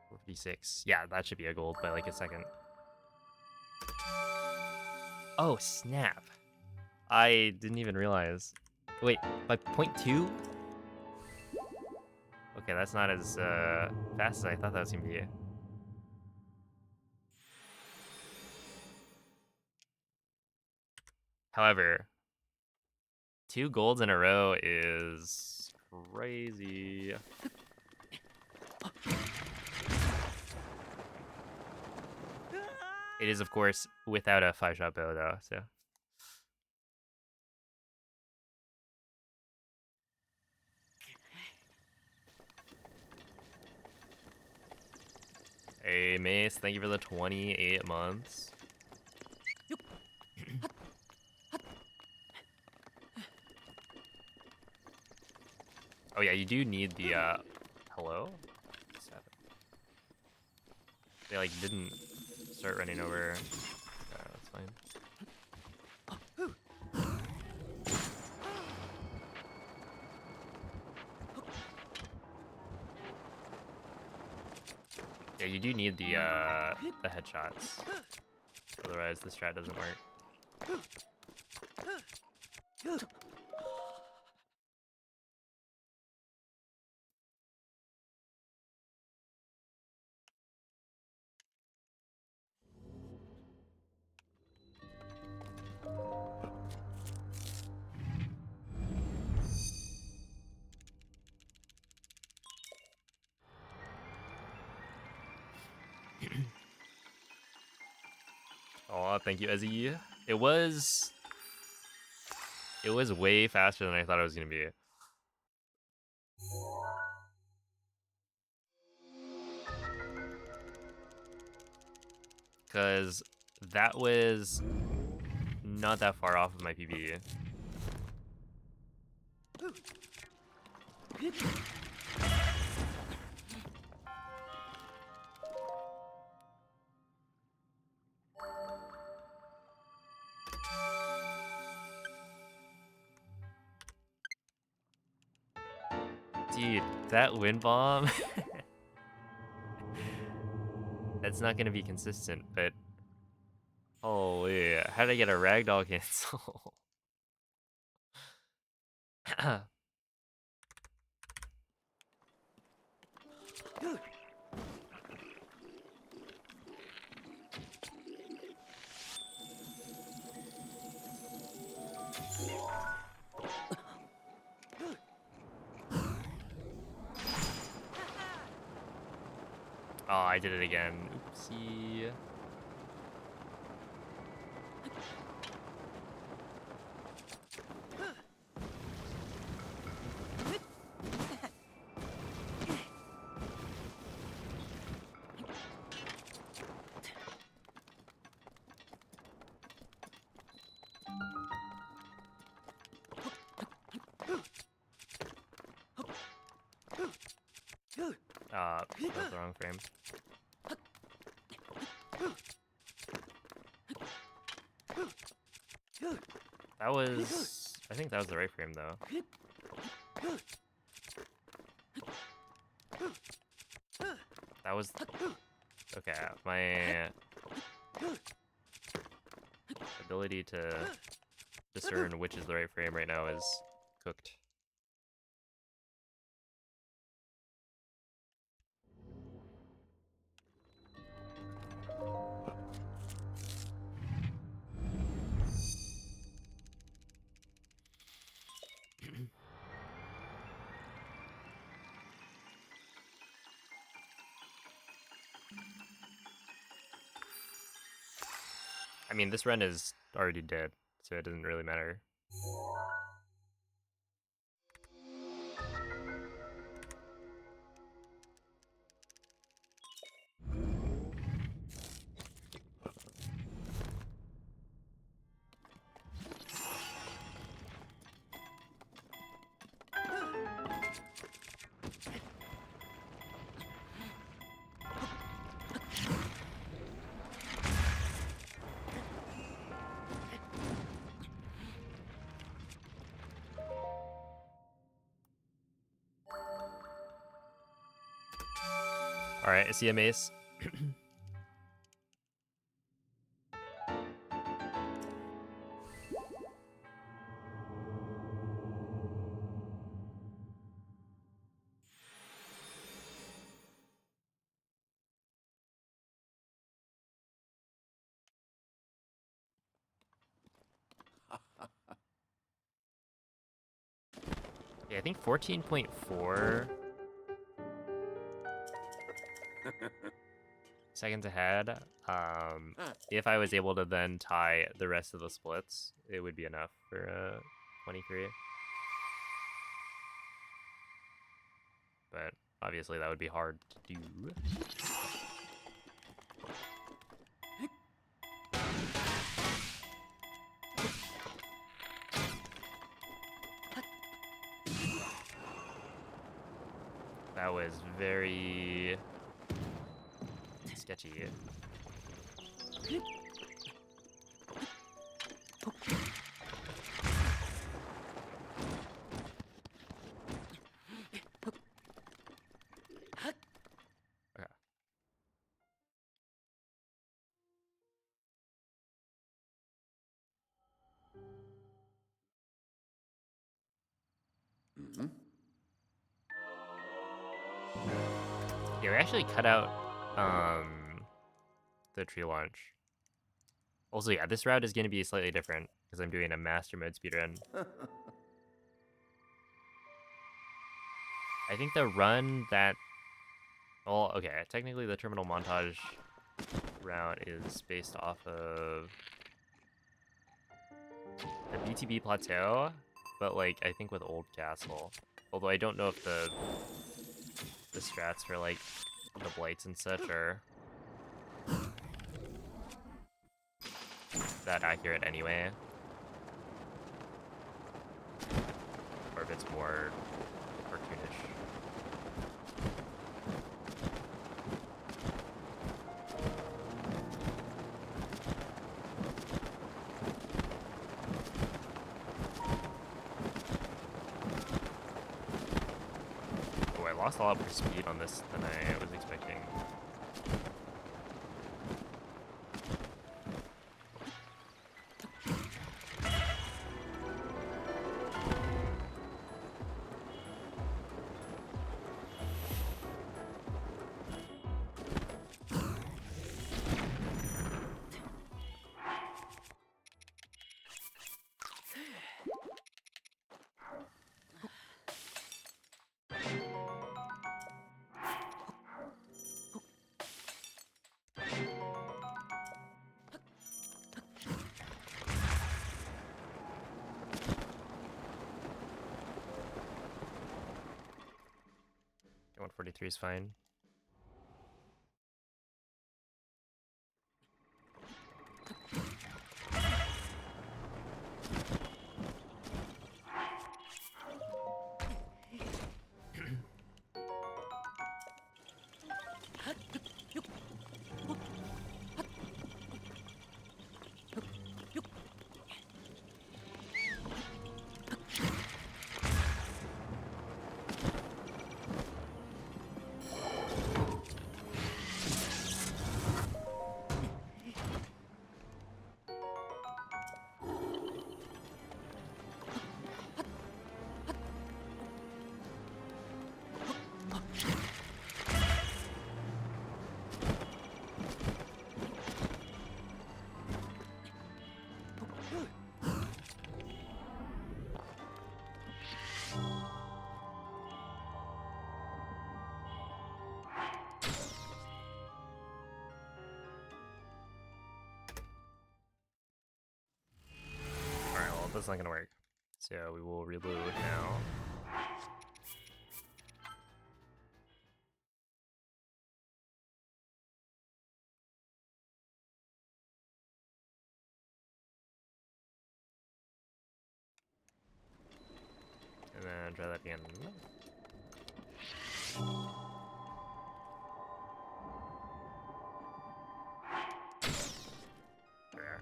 456. Yeah, that should be a gold by like a second. Oh, snap. I didn't even realize. Wait, by 0.2? Okay, that's not as fast as I thought that was gonna be. However, 2 golds in a row is crazy. It is, of course, without a 5-shot bow, though, so. Hey, Mace, thank you for the 28 months. Oh, yeah, you do need the, hello? What's happening? They, like, didn't start running over. That's fine. Yeah, you do need the headshots. Otherwise, the strat doesn't work. Oh, thank you, Ezzy. It was way faster than I thought it was gonna be. Cause that was not that far off of my PB. Dude, that wind bomb, that's not gonna be consistent, but holy, how did I get a ragdoll cancel? Oh, I did it again. Oopsie. That was the wrong frame. That was... I think that was the right frame, though. That was... Okay, my ability to discern which is the right frame right now is cooked. I mean, this run is already dead, so it doesn't really matter. Alright, I see a mace. Yeah, I think 14.4 seconds ahead. If I was able to then tie the rest of the splits, it would be enough for 23. But obviously that would be hard to do. That was very sketchy. Okay. Mm-hmm. Yeah, we actually cut out the tree launch. Also, yeah, this route is going to be slightly different because I'm doing a master mode speedrun. I think the run that... Well, okay, technically the terminal montage route is based off of the BTB plateau, but like I think with Old Castle. Although I don't know if the strats for like the blights and such are that accurate anyway. Or if it's more cartoonish. Oh, I lost a lot more speed on this than I was expecting. Yeah, 143 is fine. Alright, well, that's not gonna work. So we will reload now. And then try that again. There.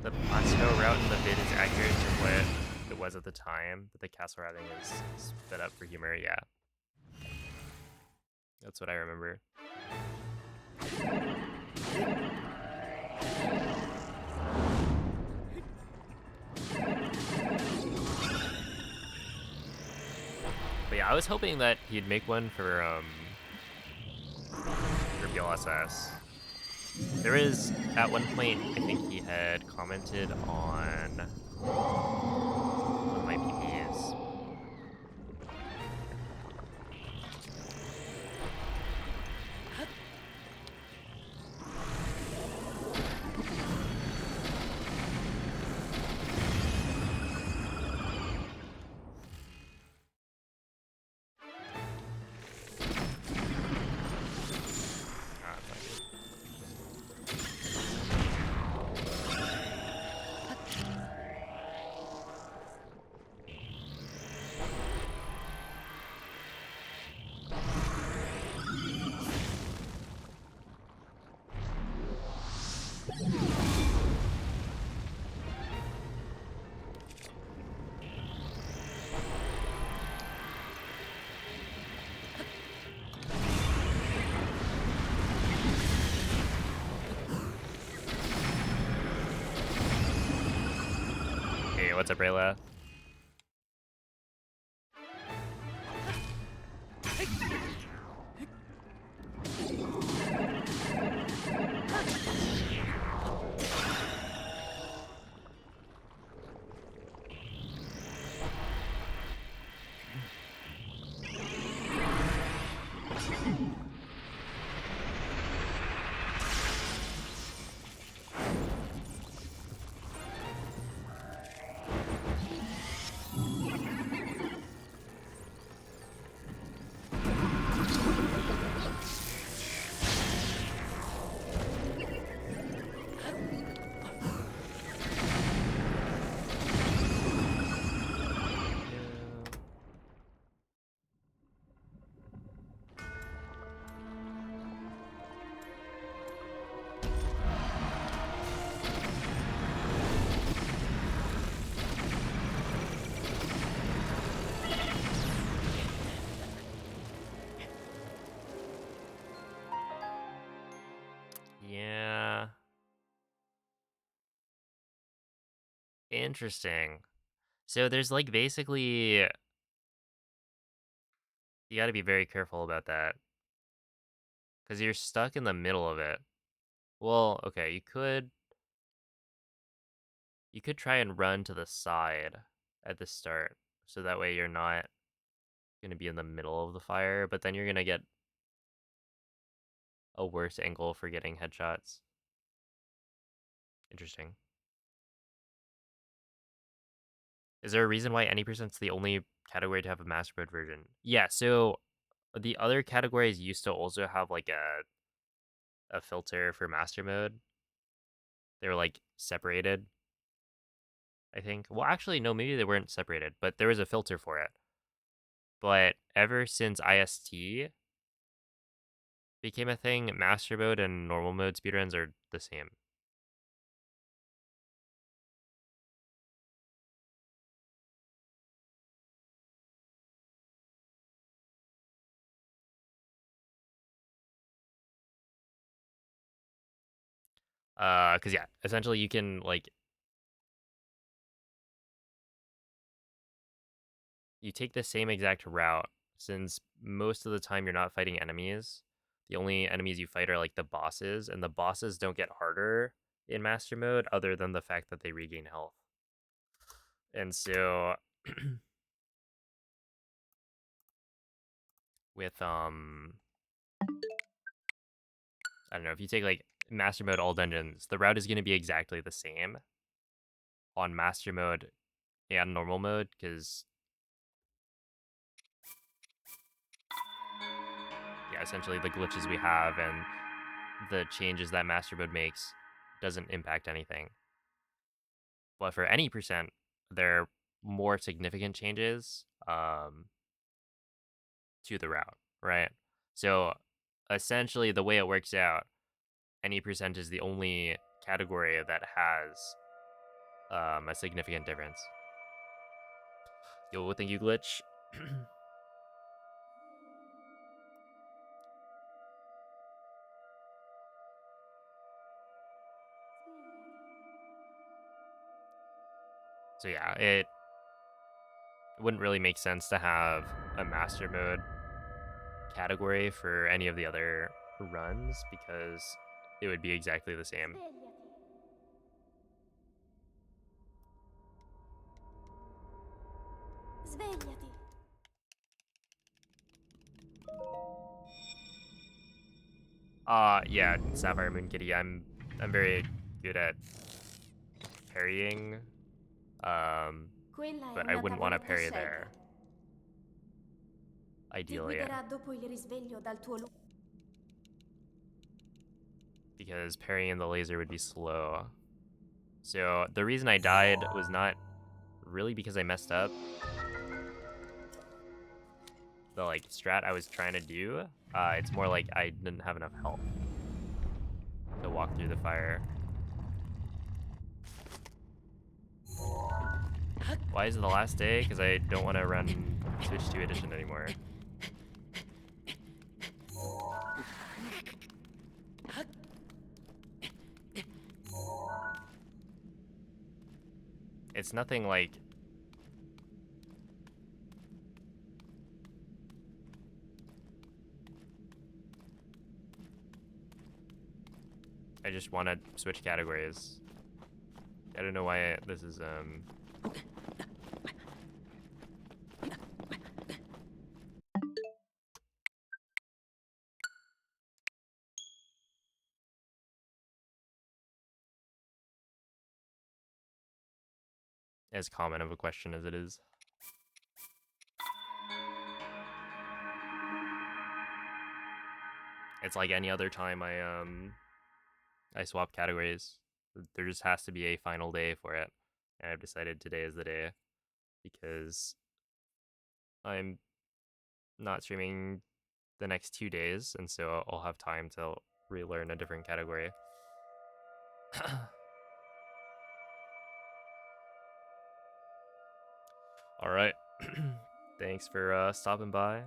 The plateau route in the vid is accurate to what it was at the time, but the castle routing is sped up for humor, yeah. That's what I remember. But yeah, I was hoping that he'd make one for DLSS. There is, at one point, I think he had commented on one of my PPs. Hey, what's up, Rayla? Yeah. Interesting. So there's like basically, you got to be very careful about that because you're stuck in the middle of it. Well, okay, you could try and run to the side at the start, so that way you're not gonna be in the middle of the fire, but then you're gonna get a worse angle for getting headshots. Interesting. Is there a reason why any percent's the only category to have a master mode version? Yeah, so the other categories used to also have like a filter for master mode. They were like separated, I think. Well, actually, no, maybe they weren't separated, but there was a filter for it. But ever since IST became a thing, master mode and normal mode speedruns are the same. Cause yeah, essentially you can like you take the same exact route since most of the time you're not fighting enemies. The only enemies you fight are like the bosses, and the bosses don't get harder in master mode other than the fact that they regain health. And so with I don't know, if you take like master mode all dungeons, the route is going to be exactly the same on master mode and normal mode because yeah, essentially the glitches we have and the changes that master mode makes doesn't impact anything. But for any percent, there are more significant changes to the route, right? So essentially, the way it works out, any percent is the only category that has a significant difference. Yo, thank you, Glitch. So yeah, it wouldn't really make sense to have a master mode category for any of the other runs because it would be exactly the same. Svegliati. Yeah, Sapphire Moon Kitty. I'm very good at parrying. Quella è But I una wouldn't want to tavoletta parry scelta. there. Ti Ideally, guiderà dopo il risveglio dal tuo because parrying the laser would be slow. So the reason I died was not really because I messed up the like strat I was trying to do. It's more like I didn't have enough health to walk through the fire. Why is it the last day? Because I don't want to run Switch 2 Edition anymore. It's nothing like... I just want to switch categories. I don't know why this is, as common of a question as it is. It's like any other time I swap categories. There just has to be a final day for it. And I've decided today is the day because I'm not streaming the next 2 days, and so I'll have time to relearn a different category. Alright. Thanks for stopping by.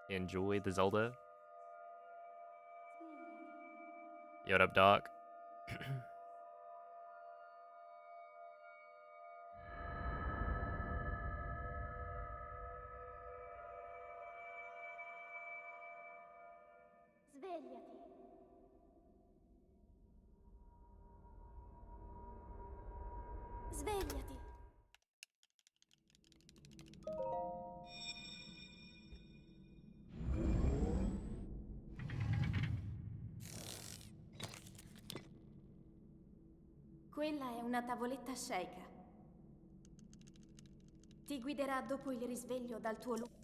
Enjoy the Zelda. Yo, what up, Doc? Svegliati. Svegliati. Quella è una tavoletta sceicca. Ti guiderà dopo il risveglio dal tuo luogo.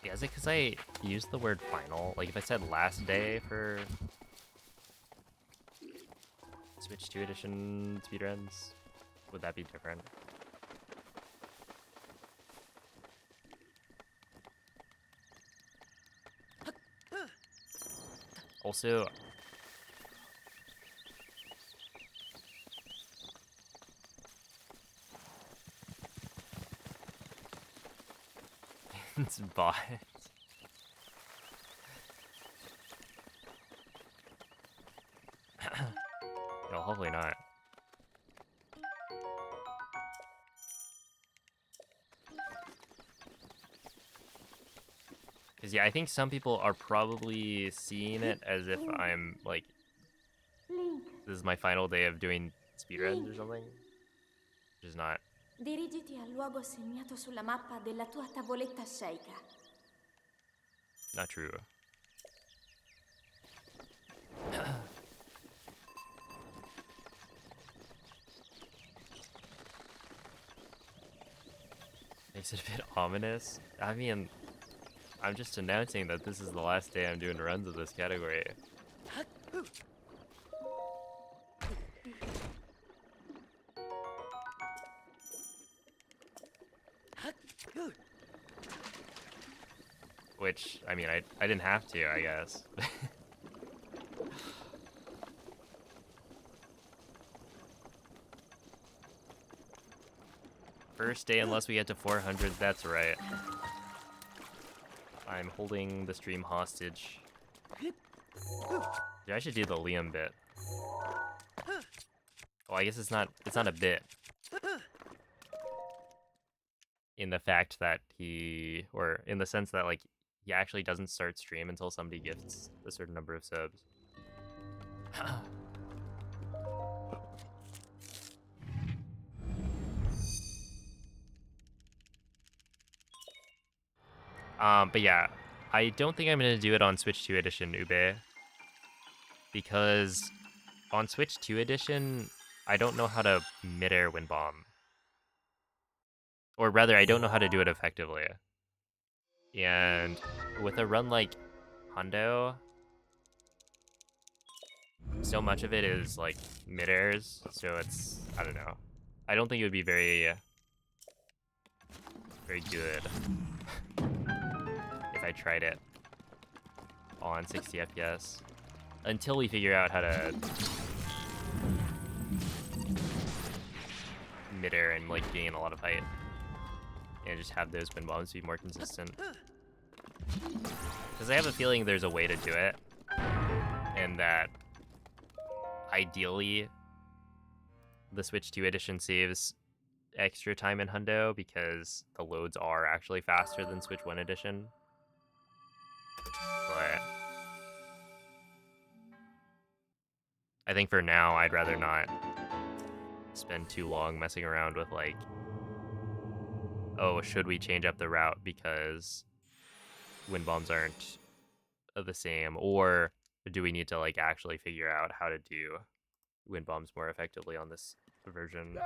Yeah, is it because I used the word final? Like, if I said last day for Switch 2 Edition speedruns, would that be different? Also, it's bot. No, hopefully not. Because, yeah, I think some people are probably seeing it as if I'm, like, Link. this is my final day of doing speedruns or something. Which is not Dirigiti al luogo segnato sulla mappa della tua tavoletta sceicca. Not true. Makes it a bit ominous. I mean, I'm just announcing that this is the last day I'm doing runs of this category. Which, I mean, I didn't have to, I guess. First day unless we get to 400, that's right. I'm holding the stream hostage. Dude, I should do the Liam bit. Oh, I guess it's not a bit. In the fact that or in the sense that, like, he actually doesn't start stream until somebody gifts a certain number of subs. But yeah, I don't think I'm gonna do it on Switch 2 Edition, Ube. Because on Switch 2 Edition, I don't know how to mid-air wind bomb. Or rather, I don't know how to do it effectively. And with a run like Hundo, so much of it is like mid-airs, so it's, I don't know. I don't think it would be very good if I tried it on 60 FPS. Until we figure out how to mid-air and like gain a lot of height. And just have those wind bombs be more consistent. Because I have a feeling there's a way to do it. And that ideally the Switch 2 Edition saves extra time in Hundo because the loads are actually faster than Switch 1 Edition. But I think for now I'd rather not spend too long messing around with like, oh, should we change up the route because wind bombs aren't the same, or do we need to like actually figure out how to do wind bombs more effectively on this version?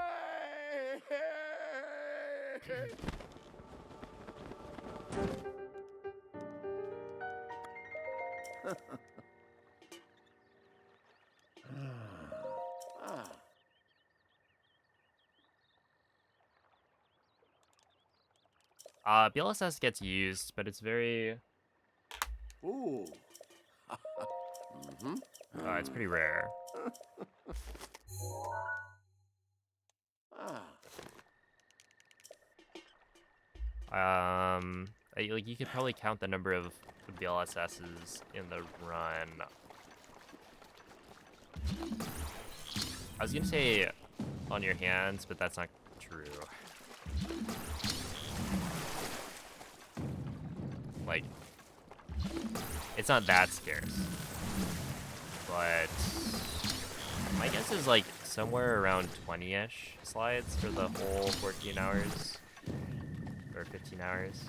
BLSS gets used, but it's very... Ooh. it's pretty rare. Like you could probably count the number of BLSSs in the run. I was gonna say on your hands, but that's not true. Like, it's not that scarce. But my guess is like somewhere around 20-ish slides for the whole 14 hours. Or 15 hours.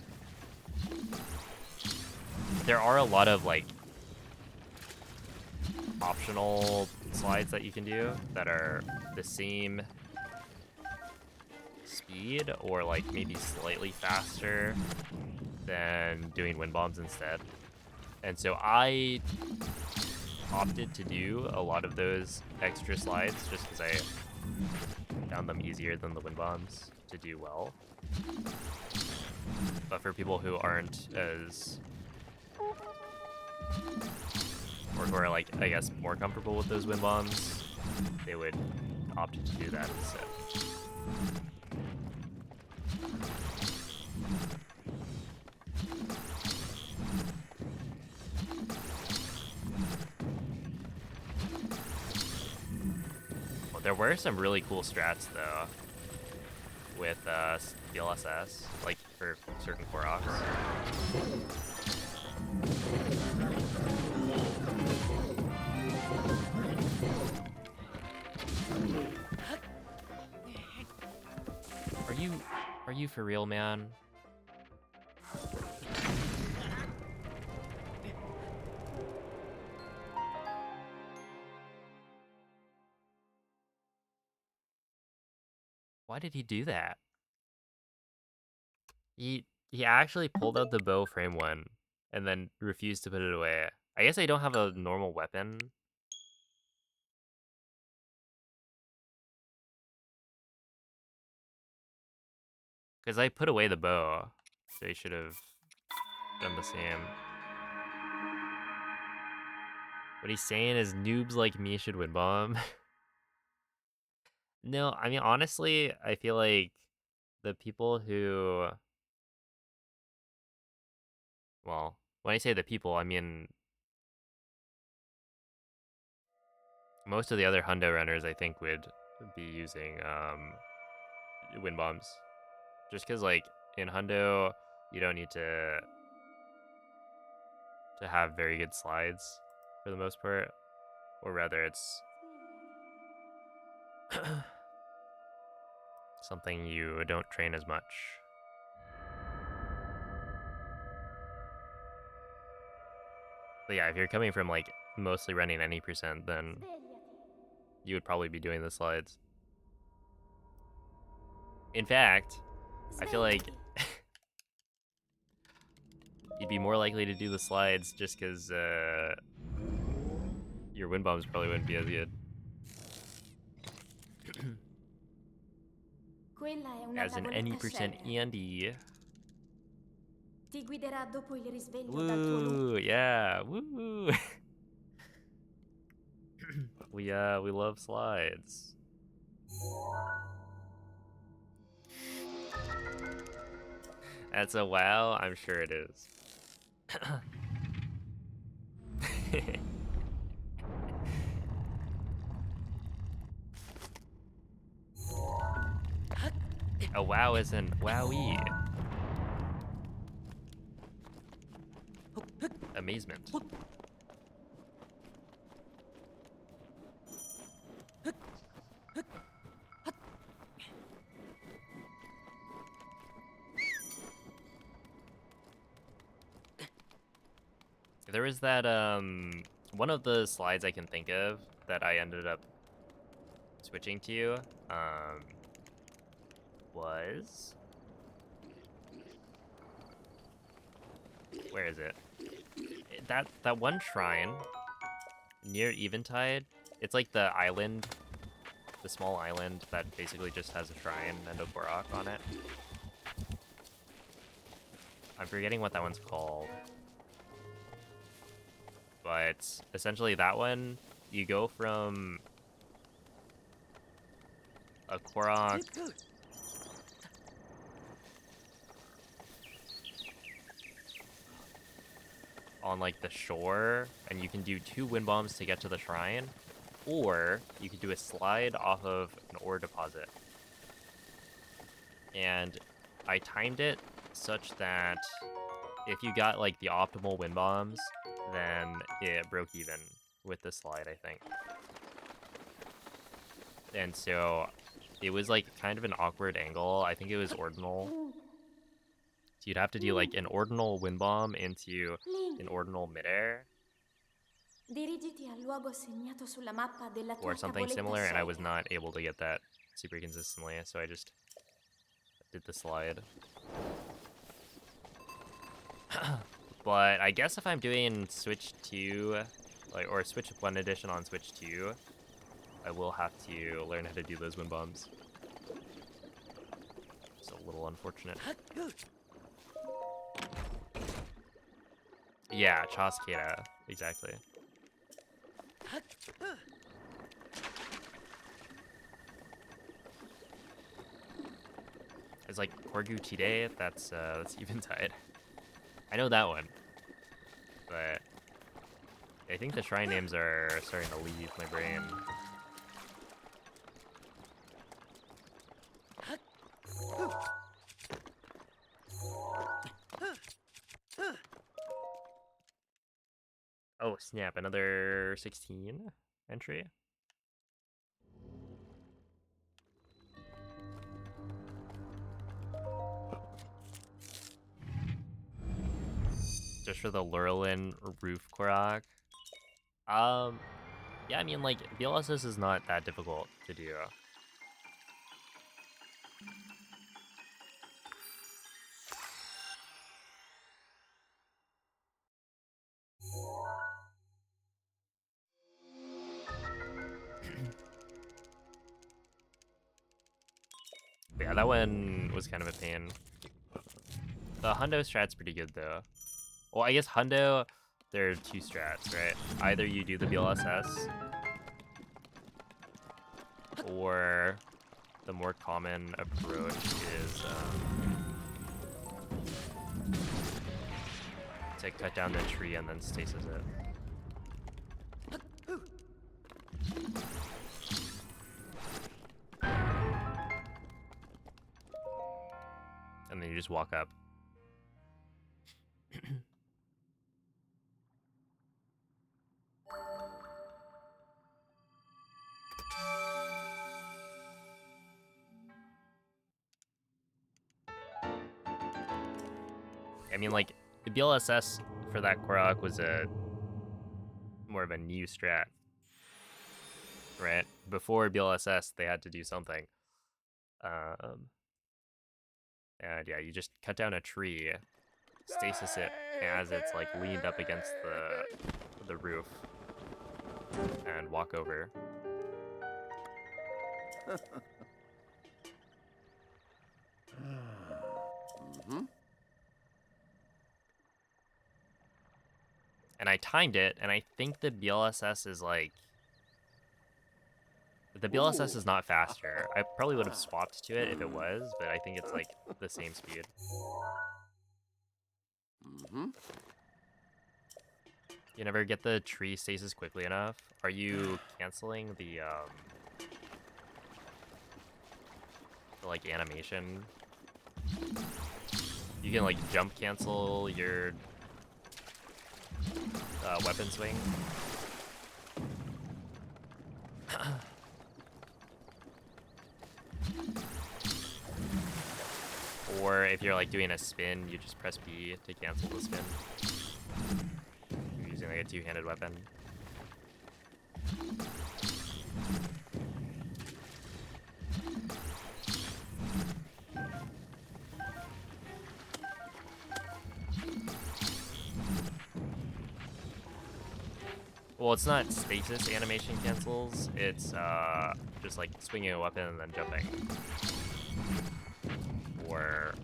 There are a lot of like optional slides that you can do that are the same speed or like maybe slightly faster than doing wind bombs instead. And so I opted to do a lot of those extra slides just because I found them easier than the wind bombs to do well. But for people who aren't as, or who are like, I guess, more comfortable with those wind bombs, they would opt to do that instead. Well, there were some really cool strats though with DLSS, like for certain Koroks. Are you for real, man? Why did he do that? He actually pulled out the bow frame one and then refused to put it away. I guess I don't have a normal weapon. Because I put away the bow. So he should have done the same. What he's saying is noobs like me should win bomb. No, I mean, honestly, I feel like the people who... Well, when I say the people, I mean... most of the other hundo runners, I think, would be using wind bombs. Just because, like, in hundo, you don't need to have very good slides for the most part. Or rather, it's something you don't train as much. But yeah, if you're coming from, like, mostly running any percent, then you would probably be doing the slides. In fact, I feel like you'd be more likely to do the slides just because your wind bombs probably wouldn't be as good. As in any percent Andy. Ti guiderà dopo il risveglio dal tuo Woo, yeah, woo. We love slides. That's a wow, I'm sure it is. A wow isn't wowie. Amazement. There was that one of the slides I can think of that I ended up switching to was, where is it? That one shrine near Eventide. It's like the island, the small island that basically just has a shrine and a Korok on it. I'm forgetting what that one's called. But essentially that one, you go from a Korok on like the shore, and you can do 2 wind bombs to get to the shrine, or you could do a slide off of an ore deposit. And I timed it such that if you got like the optimal wind bombs, then it broke even with the slide, I think. And so it was like kind of an awkward angle. I think it was ordinal. So you'd have to do like an ordinal wind bomb into an ordinal midair. Dirigiti al luogo segnato sulla mappa della tua Or something tavoletta similar, and I was scelta. not able to get that super consistently, so I just did the slide. But I guess if I'm doing Switch 2, like, or Switch 1 edition on Switch 2, I will have to learn how to do those wind bombs. It's a little unfortunate. Yeah, Choskeda, exactly. It's like Korgu Chide, that's Eventide. I know that one. But I think the shrine names are starting to leave my brain. Oh, snap, another 16 entry. Just for the Lurlin roof Korok. Yeah, I mean, like, BLSS is not that difficult to do. But yeah, that one was kind of a pain. The Hundo strat's pretty good, though. Well, I guess Hundo, there are two strats, right? Either you do the BLSS, or the more common approach is to cut down the tree and then stasis it. And then you just walk up. I mean, like, the BLSS for that Korok was more of a new strat, right? Before BLSS, they had to do something. And yeah, you just cut down a tree, stasis it as it's like leaned up against the roof, and walk over. And I timed it, and I think the BLSS is like... The BLSS is not faster. I probably would have swapped to it if it was, but I think it's like the same speed. You never get the tree stasis quickly enough? Are you canceling the like animation? You can like jump cancel your weapon swing. Or if you're like doing a spin, you just press B to cancel the spin. You're using like a two-handed weapon. Well, it's not stasis animation cancels, it's just like swinging a weapon and then jumping. Or...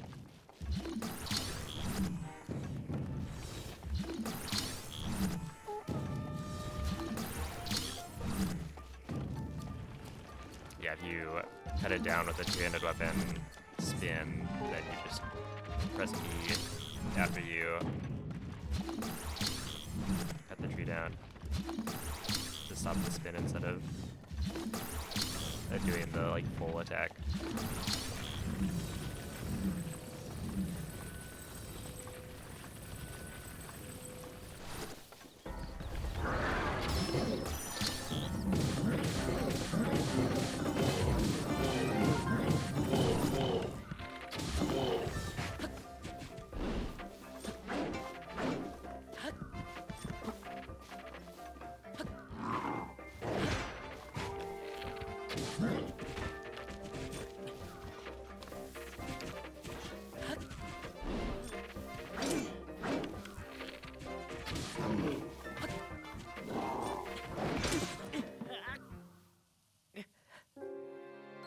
yeah, if you cut it down with a two-handed weapon, spin, then you just press B after you cut the tree down to stop the spin instead of doing the like full attack.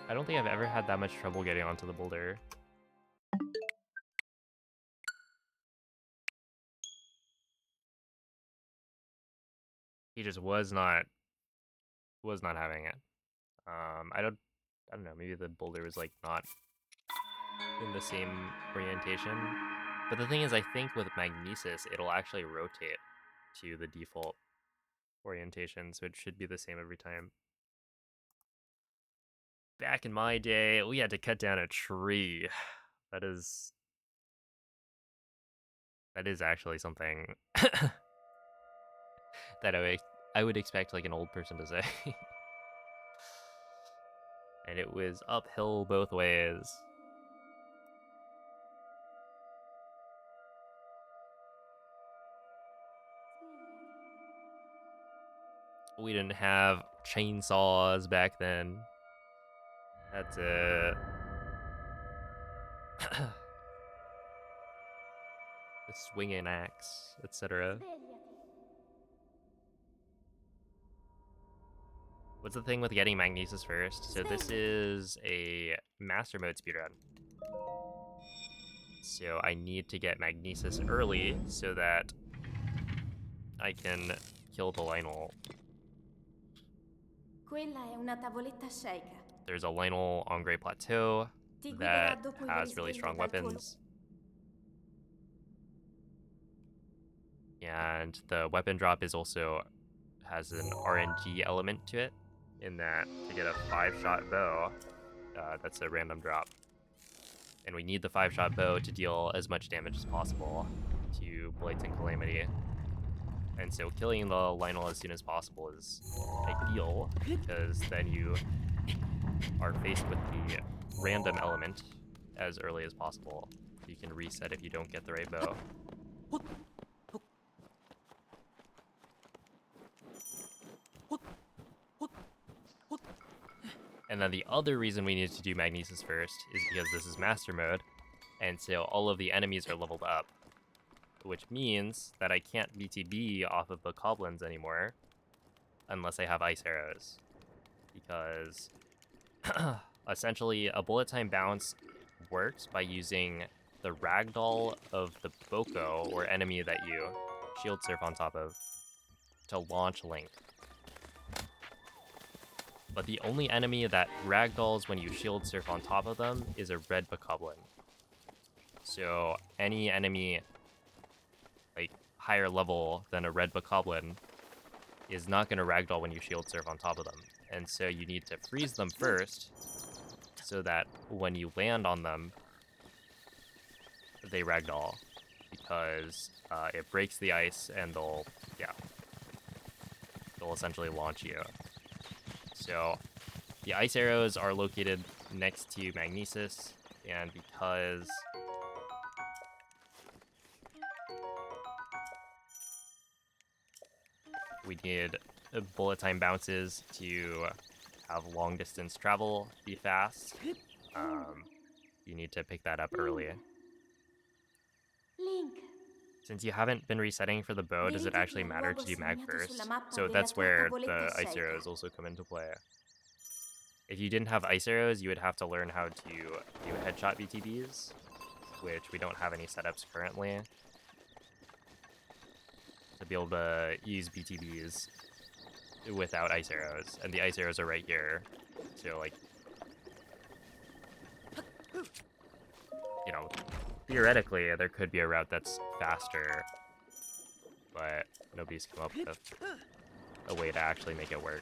I don't think I've ever had that much trouble getting onto the boulder. He just was not having it. I don't know, maybe the boulder was like not in the same orientation. But the thing is, I think with Magnesis, it'll actually rotate to the default orientation, so it should be the same every time. Back in my day, we had to cut down a tree. That is actually something that I would expect like an old person to say. And it was uphill both ways. We didn't have chainsaws back then. That's it. The swinging axe, etc. What's the thing with getting Magnesis first? So this is a Master Mode speedrun. So I need to get Magnesis early so that I can kill the Lynel. Quella è una tavoletta Sheikah. There's a Lynel on Great Plateau Ti that guiderà dopo il has really risveglio strong dal tuo weapons. And the weapon drop is also has an RNG element to it, in that to get a 5-shot bow, that's a random drop. And we need the 5-shot bow to deal as much damage as possible to Blatant Calamity. And so killing the Lynel as soon as possible is ideal, because then you are faced with the random element as early as possible. You can reset if you don't get the right bow. And then the other reason we need to do Magnesis first is because this is Master Mode, and so all of the enemies are leveled up, which means that I can't BTB off of the Goblins anymore unless I have Ice Arrows. Because essentially a bullet time bounce works by using the ragdoll of the Boko, or enemy that you shield surf on top of, to launch Link. But the only enemy that ragdolls when you shield surf on top of them is a red bokoblin. So any enemy like higher level than a red bokoblin is not going to ragdoll when you shield surf on top of them. And so you need to freeze them first so that when you land on them, they ragdoll, because it breaks the ice and they'll essentially launch you. So the ice arrows are located next to Magnesis, and because we need bullet time bounces to have long distance travel be fast, you need to pick that up early. Link. Since you haven't been resetting for the bow, does it actually matter to do mag first? So that's where the ice arrows also come into play. If you didn't have ice arrows, you would have to learn how to do headshot BTBs, which we don't have any setups currently to be able to use BTBs without ice arrows. And the ice arrows are right here. So, like, you know, theoretically, there could be a route that's faster, but nobody's come up with a way to actually make it work.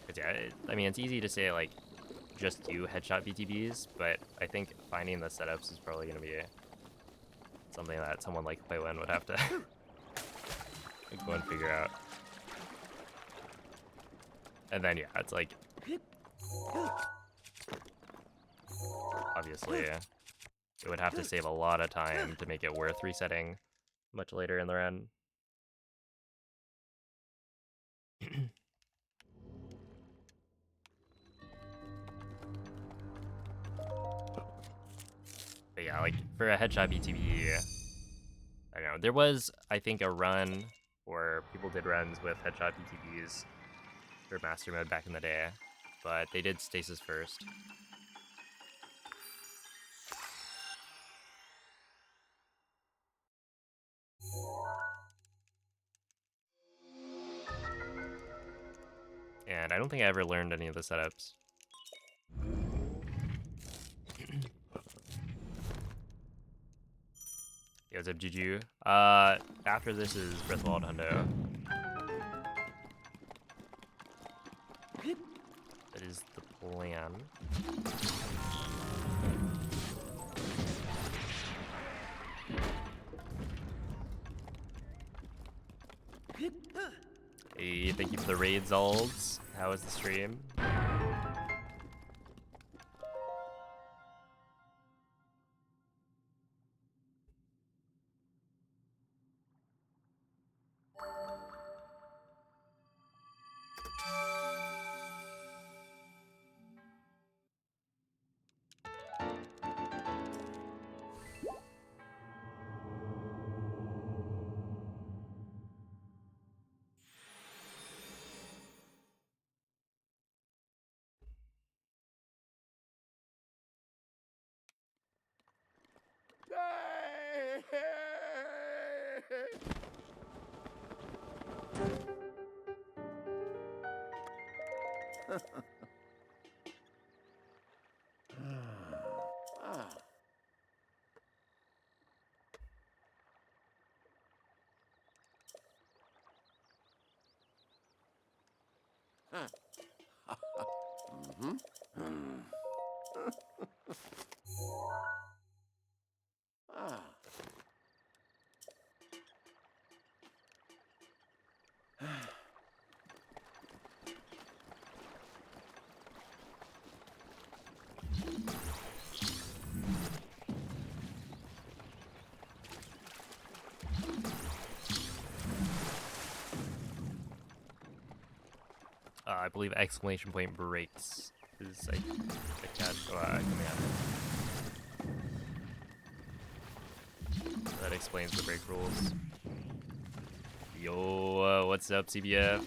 But yeah, I mean, it's easy to say, like, just do headshot BTBs, but I think finding the setups is probably going to be something that someone like Playwin would have to go and figure out. And then, yeah, it's like, obviously, it would have to save a lot of time to make it worth resetting much later in the run. But yeah, like, for a headshot BTB, I don't know, there was, I think, a run, or people did runs with headshot BTBs for Master Mode back in the day, but they did stasis first. And I don't think I ever learned any of the setups. Yo, what's up, Juju? After this is Breath of the Wild Hundo. That is the plan. Hey, thank you for the raid, Zolds. How was the stream? Ah. Huh. Mhm. Hmm. Ah. I believe exclamation point breaks is a command. That explains the break rules. Yo, what's up, CBF?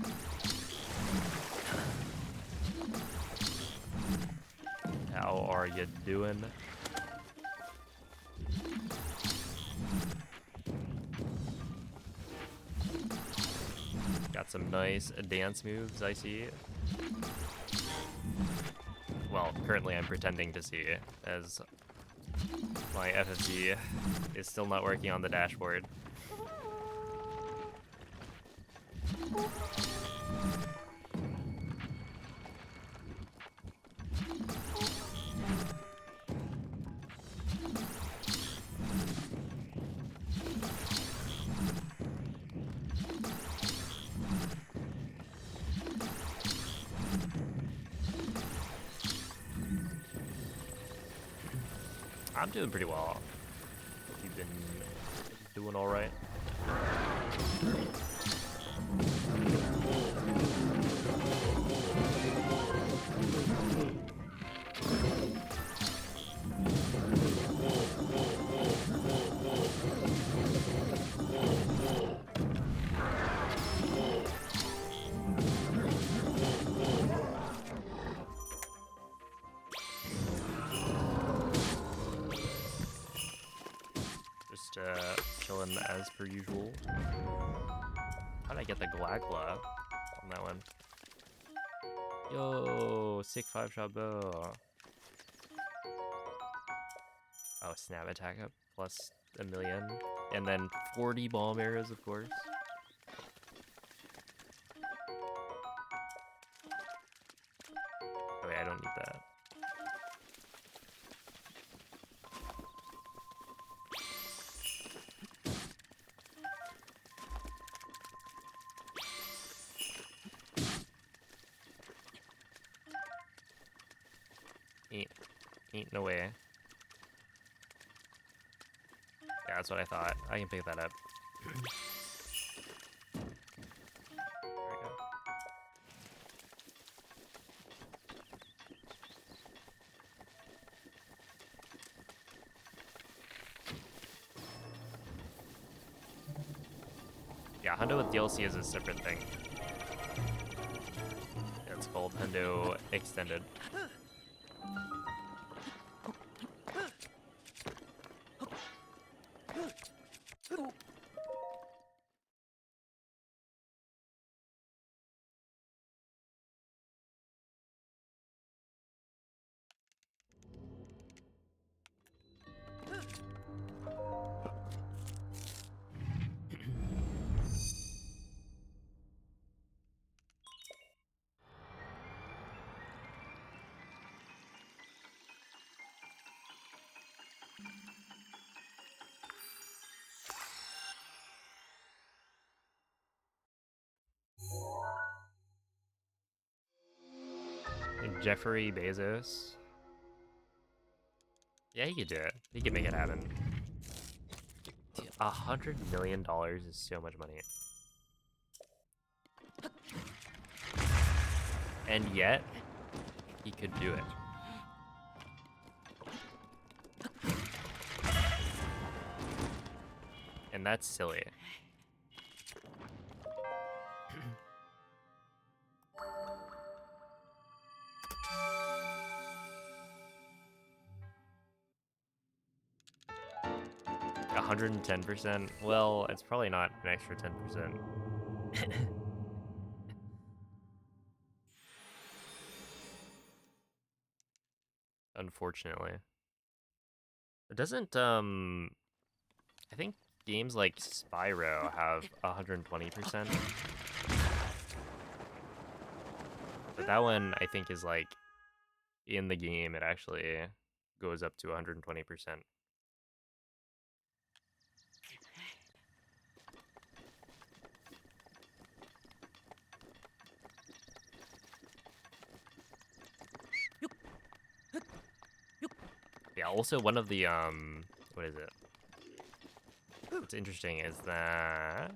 How are you doing? Got some nice dance moves, I see. Well, currently I'm pretending to see, as my FFG is still not working on the dashboard. I'm doing pretty well. You've been doing all right. Just chilling as per usual. How did I get the Glagla on that one? Yo, sick 5-shot bow. Oh, snap attack up plus 1,000,000. And then 40 bomb arrows, of course. Oh, wait, I don't need that. Ain't no way. Yeah, that's what I thought. I can pick that up. There we go. Yeah, Hundo with DLC is a separate thing. It's called Hundo Extended. 'Jeffrey Bezos. Yeah, he could do it. He could make it happen. Dude, $100 million is so much money. And yet, he could do it. And that's silly. $110%? Well, it's probably not an extra 10%. unfortunately. It doesn't, I think games like Spyro have 120%. But that one, I think, is like, in the game, it actually goes up to 120%. Yeah, also one of the, what is it? What's interesting is that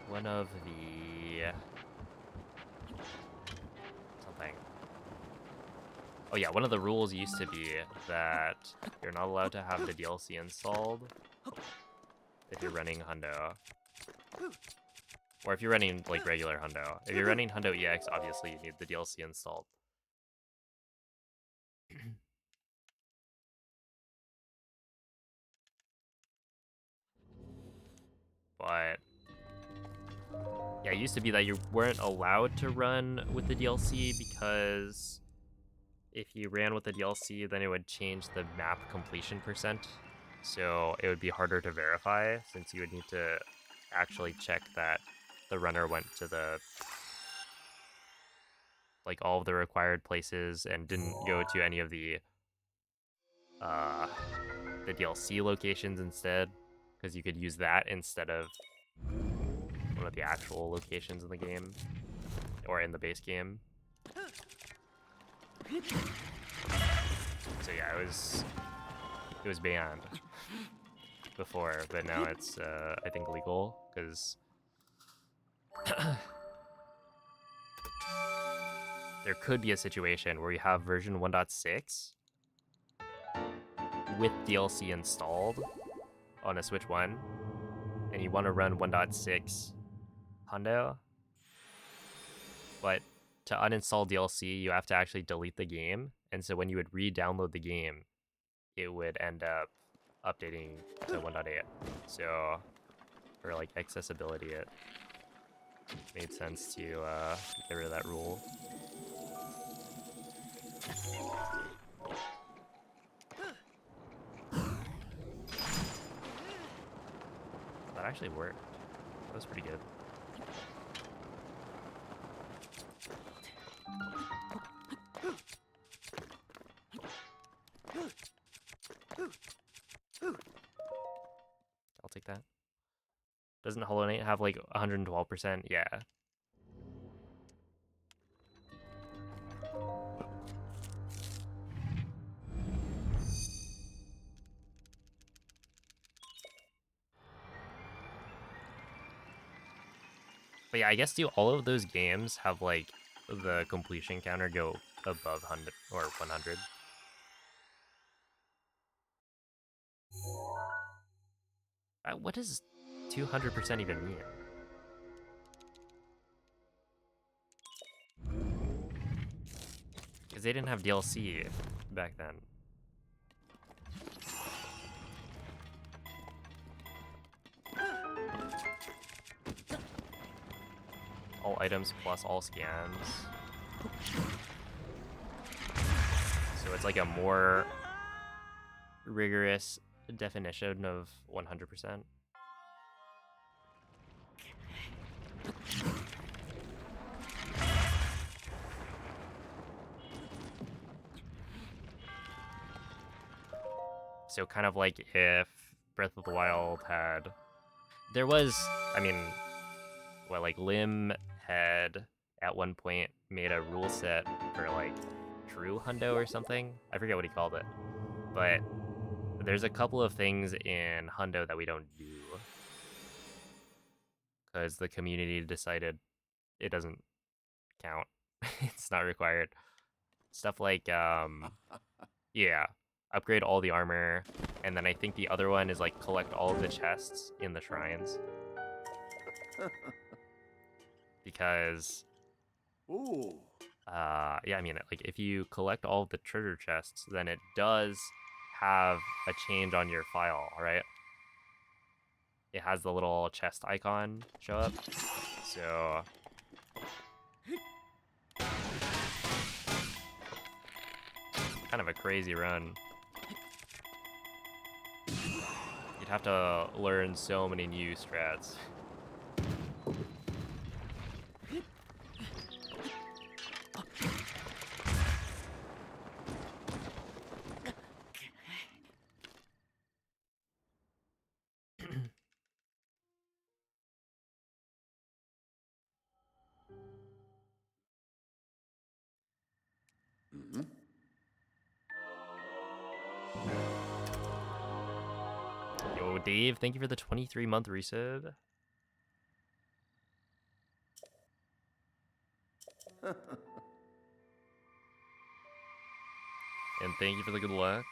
one of the something. Oh yeah, one of the rules used to be that you're not allowed to have the DLC installed if you're running Hundo. Or if you're running like regular Hundo. If you're running Hundo EX, obviously you need the DLC installed. But yeah, it used to be that you weren't allowed to run with the DLC because if you ran with the DLC, then it would change the map completion %. So it would be harder to verify since you would need to actually check that the runner went to the like all of the required places and didn't go to any of the DLC locations instead, because you could use that instead of one of the actual locations in the game or in the base game. So yeah, it was banned before, but now it's I think legal because there could be a situation where you have version 1.6 with DLC installed on a Switch 1 and you want to run 1.6 Hundo, but to uninstall DLC you have to actually delete the game, and so when you would re-download the game it would end up updating to 1.8. So for like accessibility it made sense to get rid of that rule. That actually worked. That was pretty good. I'll take that. Doesn't Hollow Knight have like 112%? Yeah. But yeah, I guess do all of those games have like the completion counter go above 100 or 100? What does 200% even mean? Because they didn't have DLC back then. All items plus all scans. So it's like a more rigorous definition of 100%. So kind of like if Breath of the Wild had... There was, I mean, well, like Lim had at one point made a rule set for like True Hundo or something. I forget what he called it. But there's a couple of things in Hundo that we don't do because the community decided it doesn't count. It's not required. Stuff like, yeah, upgrade all the armor. And then I think the other one is like collect all of the chests in the shrines. Because, Ooh. yeah, I mean, like if you collect all of the treasure chests, then it does have a change on your file, right? it has the little chest icon show up. So kind of a crazy run. You'd have to learn so many new strats. Mhm. Yo, Dave, thank you for the 23-month resub. And thank you for the good luck.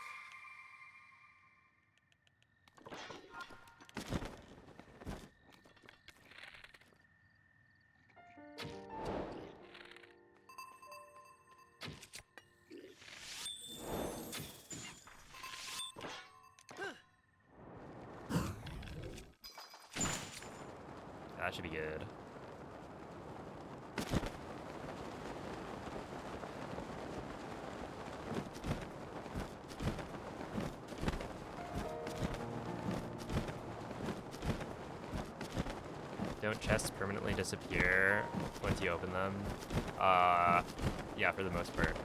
That should be good. Don't chests permanently disappear once you open them? Yeah, for the most part.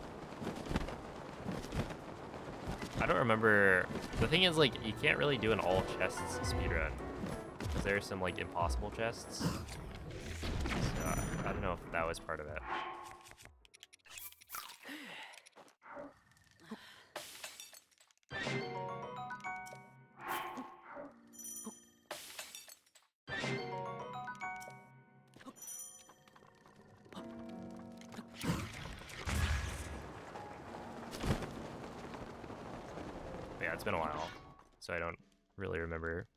I don't remember. The thing is, like, you can't really do an all chests speedrun. Because there's some, like, impossible chests. So, I don't know if that was part of it. But yeah, it's been a while, so I don't really remember.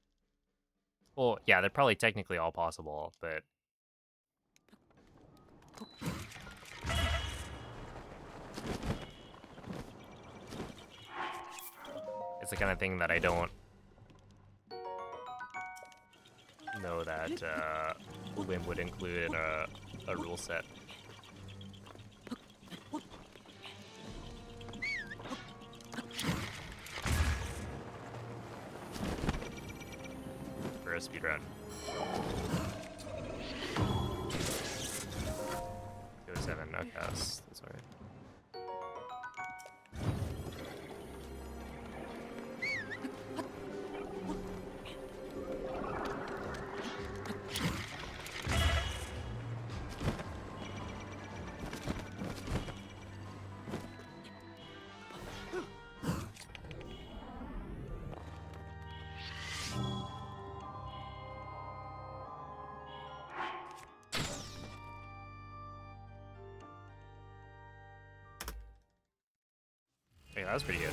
Well, yeah, they're probably technically all possible, but it's the kind of thing that I don't know that WIM would include in a rule set. For a speedrun. Go 7, okay, that's alright. Hey, that was pretty good.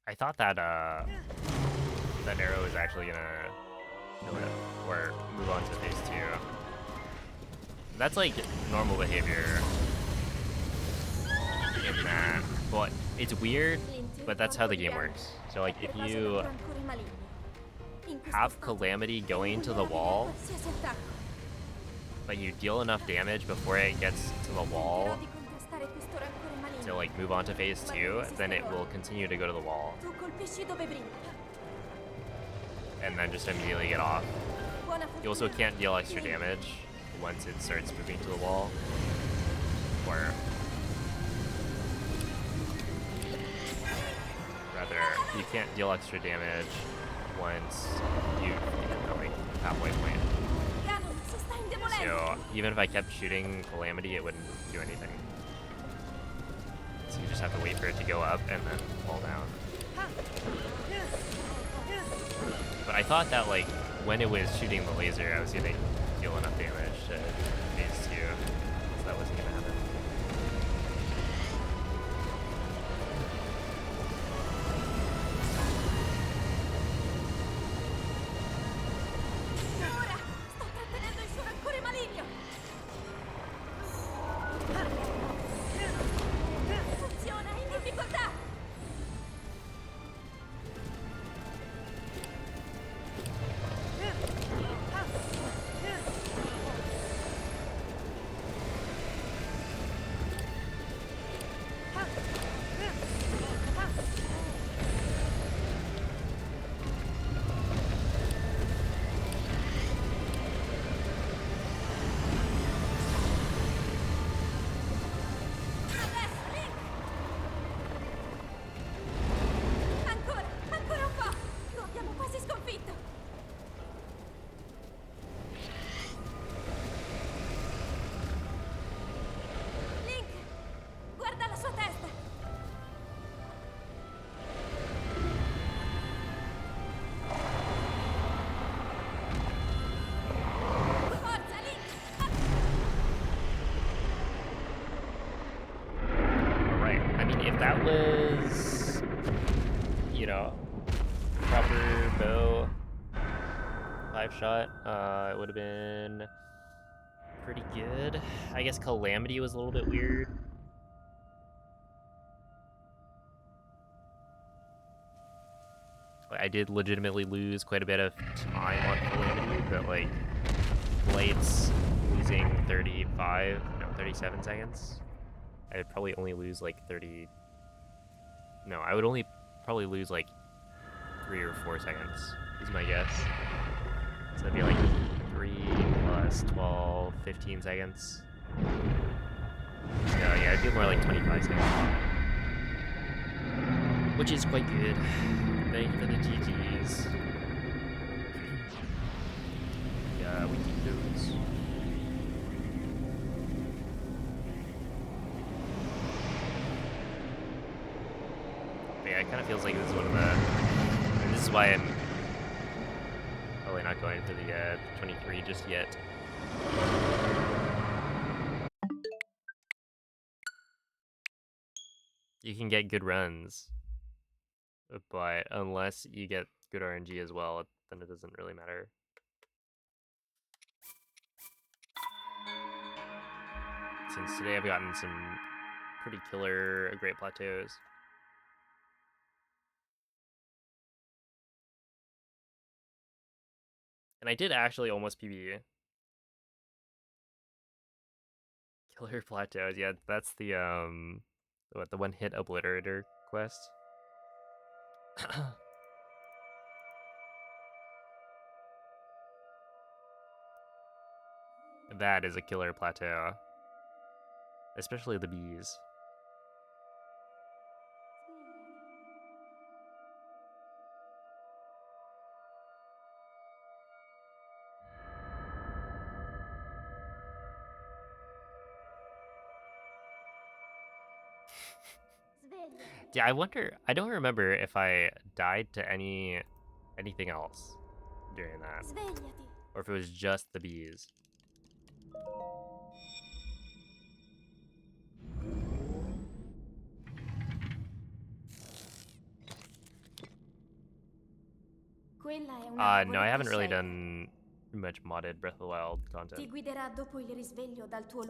I thought that that arrow is actually gonna kill it or move on to phase 2. That's like normal behavior in that, but it's weird. But that's how the game works. So like if you have Calamity going to the wall, but you deal enough damage before it gets to the wall to like move on to phase 2, then it will continue to go to the wall. And then just immediately get off. You also can't deal extra damage once it starts moving to the wall. Or rather, you can't deal extra damage once you hit the like halfway point. So even if I kept shooting Calamity, it wouldn't do anything. So you just have to wait for it to go up and then fall down. But I thought that like when it was shooting the laser, I was gonna deal enough damage to phase 2, so that wasn't gonna happen. That was, you know, proper bow 5-shot. It would have been pretty good. I guess Calamity was a little bit weird. I did legitimately lose quite a bit of time on Calamity, but like Blade's losing 37 seconds. I would probably only lose like 30. No, I would only probably lose like 3 or 4 seconds, is my guess. So it'd be like 3 plus 12, 15 seconds. So yeah, it'd be more like 25 seconds. Which is quite good. Thank you for the GGs. Yeah, we keep those. Yeah, it kind of feels like this is one of the... And this is why I'm probably not going for the 23 just yet. You can get good runs, but unless you get good RNG as well, then it doesn't really matter. Since today I've gotten some pretty killer Great Plateaus. And I did actually almost PB. Killer Plateaus, yeah, that's the the one hit obliterator quest. That is a killer plateau. Especially the bees. Yeah, I wonder, I don't remember if I died to anything else during that. Or if it was just the bees. Quella è una No, I haven't really tavoletta done much modded Breath of the Wild cieca. Ti content. guiderà dopo il risveglio dal tuo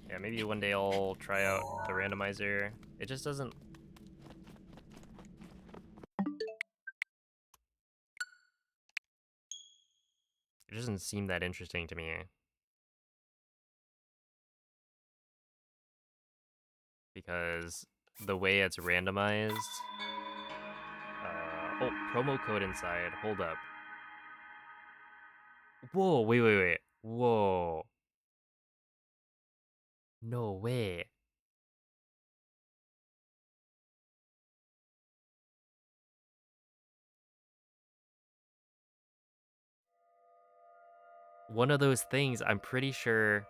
Yeah, maybe one day I'll try out the randomizer. It just doesn't... It doesn't seem that interesting to me. Because the way it's randomized... oh, promo code inside. Hold up. Whoa, wait. Whoa. No way. One of those things, I'm pretty sure...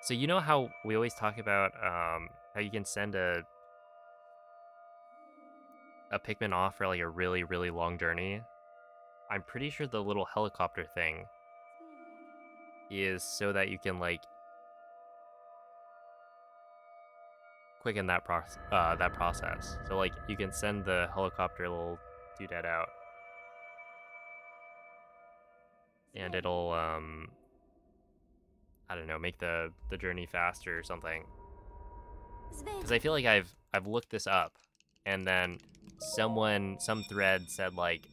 So you know how we always talk about how you can send a Pikmin off for like a really, really long journey? I'm pretty sure the little helicopter thing is so that you can like quicken that process. So like you can send the helicopter little doodad out, and it'll I don't know, make the journey faster or something. Because I feel like I've looked this up, and then some thread said like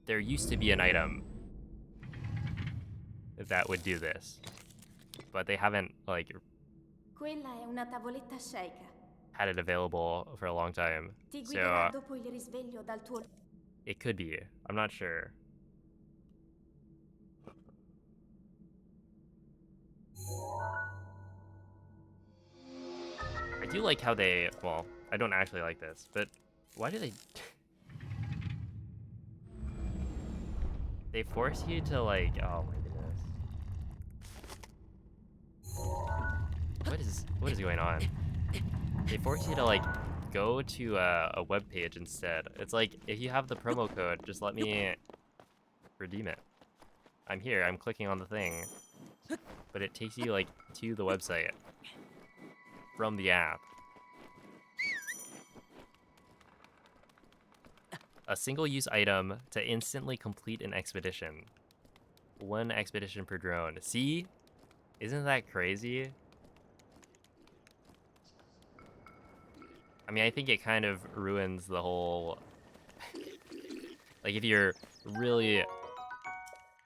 there used to be an item that would do this, but they haven't like Quella è una tavoletta cieca. had it available for a long time. Ti So guiderà dopo il risveglio dal tuo it could be. I'm not sure. I do like how they, well, I don't actually like this, but why do they they force you to like, oh my goodness. What is going on? They force you to like go to a web page instead. It's like if you have the promo code, just let me redeem it. I'm here, I'm clicking on the thing. But it takes you like to the website from the app. A single-use item to instantly complete an expedition. 1 expedition per drone. See? Isn't that crazy? I mean, I think it kind of ruins the whole... like, if you're really,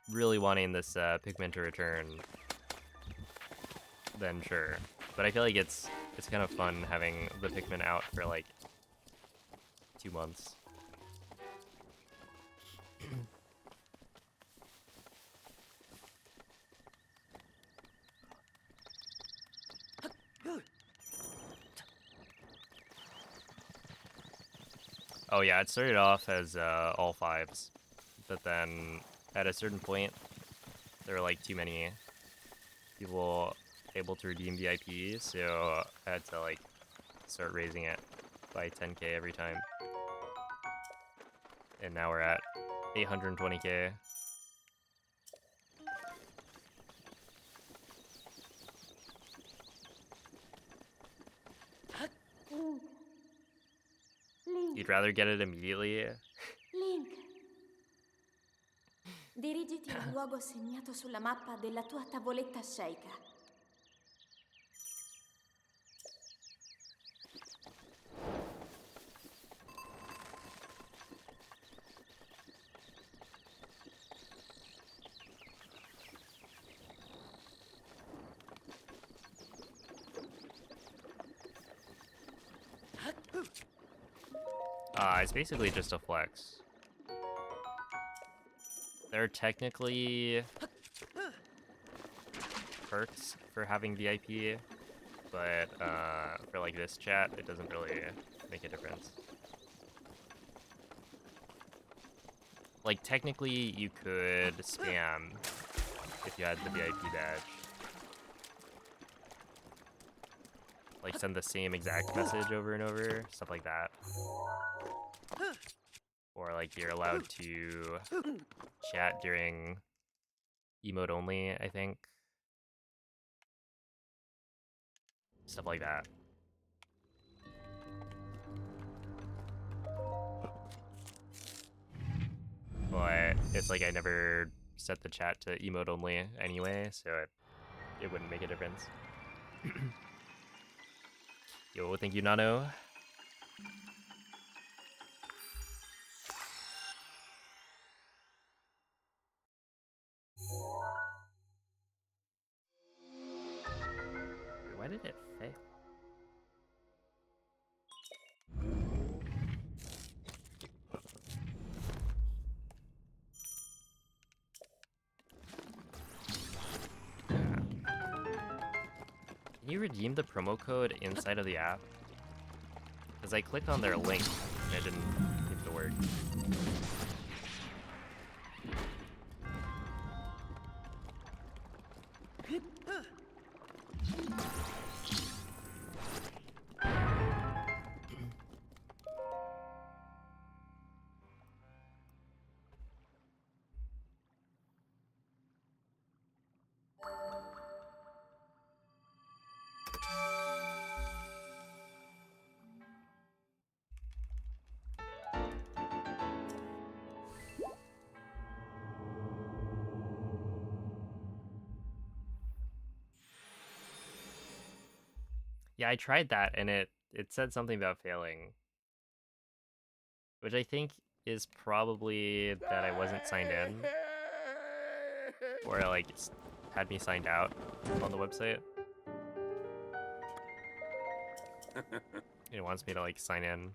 really wanting this Pikmin to return, then sure. But I feel like it's kind of fun having the Pikmin out for, like, 2 months. Oh yeah, it started off as all 5s, but then at a certain point, there were like too many people able to redeem VIP, so I had to like start raising it by 10k every time. And now we're at 820k. Link. You'd rather get it immediately? Link. Dirigiti al luogo segnato sulla mappa della tua tavoletta cieca. It's basically just a flex. There are technically perks for having VIP, but for like this chat, it doesn't really make a difference. Like, technically, you could spam if you had the VIP badge. Like, send the same exact message over and over, stuff like that. Or, like, you're allowed to chat during emote only, I think. Stuff like that. But it's like I never set the chat to emote only anyway, so it wouldn't make a difference. Yo, thank you, Nano. Wait, why did it fail? Can you redeem the promo code inside of the app? Because I clicked on their link and it didn't seem to work. Yeah, I tried that and it said something about failing. Which I think is probably that I wasn't signed in. Or like it's had me signed out on the website. It wants me to like sign in.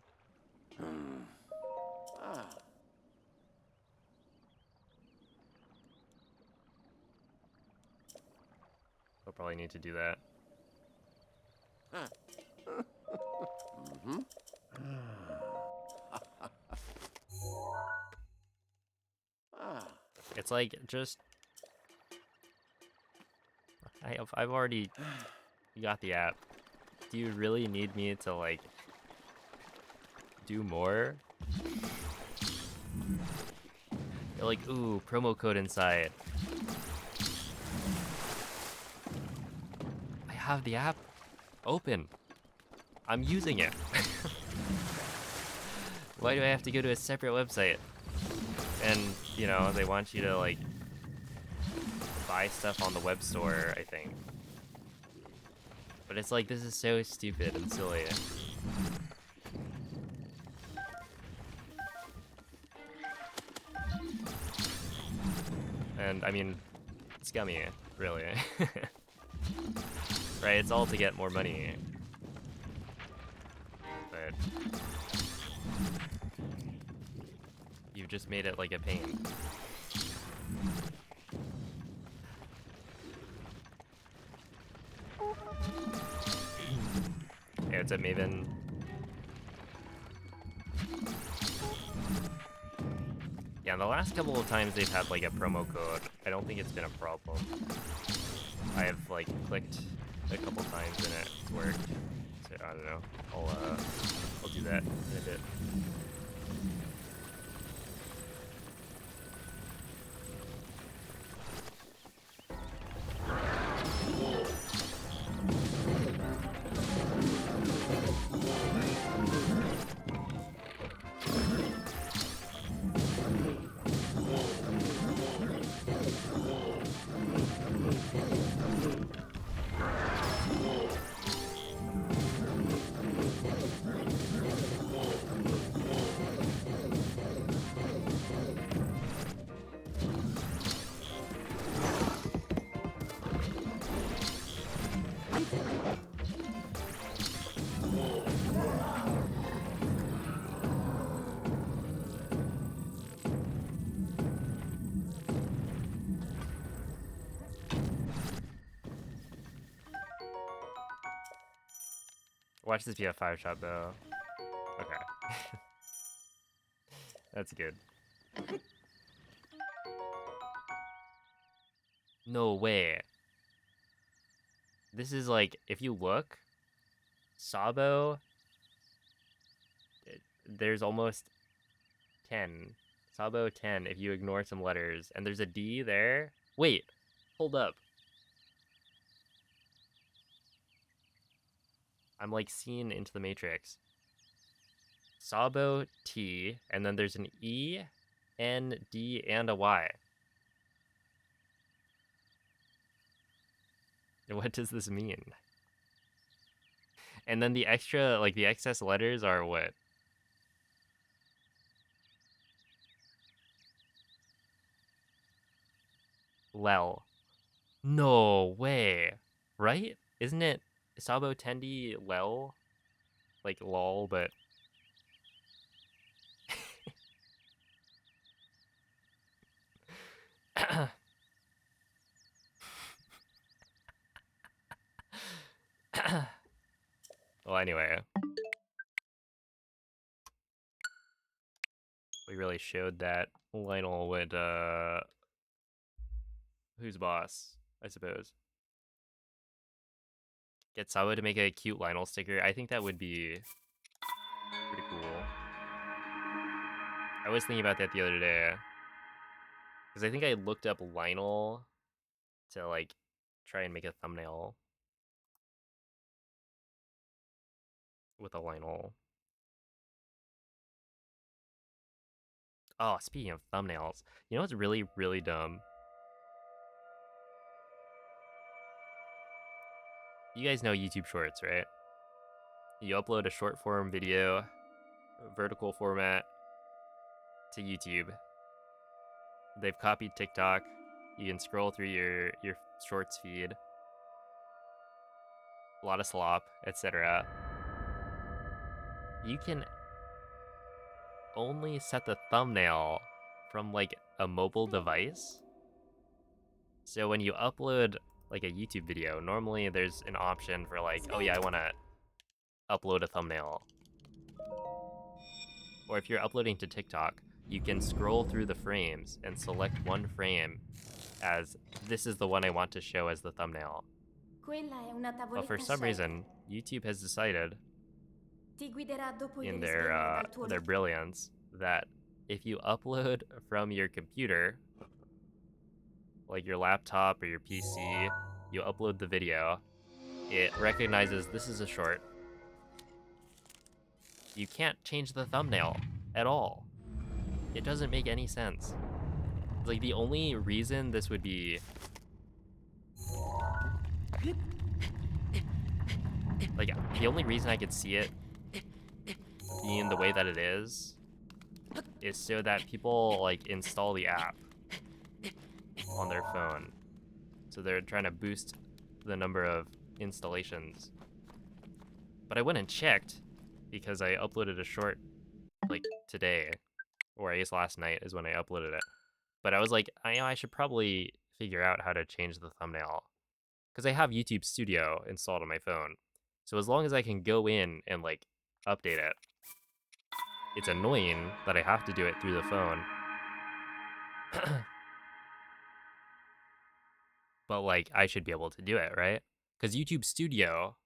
I'll probably need to do that. It's like just I've already got the app. Do you really need me to like do more? You're like, ooh, promo code inside. I have the app open. I'm using it. Why do I have to go to a separate website? And, you know, they want you to, like, buy stuff on the web store, I think. But it's like, this is so stupid and silly. And, I mean, scummy, really. Right, it's all to get more money. But you've just made it like a pain. Hey, what's up, Maven? Yeah, the last couple of times they've had like a promo code, I don't think it's been a problem. I have like clicked a couple times and it's worked. So I don't know. I'll do that in a bit. Watch this be a 5-shot though. Okay. That's good. No way. This is like, if you look, Sabo, there's almost 10. Sabo 10 if you ignore some letters. And there's a D there. Wait, hold up. I'm like seeing into the matrix. Sabo T, and then there's an E, N, D, and a Y. What does this mean? And then the extra, like the excess letters are what? Lel. No way. Right? Isn't it Sabo Tendi Lel? Like lol, but well, anyway, we really showed that Lionel would, who's boss, I suppose. Get Sabo to make a cute Lionel sticker. I think that would be pretty cool. I was thinking about that the other day. Because I think I looked up Lionel to, like, try and make a thumbnail with a Lionel. Oh, speaking of thumbnails, you know what's really, really dumb? You guys know YouTube Shorts, right? You upload a short form video, vertical format, to YouTube. They've copied TikTok. You can scroll through your shorts feed. A lot of slop, etc. You can only set the thumbnail from like a mobile device. So when you upload like a YouTube video, normally there's an option for like, oh yeah, I want to upload a thumbnail. Or if you're uploading to TikTok, you can scroll through the frames and select one frame as this is the one I want to show as the thumbnail. But for some reason, YouTube has decided in their brilliance that if you upload from your computer, like your laptop or your PC, you upload the video, it recognizes this is a short. You can't change the thumbnail at all. It doesn't make any sense. Like the only reason this would be like the only reason I could see it being the way that it is so that people like install the app on their phone. So they're trying to boost the number of installations. But I went and checked because I uploaded a short like today, or I guess last night is when I uploaded it. But I was like, I should probably figure out how to change the thumbnail because I have YouTube Studio installed on my phone. So as long as I can go in and like update it, it's annoying that I have to do it through the phone. But like I should be able to do it, right? Because YouTube Studio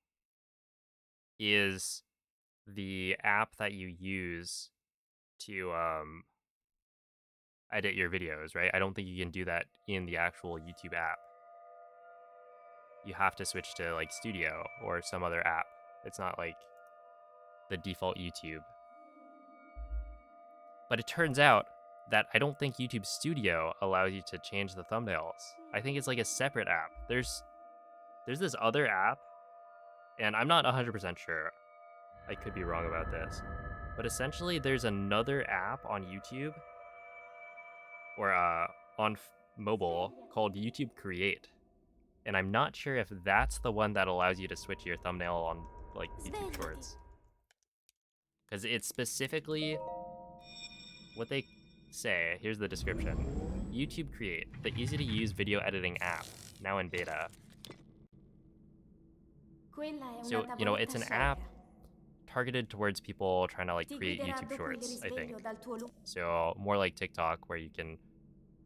is the app that you use to edit your videos, right? I don't think you can do that in the actual YouTube app. You have to switch to like Studio or some other app. It's not like the default YouTube. But it turns out that I don't think YouTube Studio allows you to change the thumbnails. I think it's like a separate app. There's this other app, and I'm not 100% sure. I could be wrong about this. But essentially, there's another app on YouTube or on mobile called YouTube Create. And I'm not sure if that's the one that allows you to switch your thumbnail on like YouTube Shorts. Because it's specifically what they say. Here's the description. YouTube Create, the easy-to-use video editing app, now in beta. So, you know, it's an app targeted towards people trying to like create YouTube Shorts, I think. So more like TikTok where you can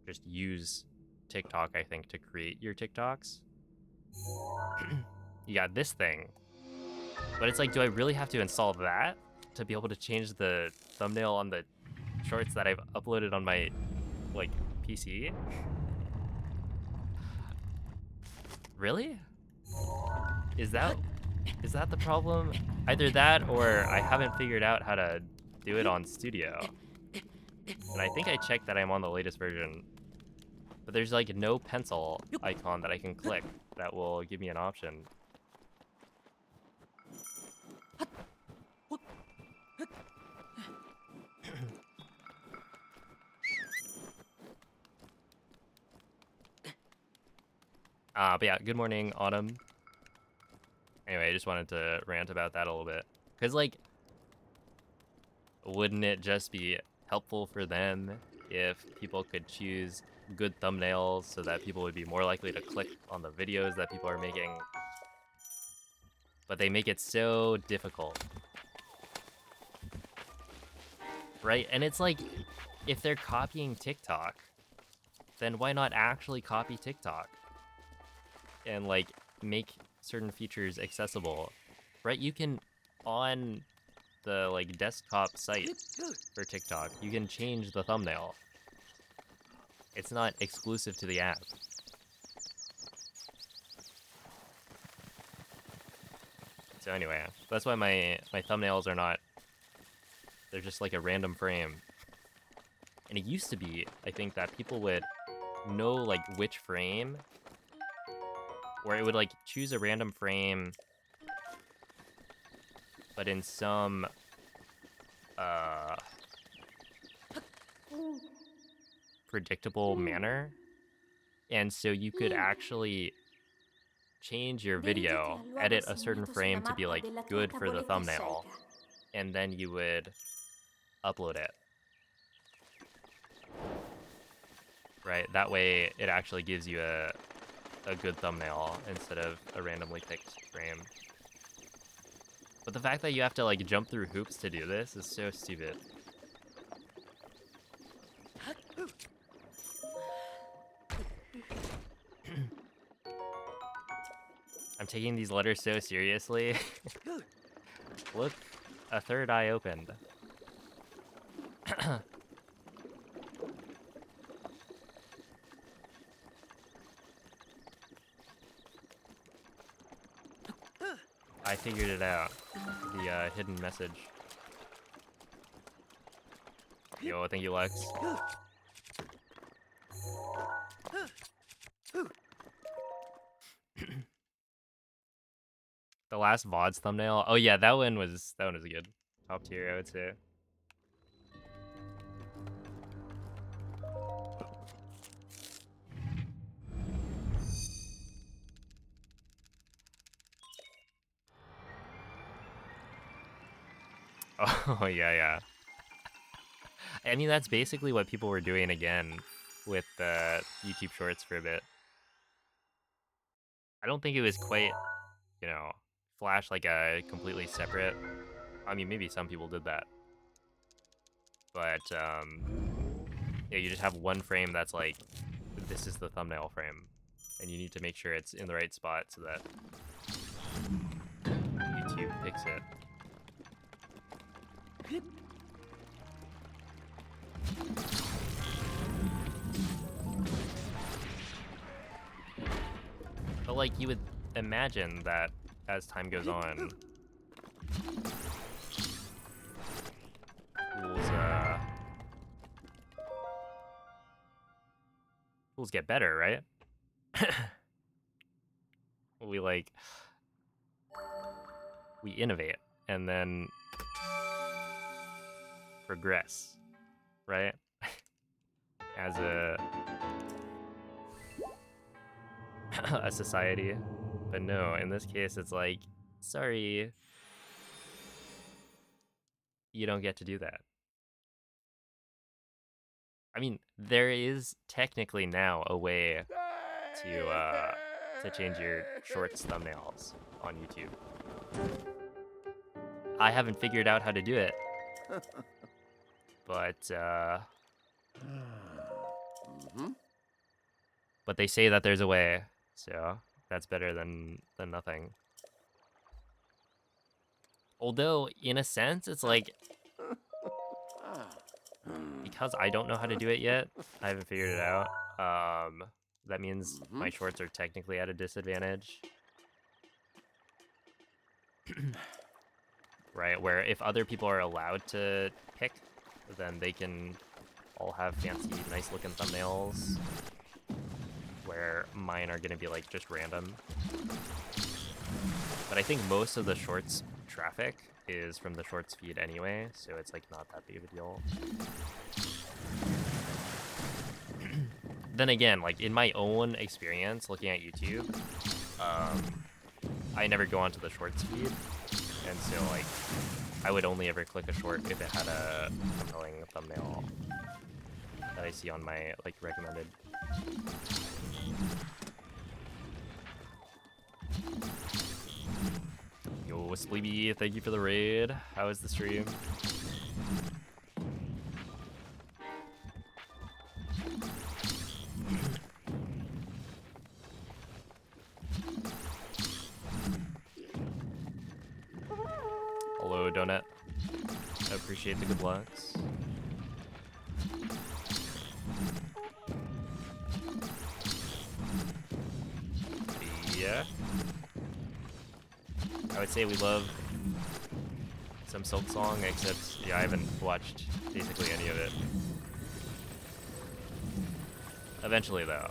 just use TikTok, I think, to create your TikToks. You got this thing. But it's like, do I really have to install that to be able to change the thumbnail on the shorts that I've uploaded on my, like, PC? Really? Is that the problem? Either that or I haven't figured out how to do it on Studio. And I think I checked that I'm on the latest version. But there's like no pencil icon that I can click that will give me an option. But yeah, good morning, Autumn. Anyway, I just wanted to rant about that a little bit. Because, like, wouldn't it just be helpful for them if people could choose good thumbnails so that people would be more likely to click on the videos that people are making? But they make it so difficult. Right? And it's like, if they're copying TikTok, then why not actually copy TikTok? And, like, make certain features accessible, right? You can, on the like desktop site for TikTok, you can change the thumbnail. It's not exclusive to the app. So anyway, that's why my thumbnails are not, they're just like a random frame. And it used to be, I think, that people would know like which frame, where it would like choose a random frame, but in some predictable manner. And so you could actually change your video, edit a certain frame to be like good for the thumbnail, and then you would upload it. Right? That way it actually gives you a good thumbnail instead of a randomly picked frame. But the fact that you have to like jump through hoops to do this is so stupid. I'm taking these letters so seriously. Look, a third eye opened. I figured it out. The hidden message. Yo, thank you, Lex. The last VOD's thumbnail. Oh yeah, that one was good. Top tier, I would say. Oh yeah. I mean, that's basically what people were doing again with YouTube Shorts for a bit. I don't think it was quite, you know, Flash like a completely separate. I mean, maybe some people did that, but yeah, you just have one frame that's like, this is the thumbnail frame, and you need to make sure it's in the right spot so that YouTube picks it. But like, you would imagine that as time goes on, tools get better, right? We innovate and then progress, right? As a society. But no, in this case, it's like, sorry, you don't get to do that. I mean, there is technically now a way to change your shorts thumbnails on YouTube. I haven't figured out how to do it, but But they say that there's a way, so that's better than nothing. Although, in a sense, it's like, because I don't know how to do it yet, I haven't figured it out, that means my shorts are technically at a disadvantage. Right, where if other people are allowed to pick, then they can all have fancy, nice-looking thumbnails, where mine are gonna be, like, just random. But I think most of the shorts traffic is from the shorts feed anyway, so it's, like, not that big of a deal. Then again, like, in my own experience looking at YouTube, I never go onto the shorts feed, and so, like, I would only ever click a short if it had a compelling thumbnail that I see on my, like, recommended. Yo, Spleeby, thank you for the raid. How was the stream? Hello, Donut. I appreciate the good lucks. Yeah. I would say we love some Silk Song, except, yeah, I haven't watched basically any of it. Eventually, though.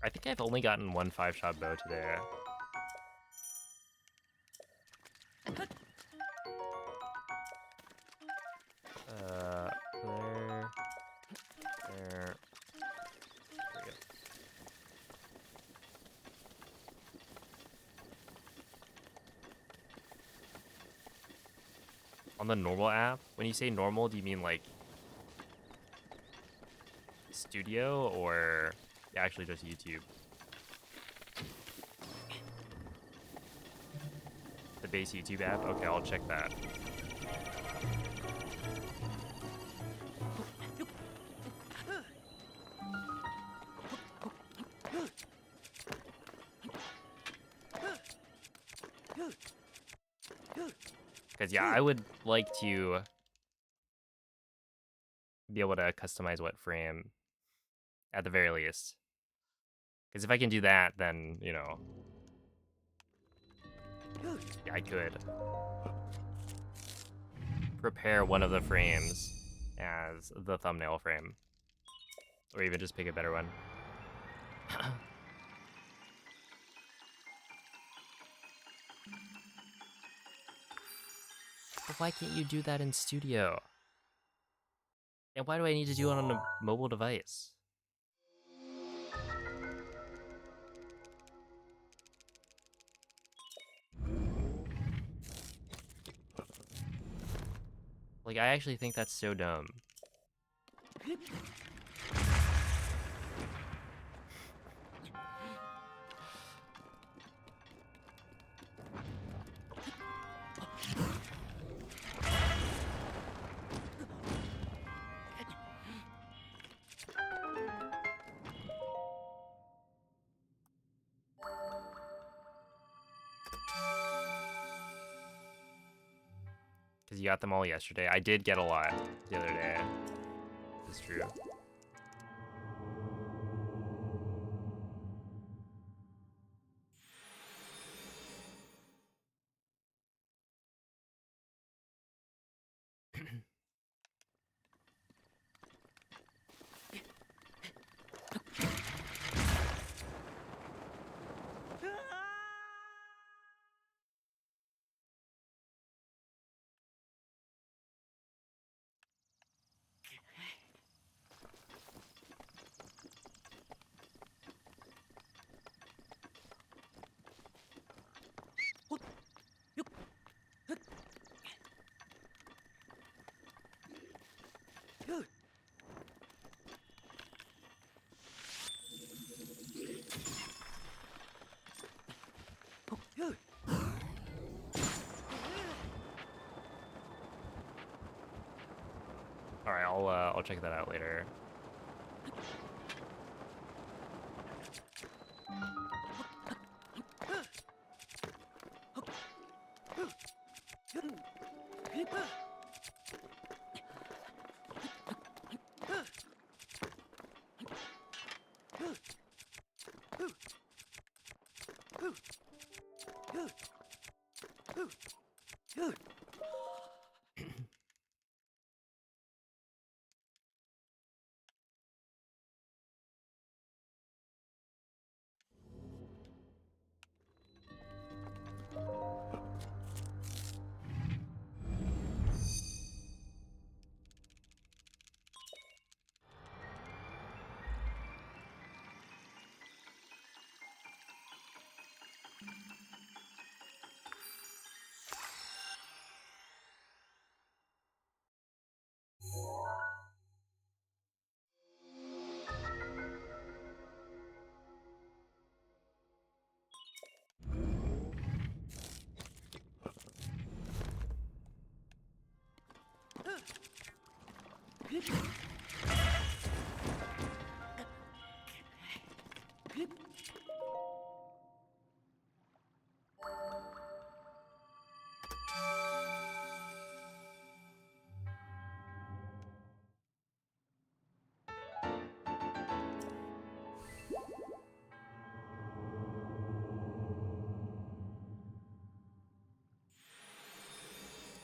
I think I've only gotten one 5-shot bow today. There. There. There we go. On the normal app, when you say normal, do you mean like Studio or actually just YouTube? The base YouTube app? Okay, I'll check that. Because, yeah, I would like to be able to customize what frame, at the very least. Because if I can do that, then, you know, yeah, I could prepare one of the frames as the thumbnail frame. Or even just pick a better one. But why can't you do that in Studio? And why do I need to do it on a mobile device? Like, I actually think that's so dumb. Because you got them all yesterday. I did get a lot the other day. It's true. All right, I'll check that out later.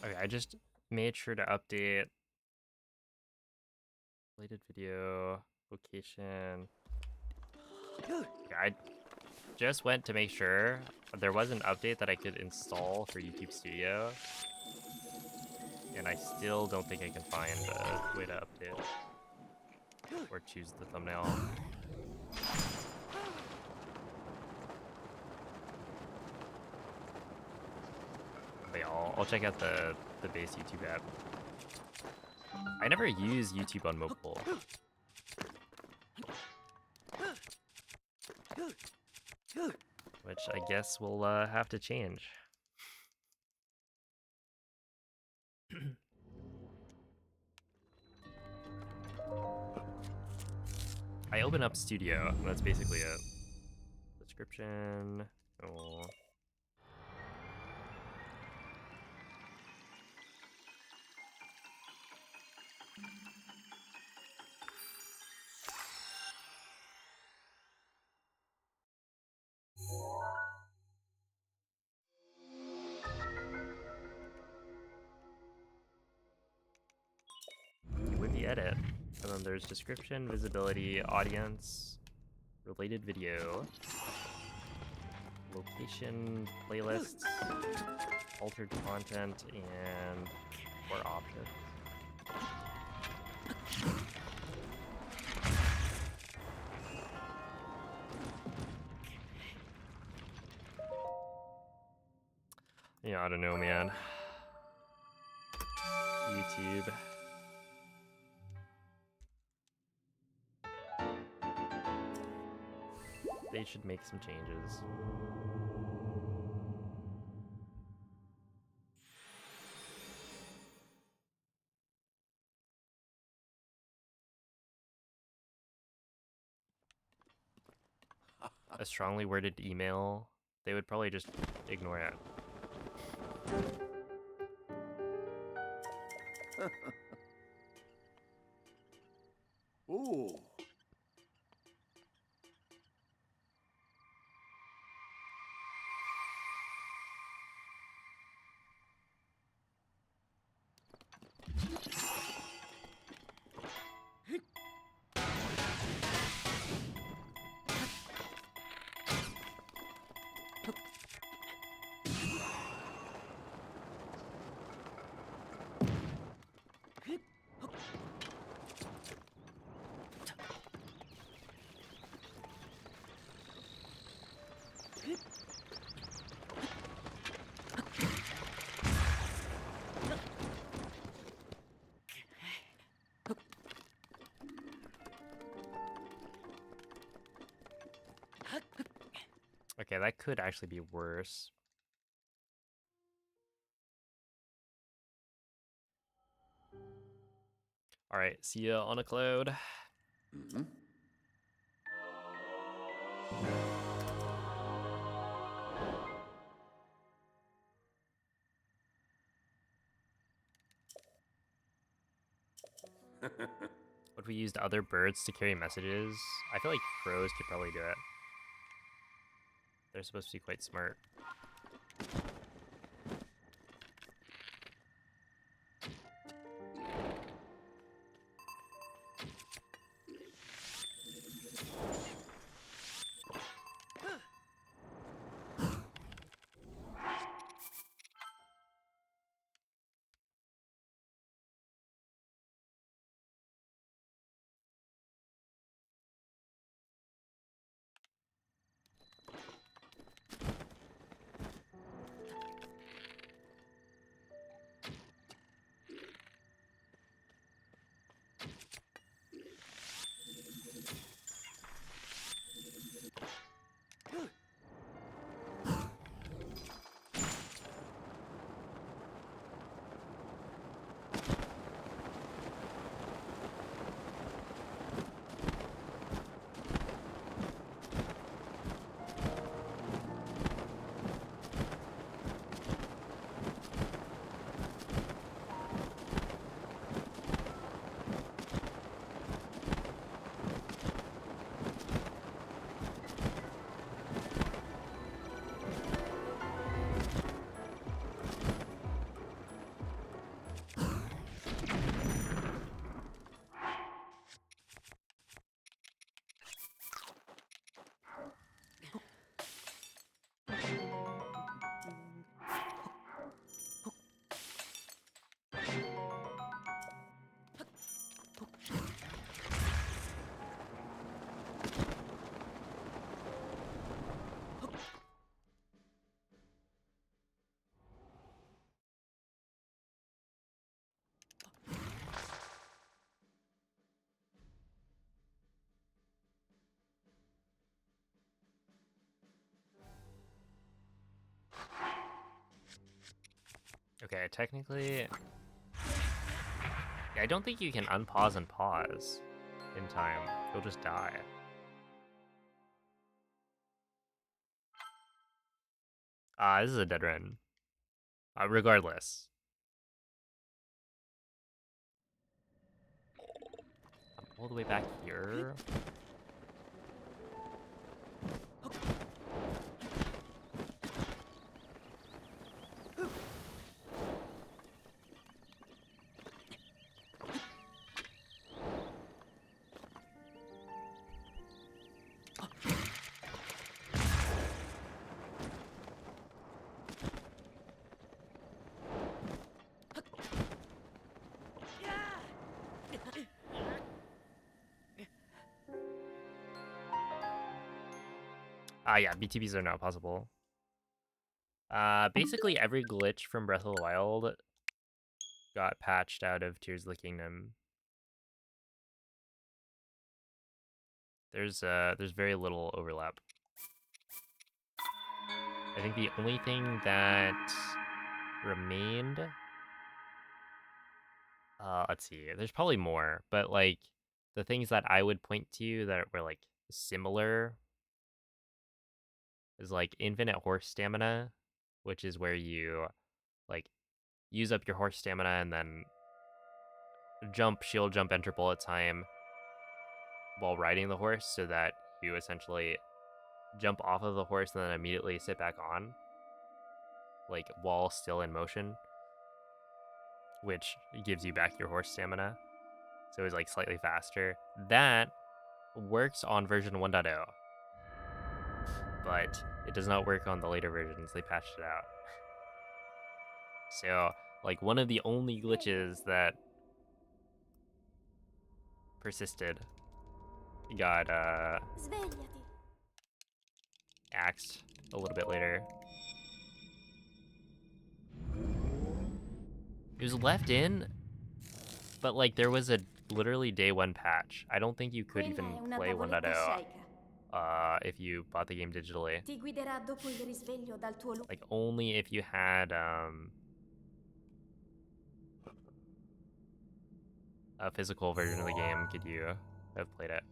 Okay, I just made sure to update related video location. Okay, I just went to make sure there was an update that I could install for YouTube Studio, and I still don't think I can find a way to update or choose the thumbnail. But yeah, I'll check out the base YouTube app. I never use YouTube on mobile. Which I guess we'll have to change. I open up Studio, and that's basically it. Description. Oh. With the edit, and then there's description, visibility, audience, related video, location, playlists, altered content, and more options. Yeah, I don't know, man. YouTube. They should make some changes. A strongly worded email, they would probably just ignore it. Ooh. Okay, that could actually be worse. Alright, see ya on a cloud. Mm-hmm. What if we used other birds to carry messages? I feel like crows could probably do it. They're supposed to be quite smart. Okay, technically... Yeah, I don't think you can unpause and pause in time. You'll just die. This is a dead run. Regardless. I'm all the way back here. Yeah, BTBs are not possible. Basically every glitch from Breath of the Wild got patched out of Tears of the Kingdom. There's very little overlap. I think the only thing that remained... let's see, there's probably more, but like the things that I would point to that were like similar is like infinite horse stamina, which is where you like use up your horse stamina and then jump, shield jump, enter bullet time while riding the horse so that you essentially jump off of the horse and then immediately sit back on, like while still in motion, which gives you back your horse stamina. So it's like slightly faster. That works on version 1.0, but it does not work on the later versions. They patched it out. So, like, one of the only glitches that persisted got Svegliati. axed a little bit later. It was left in, but like there was a literally day one patch. I don't think you could Quella even è una play tavoletta 1.0 sceicca. if you bought the game digitally. Ti guiderà dopo il risveglio dal tuo luogo. Like only if you had a physical version of the game could you have played it.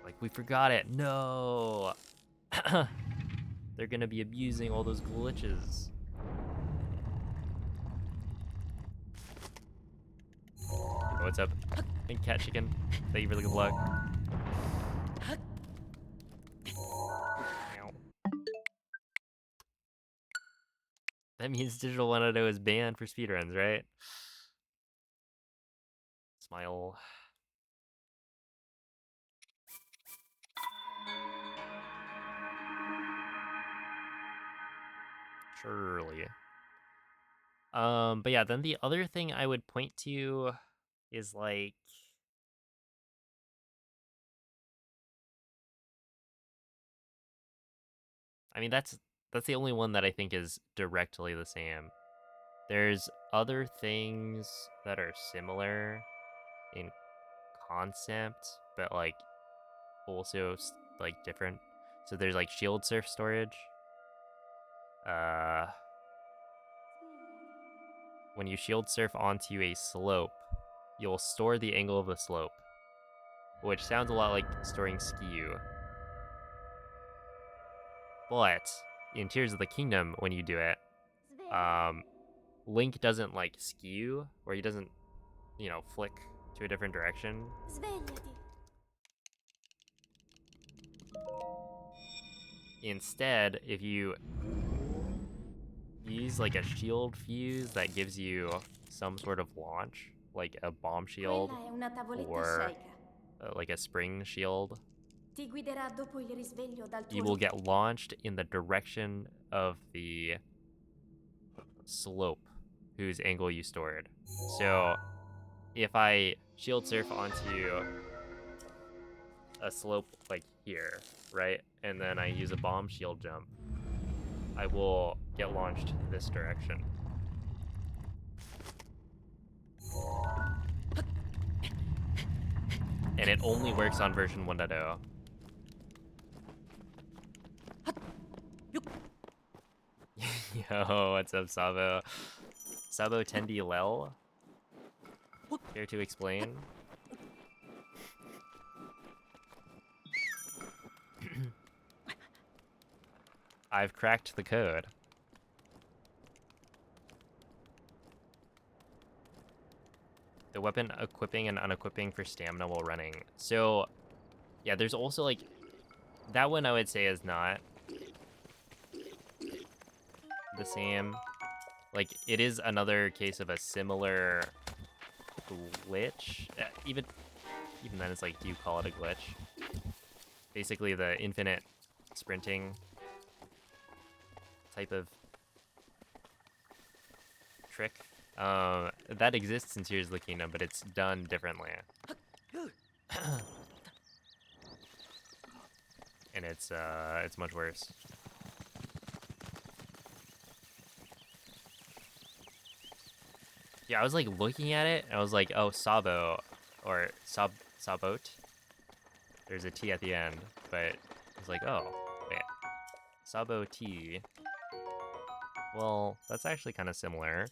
Like we forgot it. No. They're gonna be abusing all those glitches. Oh, what's up? And Cat Chicken. Thank you for the good luck. Ow. That means Digital 1.0 is banned for speedruns, right? Smile. Surely. But yeah, then the other thing I would point to is like I mean that's the only one that I think is directly the same. There's other things that are similar in concept, but like also like different. So there's like shield surf storage. When you shield surf onto a slope, you'll store the angle of the slope, which sounds a lot like storing skew. But in Tears of the Kingdom, when you do it, Link doesn't like skew, or he doesn't, you know, flick to a different direction. Svegliati. Instead, if you use like a shield fuse that gives you some sort of launch, like a bomb shield Quella è una tavoletta or Sheikah. like a spring shield, Ti guiderà dopo il risveglio dal tuo you will get launched in the direction of the slope whose angle you stored. So if I shield surf onto a slope like here, right, and then I use a bomb shield jump, I will get launched this direction. And it only works on version 1.0. Yo, what's up, Sabo? Sabo Tendi Lel? Care to explain? I've cracked the code. The weapon equipping and unequipping for stamina while running. So, yeah, there's also like that one I would say is not the same. Like, it is another case of a similar glitch. Even then, it's like, do you call it a glitch? Basically, the infinite sprinting type of trick. That exists in Tears of the Kingdom, but it's done differently. And it's much worse. Yeah, I was like looking at it, and I was like, oh, Sabo, or Sabot. There's a T at the end, but I was like, oh, wait, Sabo T. Well, that's actually kind of similar.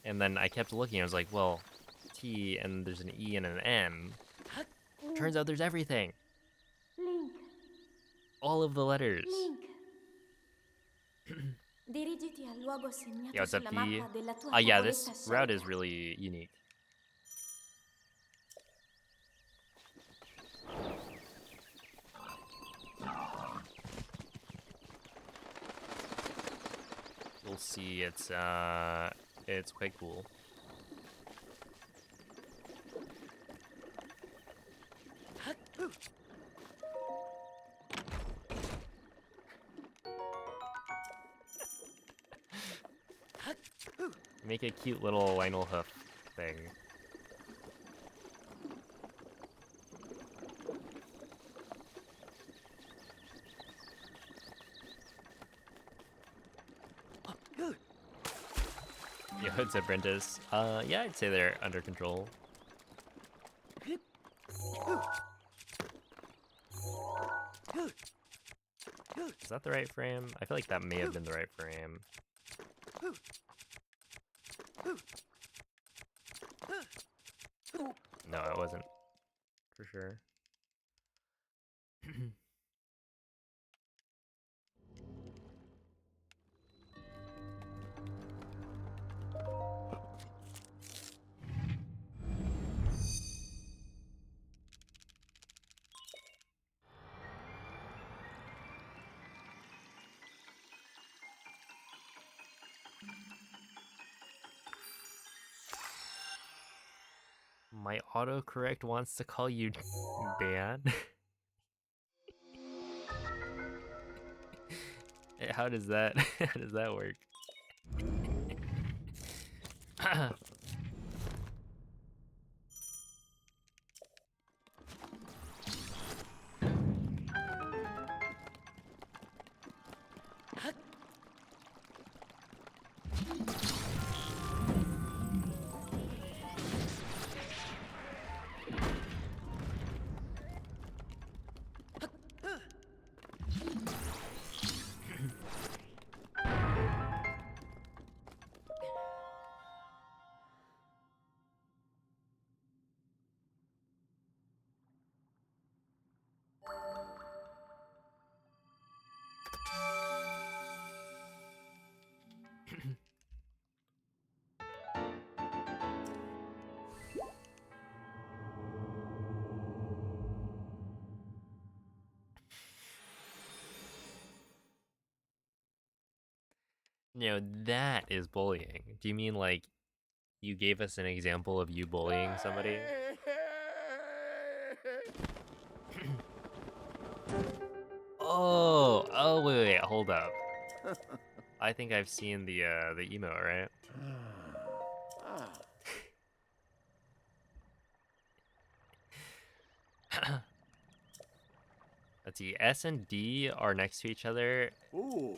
And then I kept looking, I was like, well, T, and there's an E and an N. Turns out there's everything. Link. All of the letters. Link. Dirigiti al luogo segnato Yeah, what's up, sulla D? mappa della tua Yeah, tavoletta this route is Sheikah. really unique. You'll see it's quite cool. Make a cute little Lionel hoof thing. Yo, what's up, Brentus? Yeah, I'd say they're under control. Is that the right frame? I feel like that may have been the right frame. No, it wasn't. For sure. My autocorrect wants to call you Dan. How does that how does that work? You know, that is bullying. Do you mean like you gave us an example of you bullying somebody? Oh, wait, hold up. I think I've seen the emote, right? Let's see, S and D are next to each other, Ooh.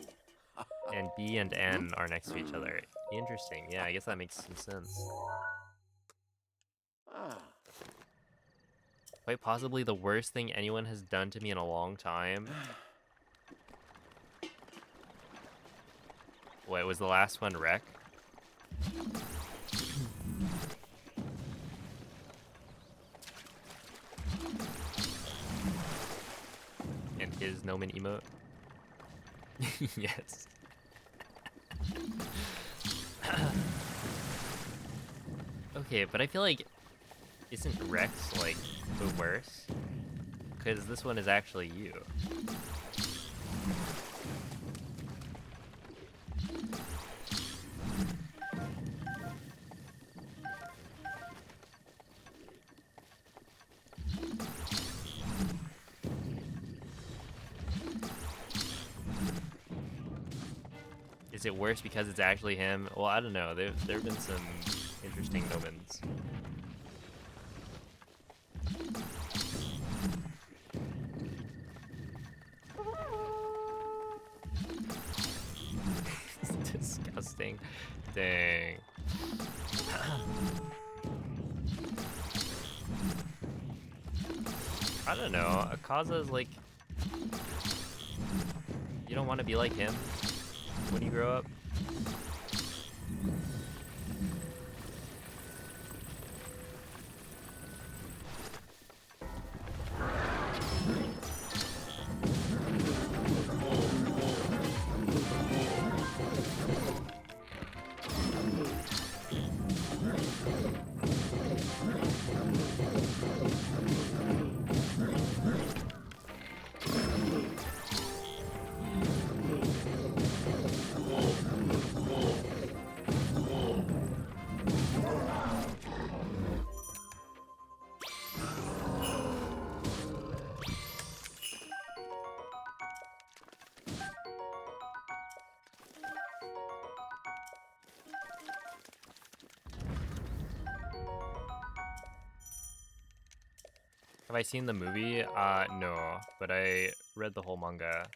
and B and N are next to each other. Interesting, yeah, I guess that makes some sense. Ah. Quite possibly the worst thing anyone has done to me in a long time. Wait, was the last one Wreck? And his Nomen emote? Yes. Okay, but I feel like, isn't Rex, like, the worst? Because this one is actually you. Is it worse because it's actually him? Well, I don't know. There have been some interesting moments. It's disgusting. Dang. I don't know. Akaza is like... You don't want to be like him when you grow up? Have I seen the movie? No, but I read the whole manga.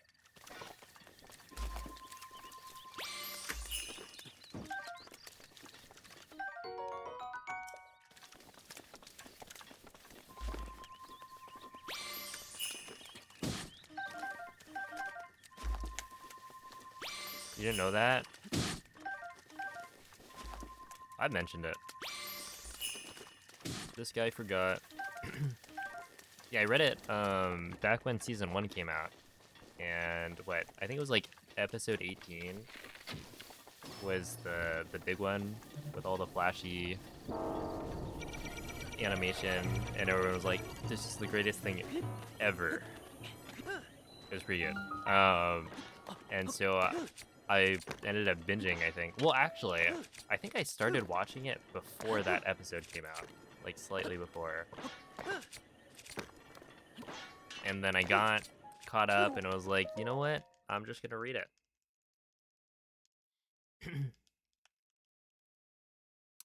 You didn't know that? I mentioned it. This guy forgot. Yeah, I read it back when season 1 came out. And what? I think it was like episode 18 was the big one with all the flashy animation, and everyone was like, this is the greatest thing ever. It was pretty good. And so I ended up binging, I think. Well, actually, I think I started watching it before that episode came out, like slightly before. And then I got caught up and I was like, you know what? I'm just gonna read it.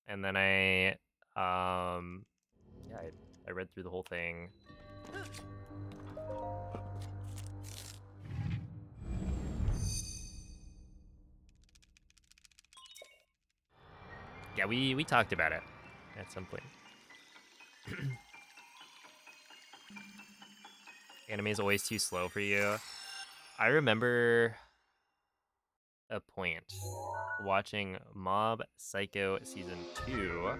And then yeah, I read through the whole thing. Yeah, we talked about it at some point. Anime is always too slow for you. I remember a point watching Mob Psycho season 2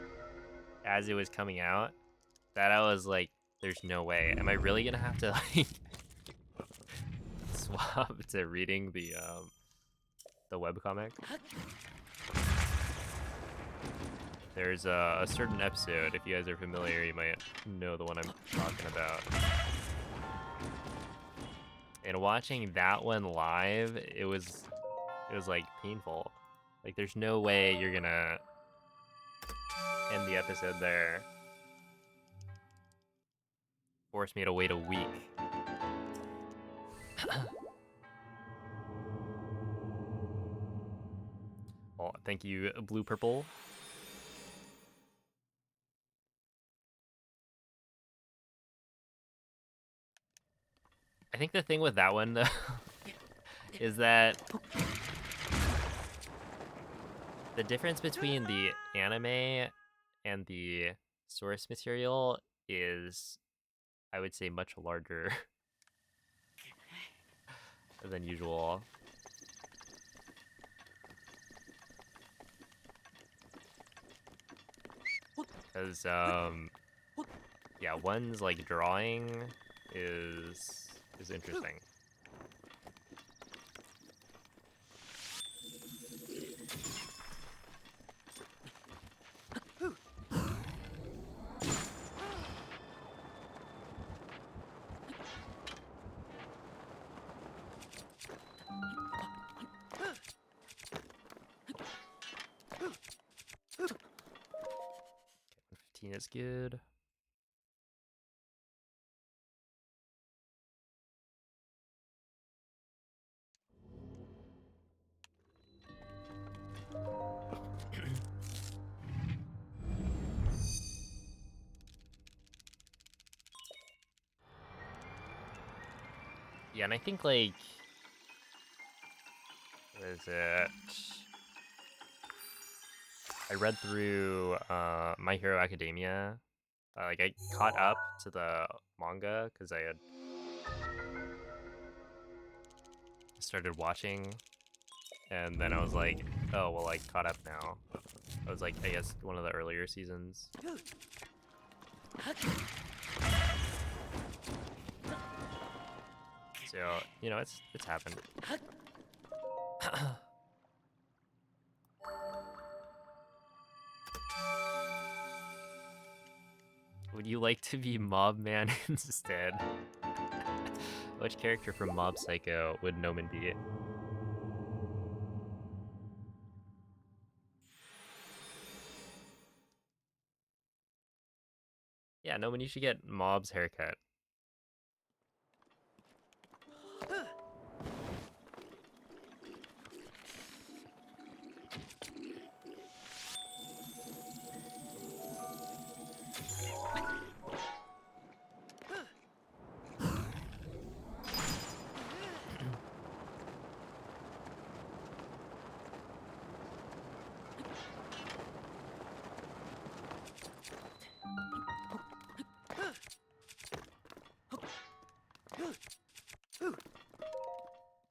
as it was coming out that I was like, there's no way. Am I really gonna have to like swap to reading the webcomic? There's a certain episode, if you guys are familiar, you might know the one I'm talking about. And watching that one live, it was like painful. Like there's no way you're gonna end the episode there. Forced me to wait a week. Well, thank you, Blue Purple. I think the thing with that one though is that the difference between the anime and the source material is, I would say, much larger than usual. Because, yeah, one's like drawing is interesting. Okay, 115 is good. Yeah, and I think like, what is it? I read through My Hero Academia. Like I caught up to the manga because I had started watching, and then I was like, oh well, I caught up now. I was like, I guess one of the earlier seasons. So, you know, it's happened. Would you like to be Mob Man instead? Which character from Mob Psycho would Nomen be? Yeah, Nomen, you should get Mob's haircut.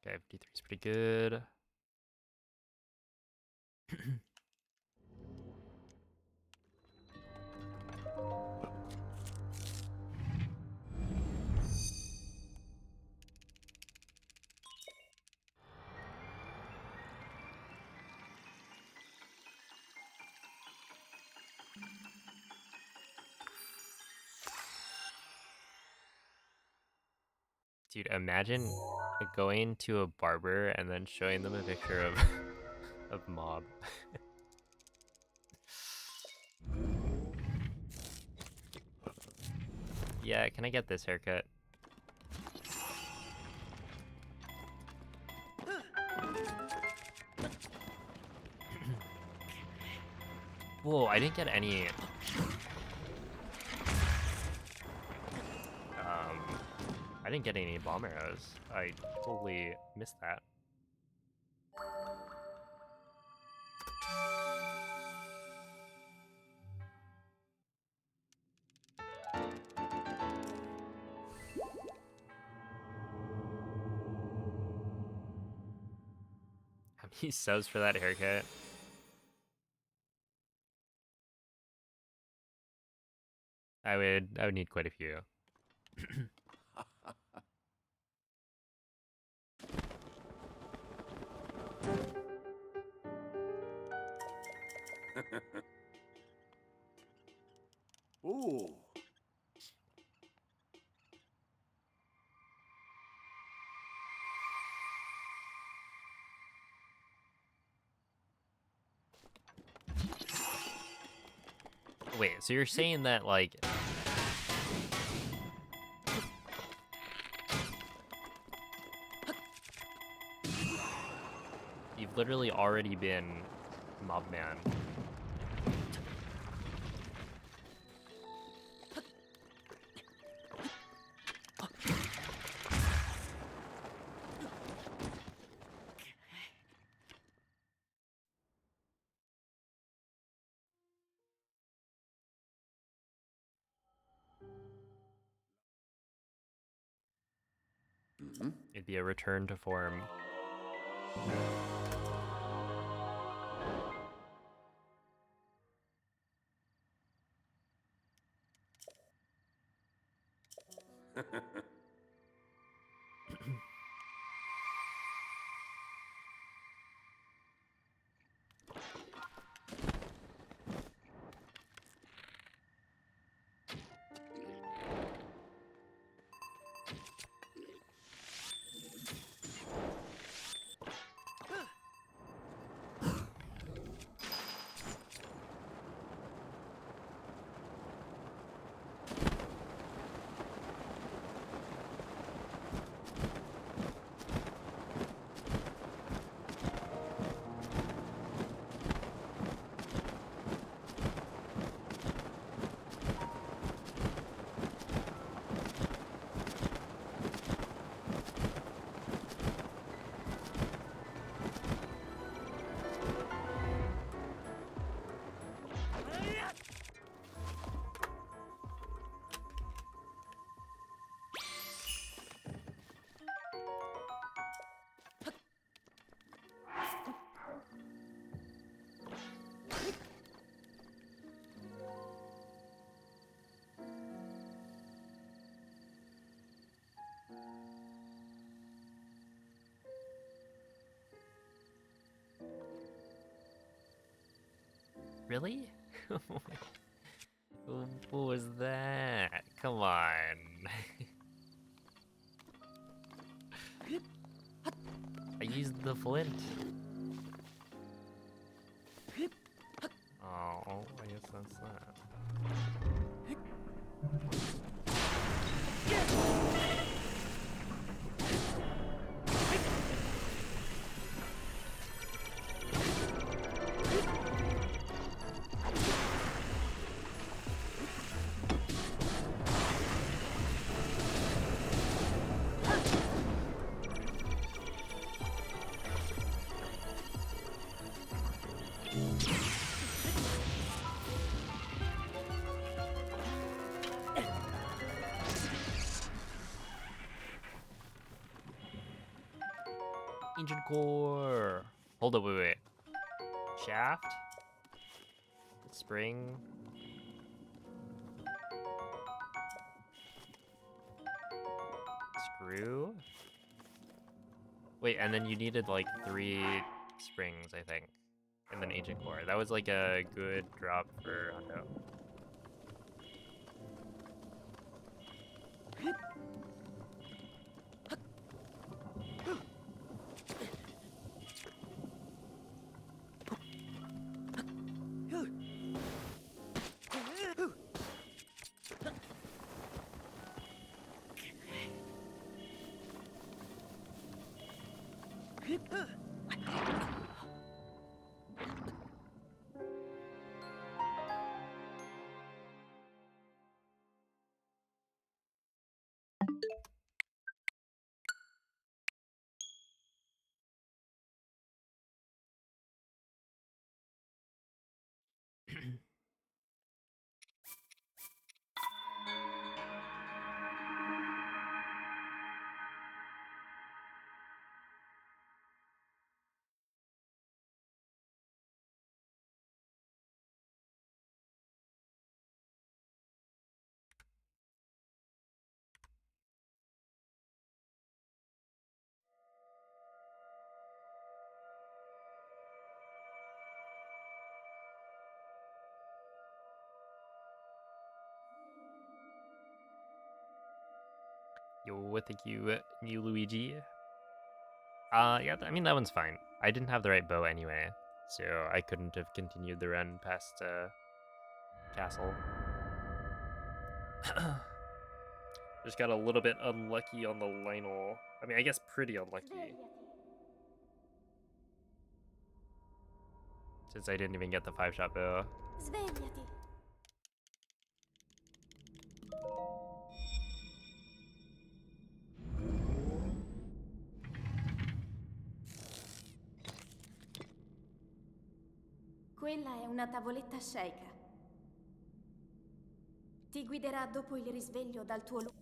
Okay, 53 is pretty good. Dude, imagine going to a barber and then showing them a picture of of Mob. Yeah, can I get this haircut? Whoa, I didn't get any. I didn't get any bomb arrows. I totally missed that. How many subs for that haircut? I would need quite a few. Ooh. Wait, so you're saying that like you've literally already been Mobman. Mhm. It'd be a return to form. Really? What was that? Come on. I used the flint. Oh, I guess that's that. Ancient core. Hold up, wait. Shaft? Spring? Screw? Wait, and then you needed like 3 springs, I think. And then ancient core. That was like a good drop for Hundo. Yo, thank you, new Luigi. Yeah, I mean, that one's fine. I didn't have the right bow anyway, so I couldn't have continued the run past, castle. Just got a little bit unlucky on the Lionel. I mean, I guess pretty unlucky. Svegliati. Since I didn't even get the 5-shot bow. Svegliati. Quella è una tavoletta sceicca. Ti guiderà dopo il risveglio dal tuo luogo.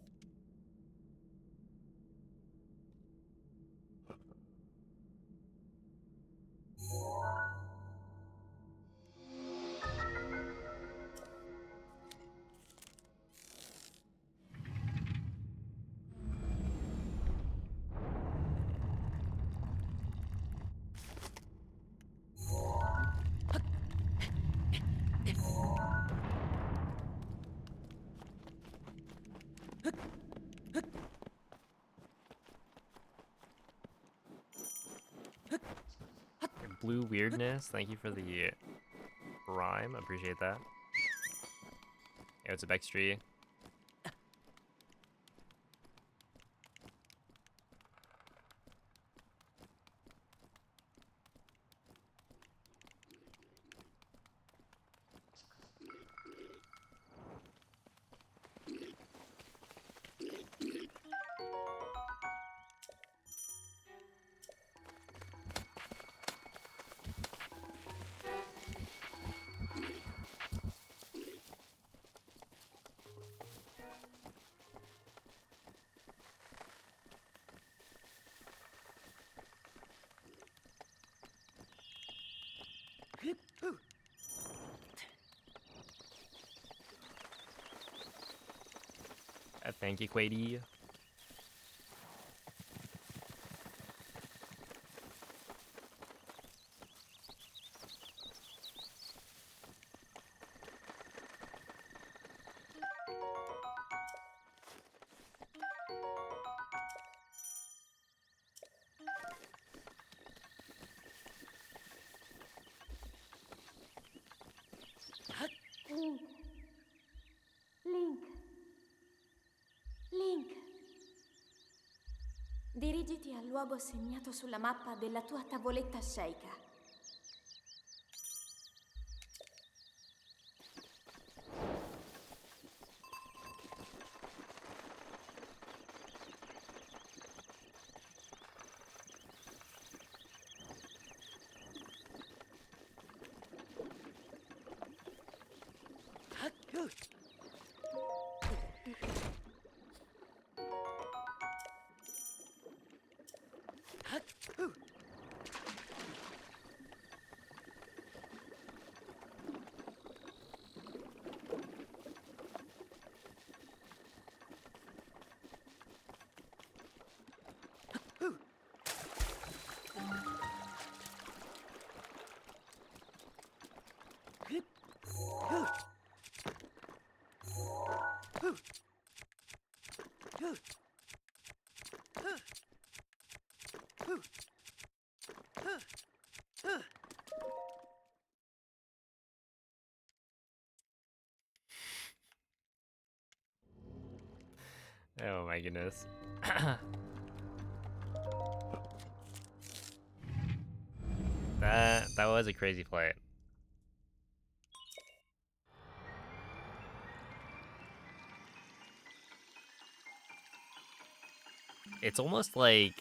Blue Weirdness, thank you for the rhyme. Appreciate that. Yeah, it's a Bextree. Thank you, Quady. Link. Link. Link. Dirigiti al luogo segnato sulla mappa della tua tavoletta sceicca. Oh my goodness. That was a crazy flight. It's almost like,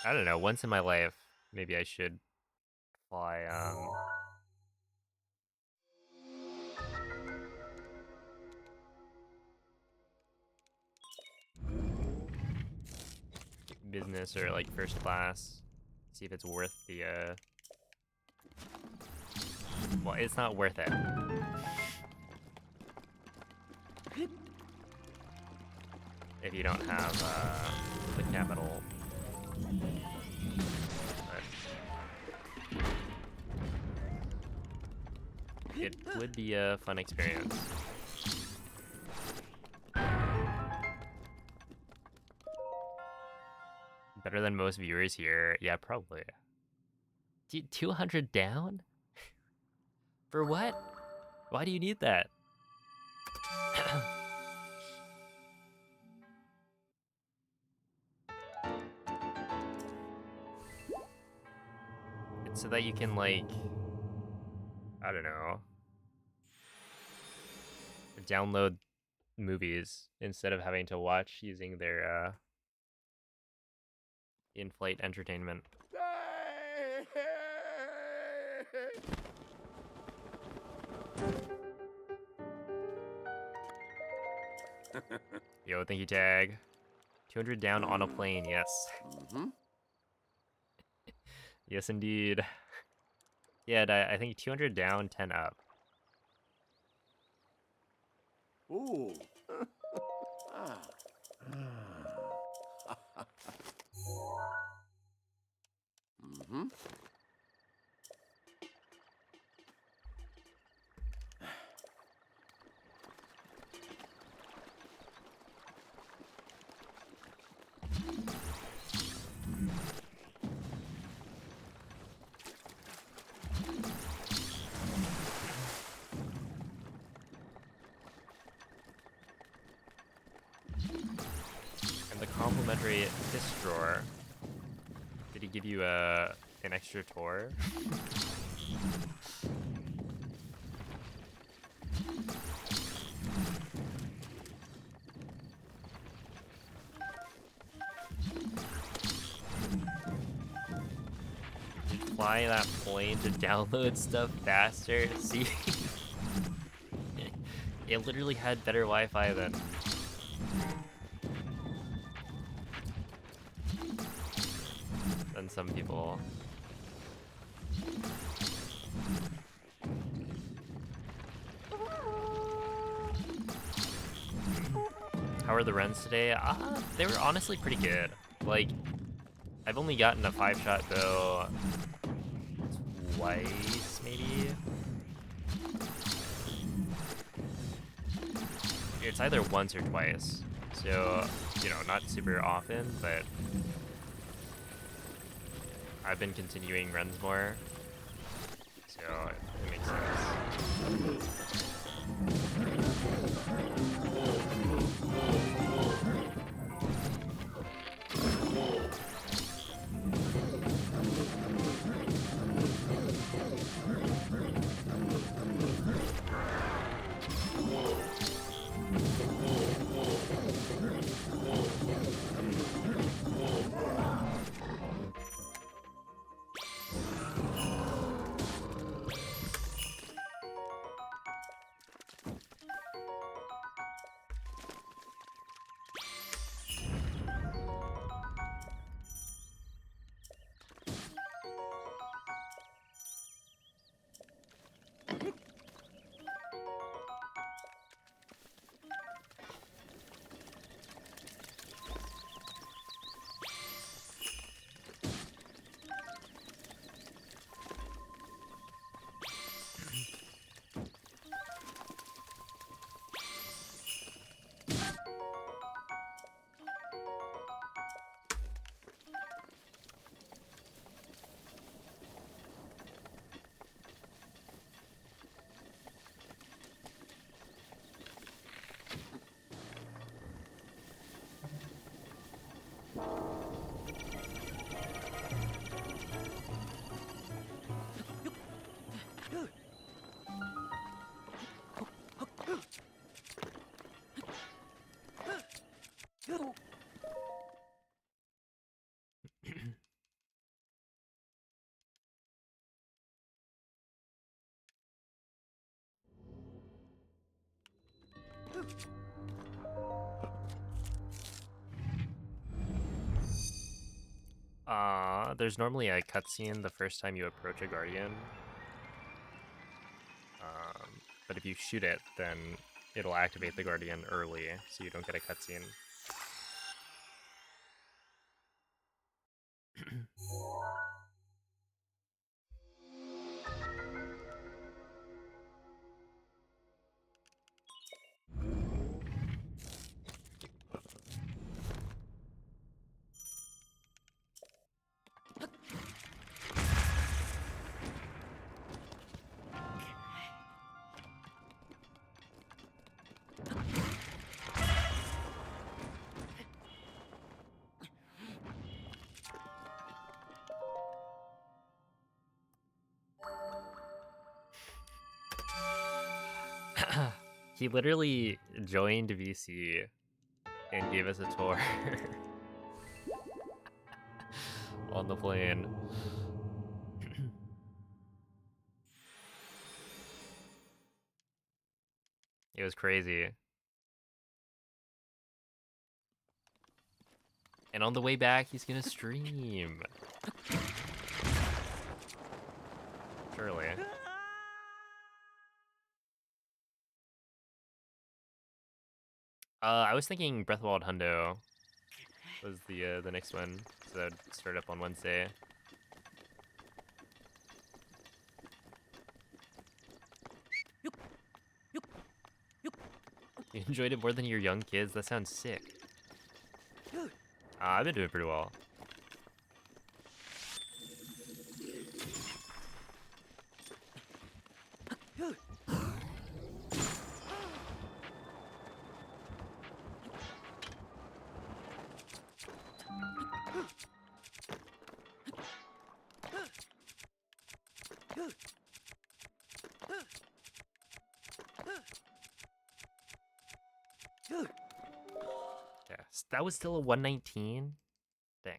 I don't know, once in my life, maybe I should fly, business or like first class. See if it's worth the, well, it's not worth it. If you don't have, the capital. But it would be a fun experience. Better than most viewers here. Yeah, probably. 200 down? For what? Why do you need that? It's so that you can, like, I don't know, download movies instead of having to watch using their in-flight entertainment. Yo, thank you, Tag. 200 down on a plane, yes. Mm-hmm. Yes, indeed. Yeah, I think 200 down, 10 up. Ooh. Ah. Mm-hmm. And the complimentary fish drawer. Did he give you an extra tour? Fly that plane to download stuff faster. See, it literally had better Wi-Fi than some people. How are the runs today? They were honestly pretty good. Like, I've only gotten a 5-shot bow twice, maybe? It's either once or twice. So, you know, not super often, but I've been continuing runs more. So, it makes sense. There's normally a cutscene the first time you approach a guardian. But if you shoot it, then it'll activate the guardian early, so you don't get a cutscene. He literally joined VC and gave us a tour on the plane. It was crazy. And on the way back, he's gonna stream. Surely. I was thinking Breath of the Wild Hundo was the next one, so that'd start up on Wednesday. You enjoyed it more than your young kids? That sounds sick. I've been doing pretty well. Yes, that was still a 119? Dang.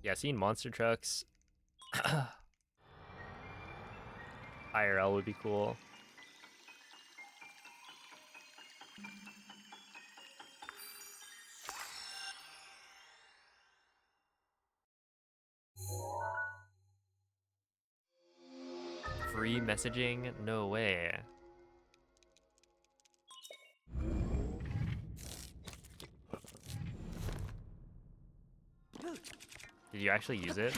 Yeah, seeing monster trucks IRL would be cool. Free messaging? No way. Did you actually use it?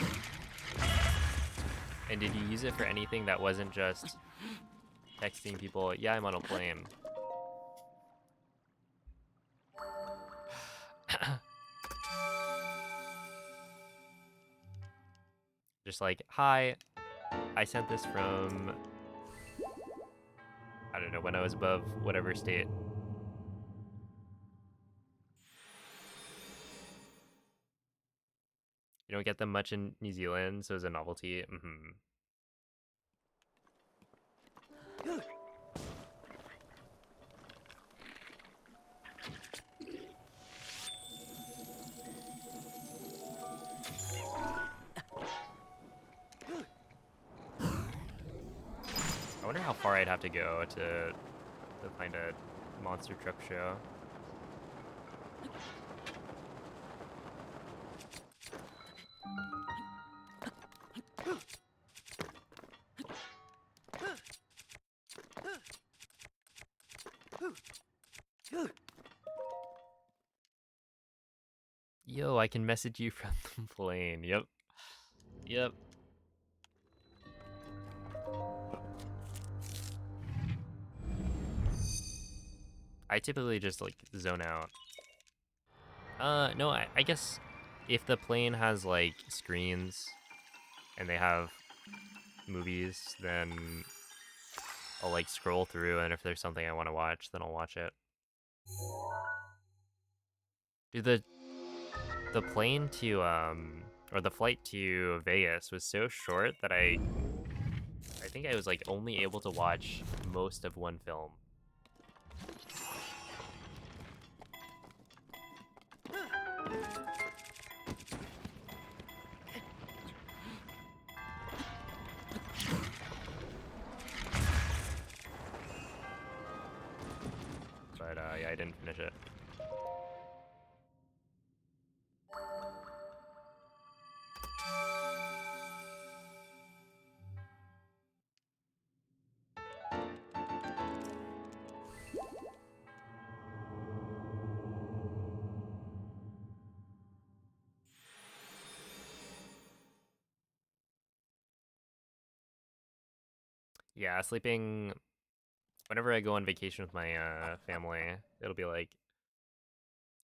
And did you use it for anything that wasn't just texting people, yeah, I'm on a plane? Just like, hi, I sent this from, I don't know, when I was above whatever state. You don't get them much in New Zealand, so it's a novelty. I wonder how far I'd have to go to find a monster truck show. Yo, I can message you from the plane. Yep. Yep. I typically just like zone out. No, I guess if the plane has like screens and they have movies, then I'll like scroll through, and if there's something I want to watch, then I'll watch it. Dude, the plane to or the flight to Vegas was so short that I think I was like only able to watch most of one film. yeah, I didn't finish it. Yeah, sleeping. Whenever I go on vacation with my family, it'll be like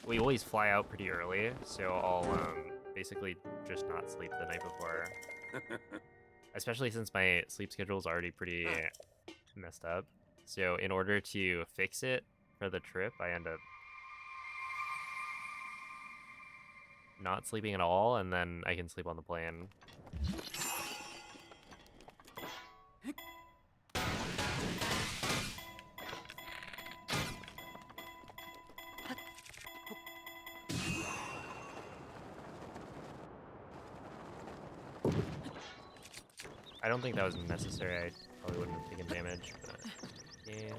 we always fly out pretty early, so I'll basically just not sleep the night before. Especially since my sleep schedule is already pretty messed up. So in order to fix it for the trip, I end up not sleeping at all, and then I can sleep on the plane. I don't think that was necessary. I probably wouldn't have taken damage, but yes.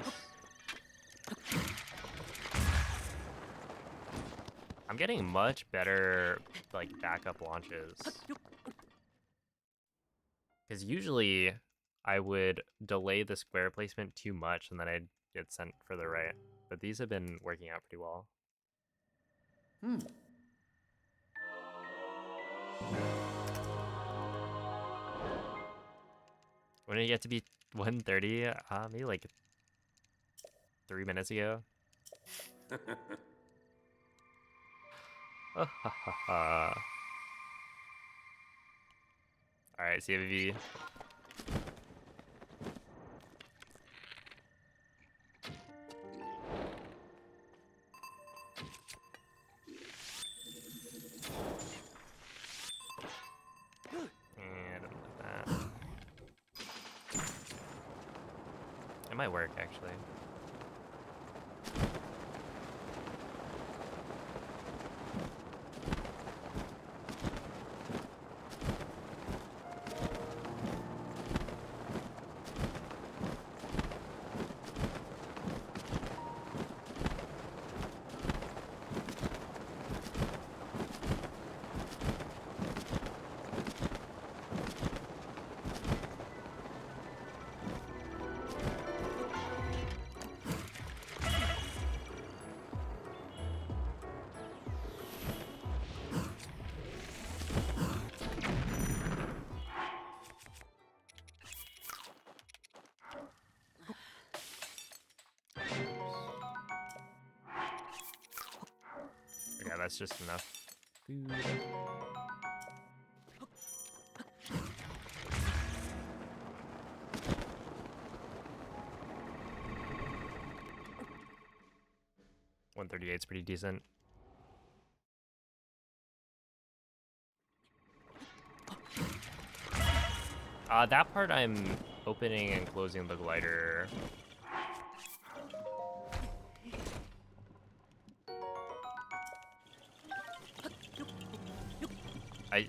I'm getting much better, like, backup launches. Because usually I would delay the square placement too much and then I'd get sent further right. But these have been working out pretty well. When did it get to be 1:30? Maybe like 3 minutes ago. Alright, CVV. And that. It might work, actually. Yeah, that's just enough food. $138 is pretty decent. That part I'm opening and closing the glider.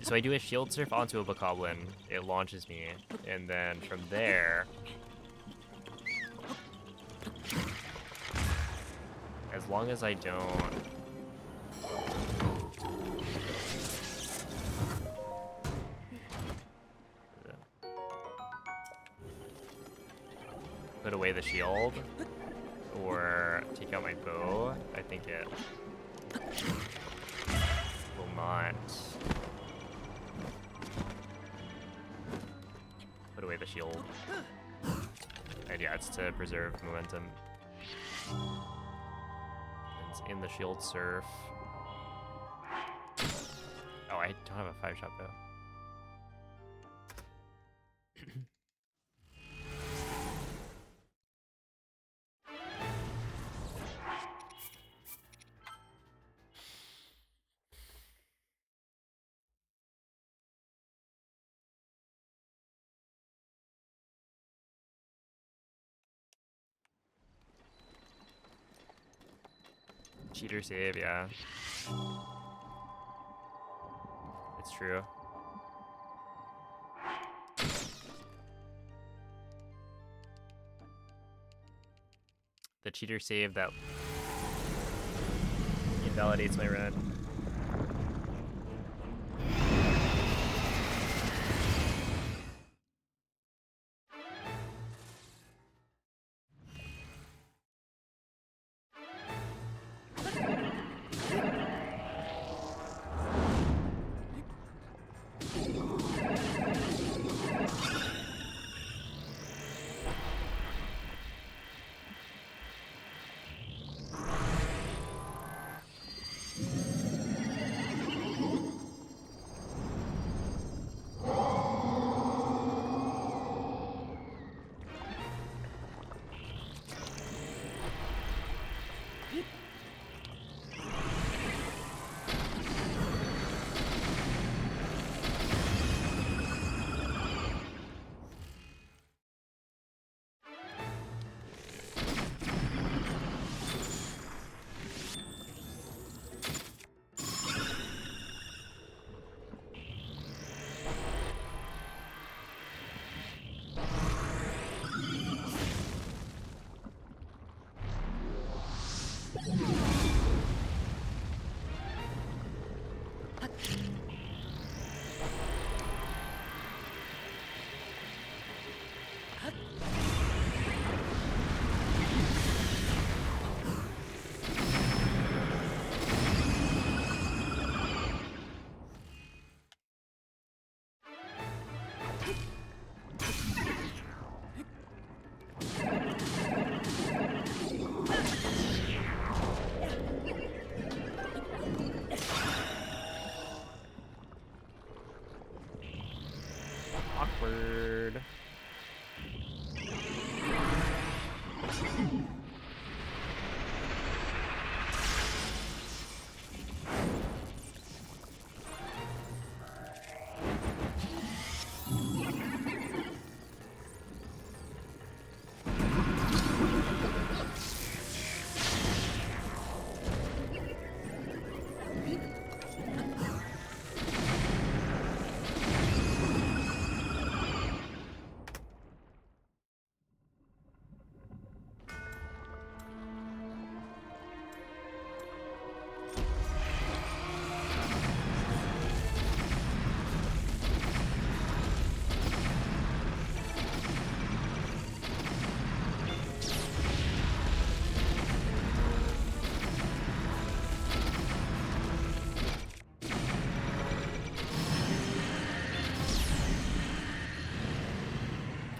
So I do a shield surf onto a bokoblin, it launches me, and then from there, as long as I don't put away the shield or take out my bow, I think it will not put away the shield. And yeah, it's to preserve momentum. It's in the shield surf. Oh, I don't have a 5-shot bow. Cheater save, yeah. It's true. The cheater save that invalidates my run. Awkward.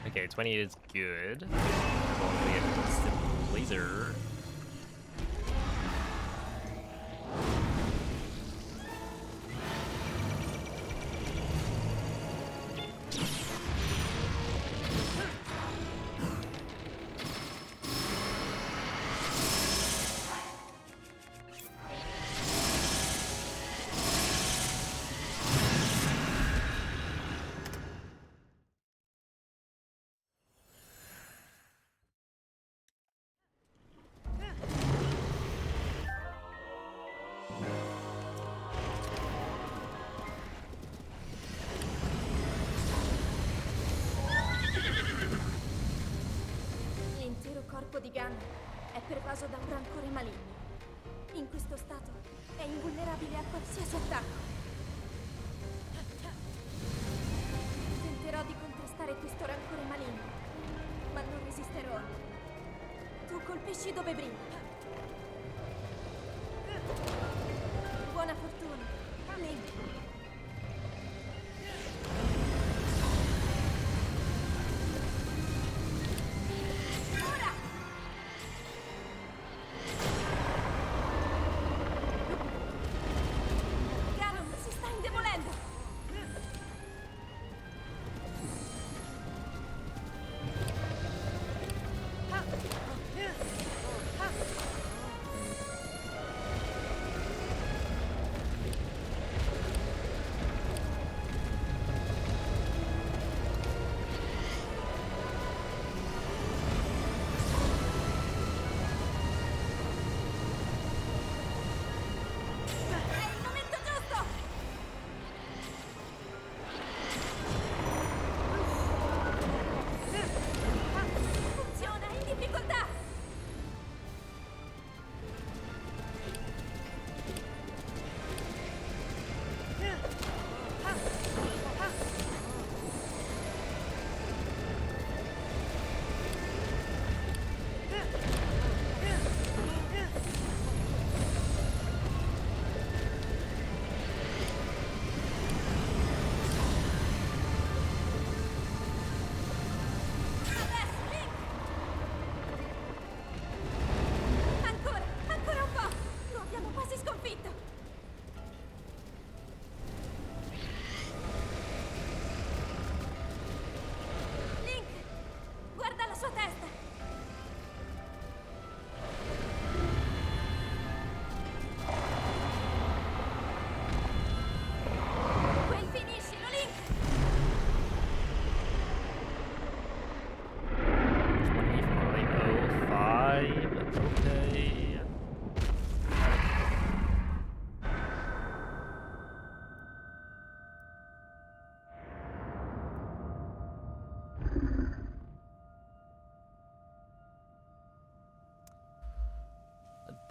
Okay, 20 is good. As long as we get instant laser. L'intero corpo di Gun è pervaso da un rancore maligno. In questo stato è invulnerabile a qualsiasi attacco. Tenterò di contrastare questo rancore maligno, ma non resisterò. Tu colpisci dove brilla. Buona fortuna, Link.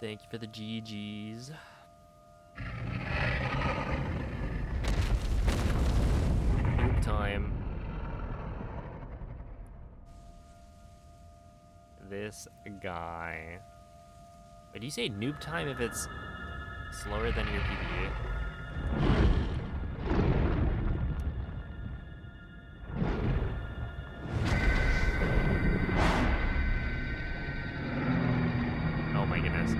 Thank you for the GGs. Noob time. This guy. Wait, do you say noob time if it's slower than your PvE? Oh my goodness.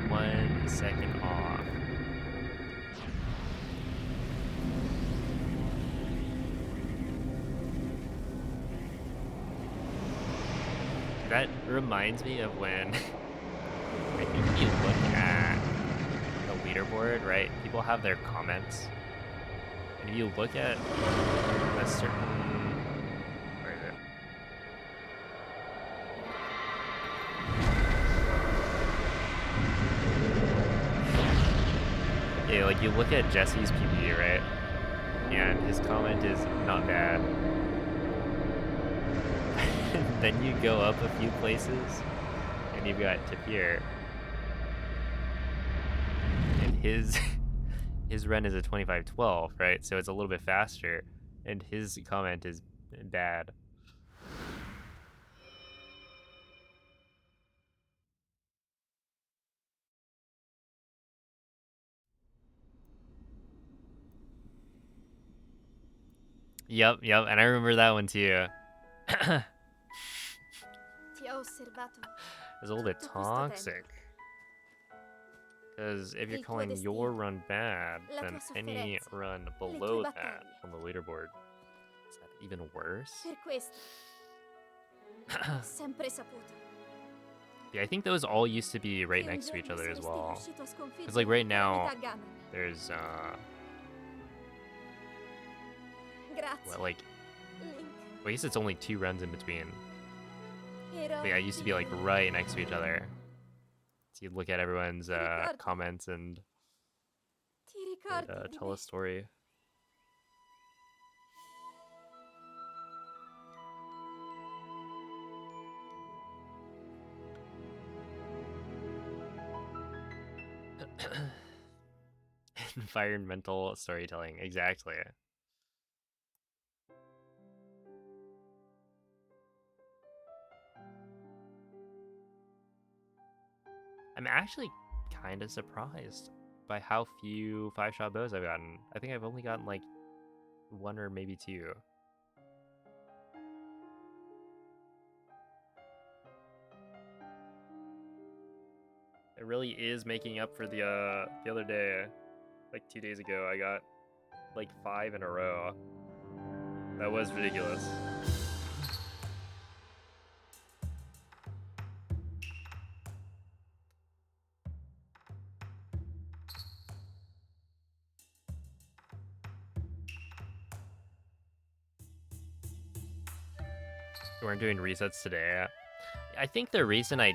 1 second off. That reminds me of when I think if you look at the leaderboard, right? People have their comments. And if you look at a certain, where is it? Yeah, like you look at Jesse's PvE, right? And his comment is not bad. Then you go up a few places, and you've got Tapir, and his run is a 25:12, right? So it's a little bit faster, and his comment is bad. Yep, and I remember that one too. It's Ti ho osservato. a little bit tutto questo toxic. tempo. Because if you're Il tuo calling your destino, run bad, la then tua any sofferenza, run le below tue that battaglie. on the leaderboard, is that even worse? Per questo ho sempre saputo Yeah, I think those all used to be right che un next to each giorno other as saresti well. riuscito a sconfiggere Because like right la now, calamità Ganon. there's Grazie, what, like, Link. well, I guess it's only 2 runs in between. Ero But yeah, it used to be like io. right next to each other. So you'd look at everyone's ricordi? comments and Ti ricordi di tell me? a story. Environmental storytelling, exactly. I'm actually kind of surprised by how few 5-shot bows I've gotten. I think I've only gotten like 1 or maybe 2. It really is making up for the other day, like 2 days ago, I got like 5 in a row. That was ridiculous. We weren't doing resets today. I think the reason I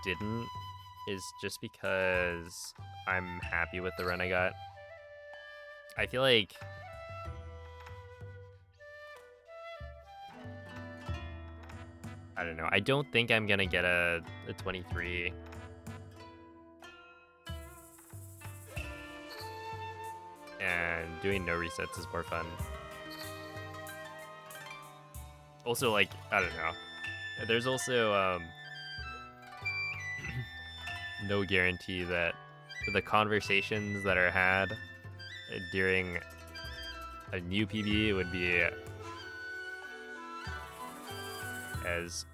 didn't is just because I'm happy with the run I got. I feel like I don't know. I don't think I'm gonna get a 23. And doing no resets is more fun. Also, like, I don't know. There's also no guarantee that the conversations that are had during a new PB would be as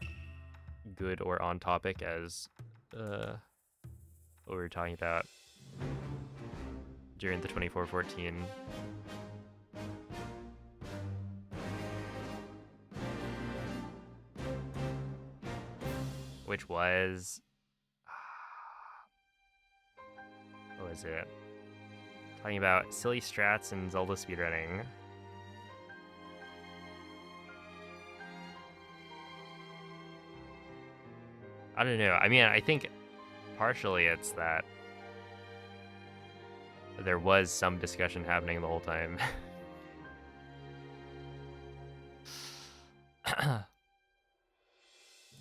good or on topic as what we were talking about during the 24-14. Which was what was it? Talking about silly strats and Zelda speedrunning. I don't know. I mean, I think partially it's that there was some discussion happening the whole time.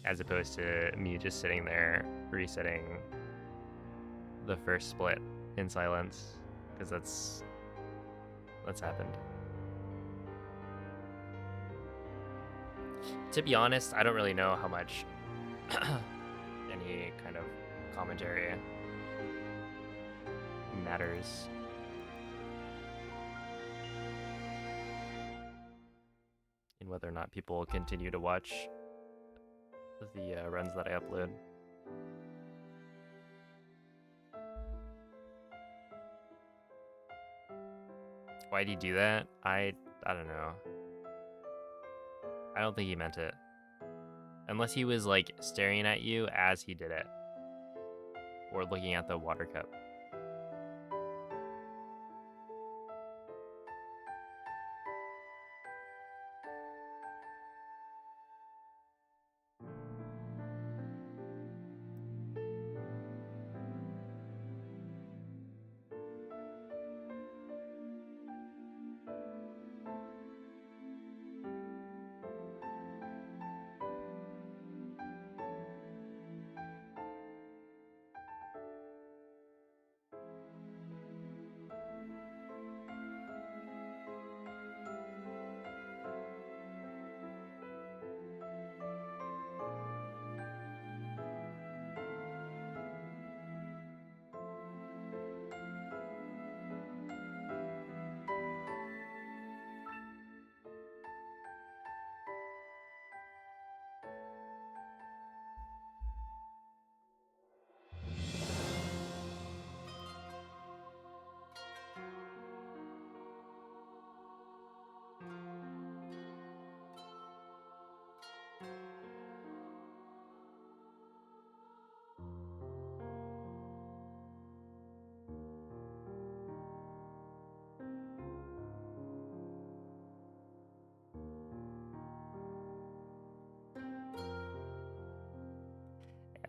As opposed to me just sitting there resetting the first split in silence, because that's happened. To be honest, I don't really know how much any kind of commentary matters. In whether or not people continue to watch the runs that I upload. Why'd he do that? I don't know. I don't think he meant it. Unless he was like staring at you as he did it. Or looking at the water cup.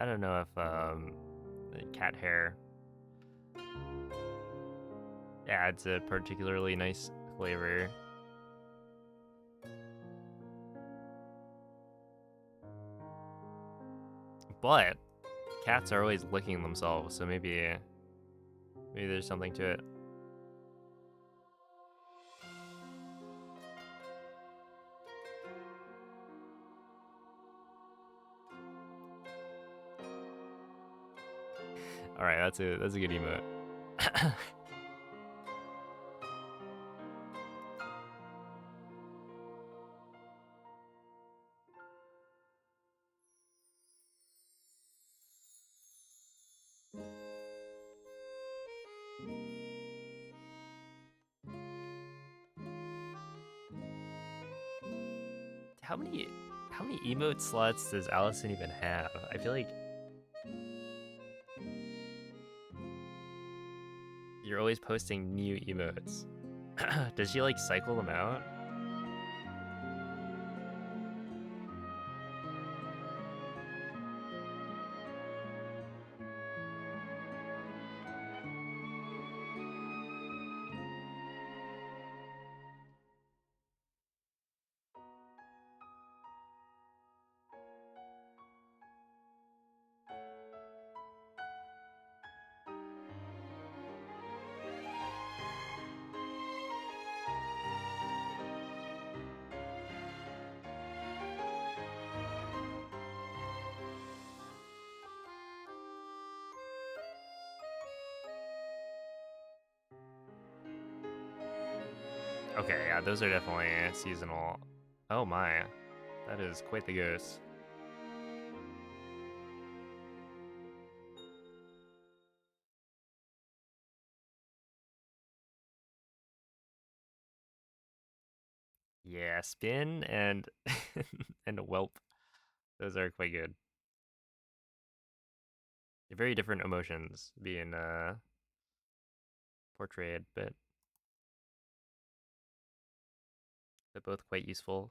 I don't know if the cat hair adds a particularly nice flavor. But cats are always licking themselves, so maybe there's something to it. All right, that's a good emote. How many emote slots does Allison even have? I feel like you're always posting new emotes. Does she like cycle them out? Okay, yeah, those are definitely seasonal. Oh my, that is quite the goose. Yeah, spin and and whelp. Those are quite good. They're very different emotions being portrayed, but they're both quite useful.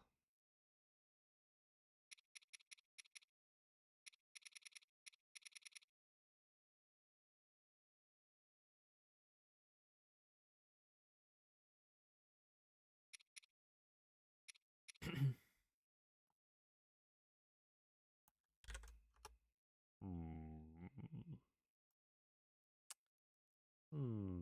Hmm. Hmm.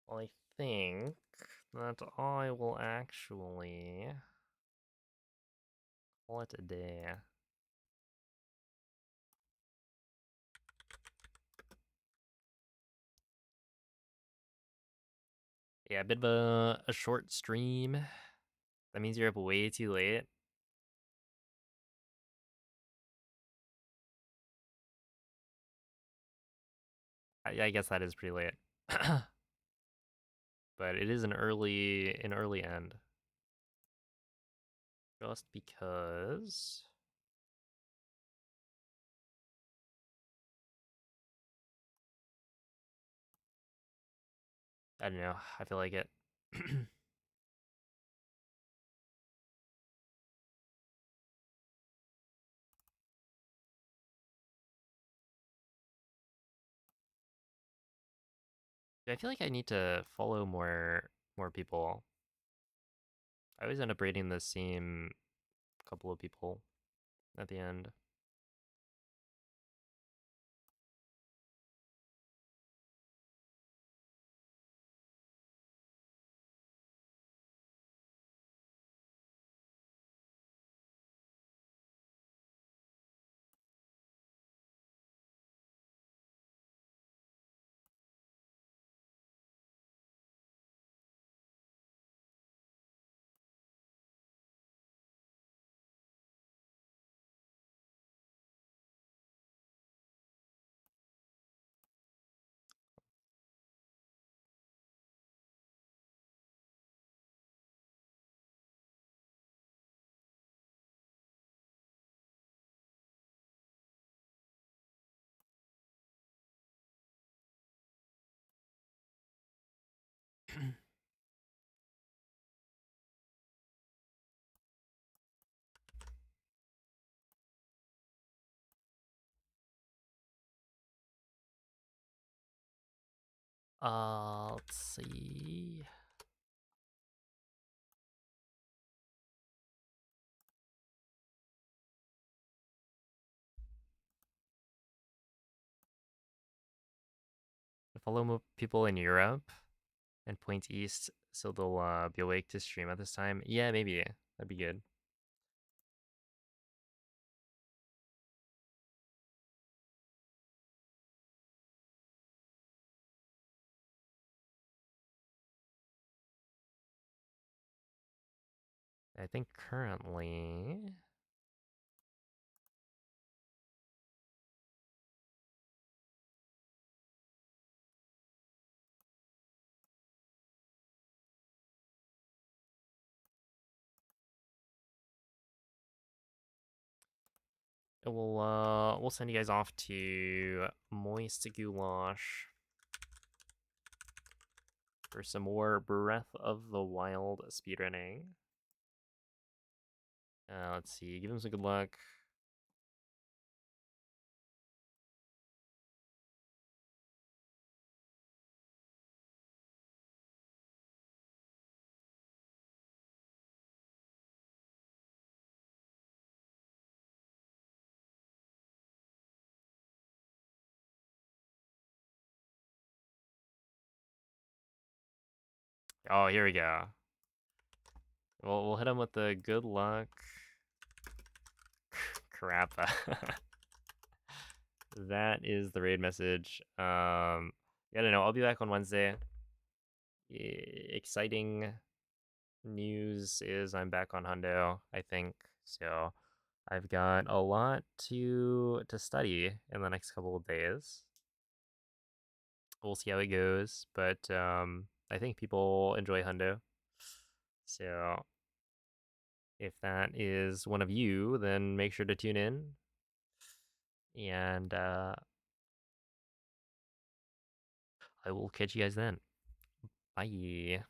Well, I think that I will actually call it a day. Yeah, a bit of a short stream. That means you're up way too late. I guess that is pretty late. But it is an early end. Just because I don't know, I feel like it. I feel like I need to follow more people. I always end up rating the same couple of people at the end. Let's see. Follow people in Europe and point east so they'll be awake to stream at this time. Yeah, maybe that'd be good. I think currently we'll send you guys off to Moist Goulash for some more Breath of the Wild speedrunning. Let's see. Give him some good luck. Oh, here we go. We'll hit him with the good luck. Crap. That is the raid message. Yeah, I don't know. I'll be back on Wednesday. Exciting news is I'm back on Hundo, I think. So I've got a lot to study in the next couple of days. We'll see how it goes, but I think people enjoy Hundo. So if that is one of you, then make sure to tune in. And I will catch you guys then. Bye.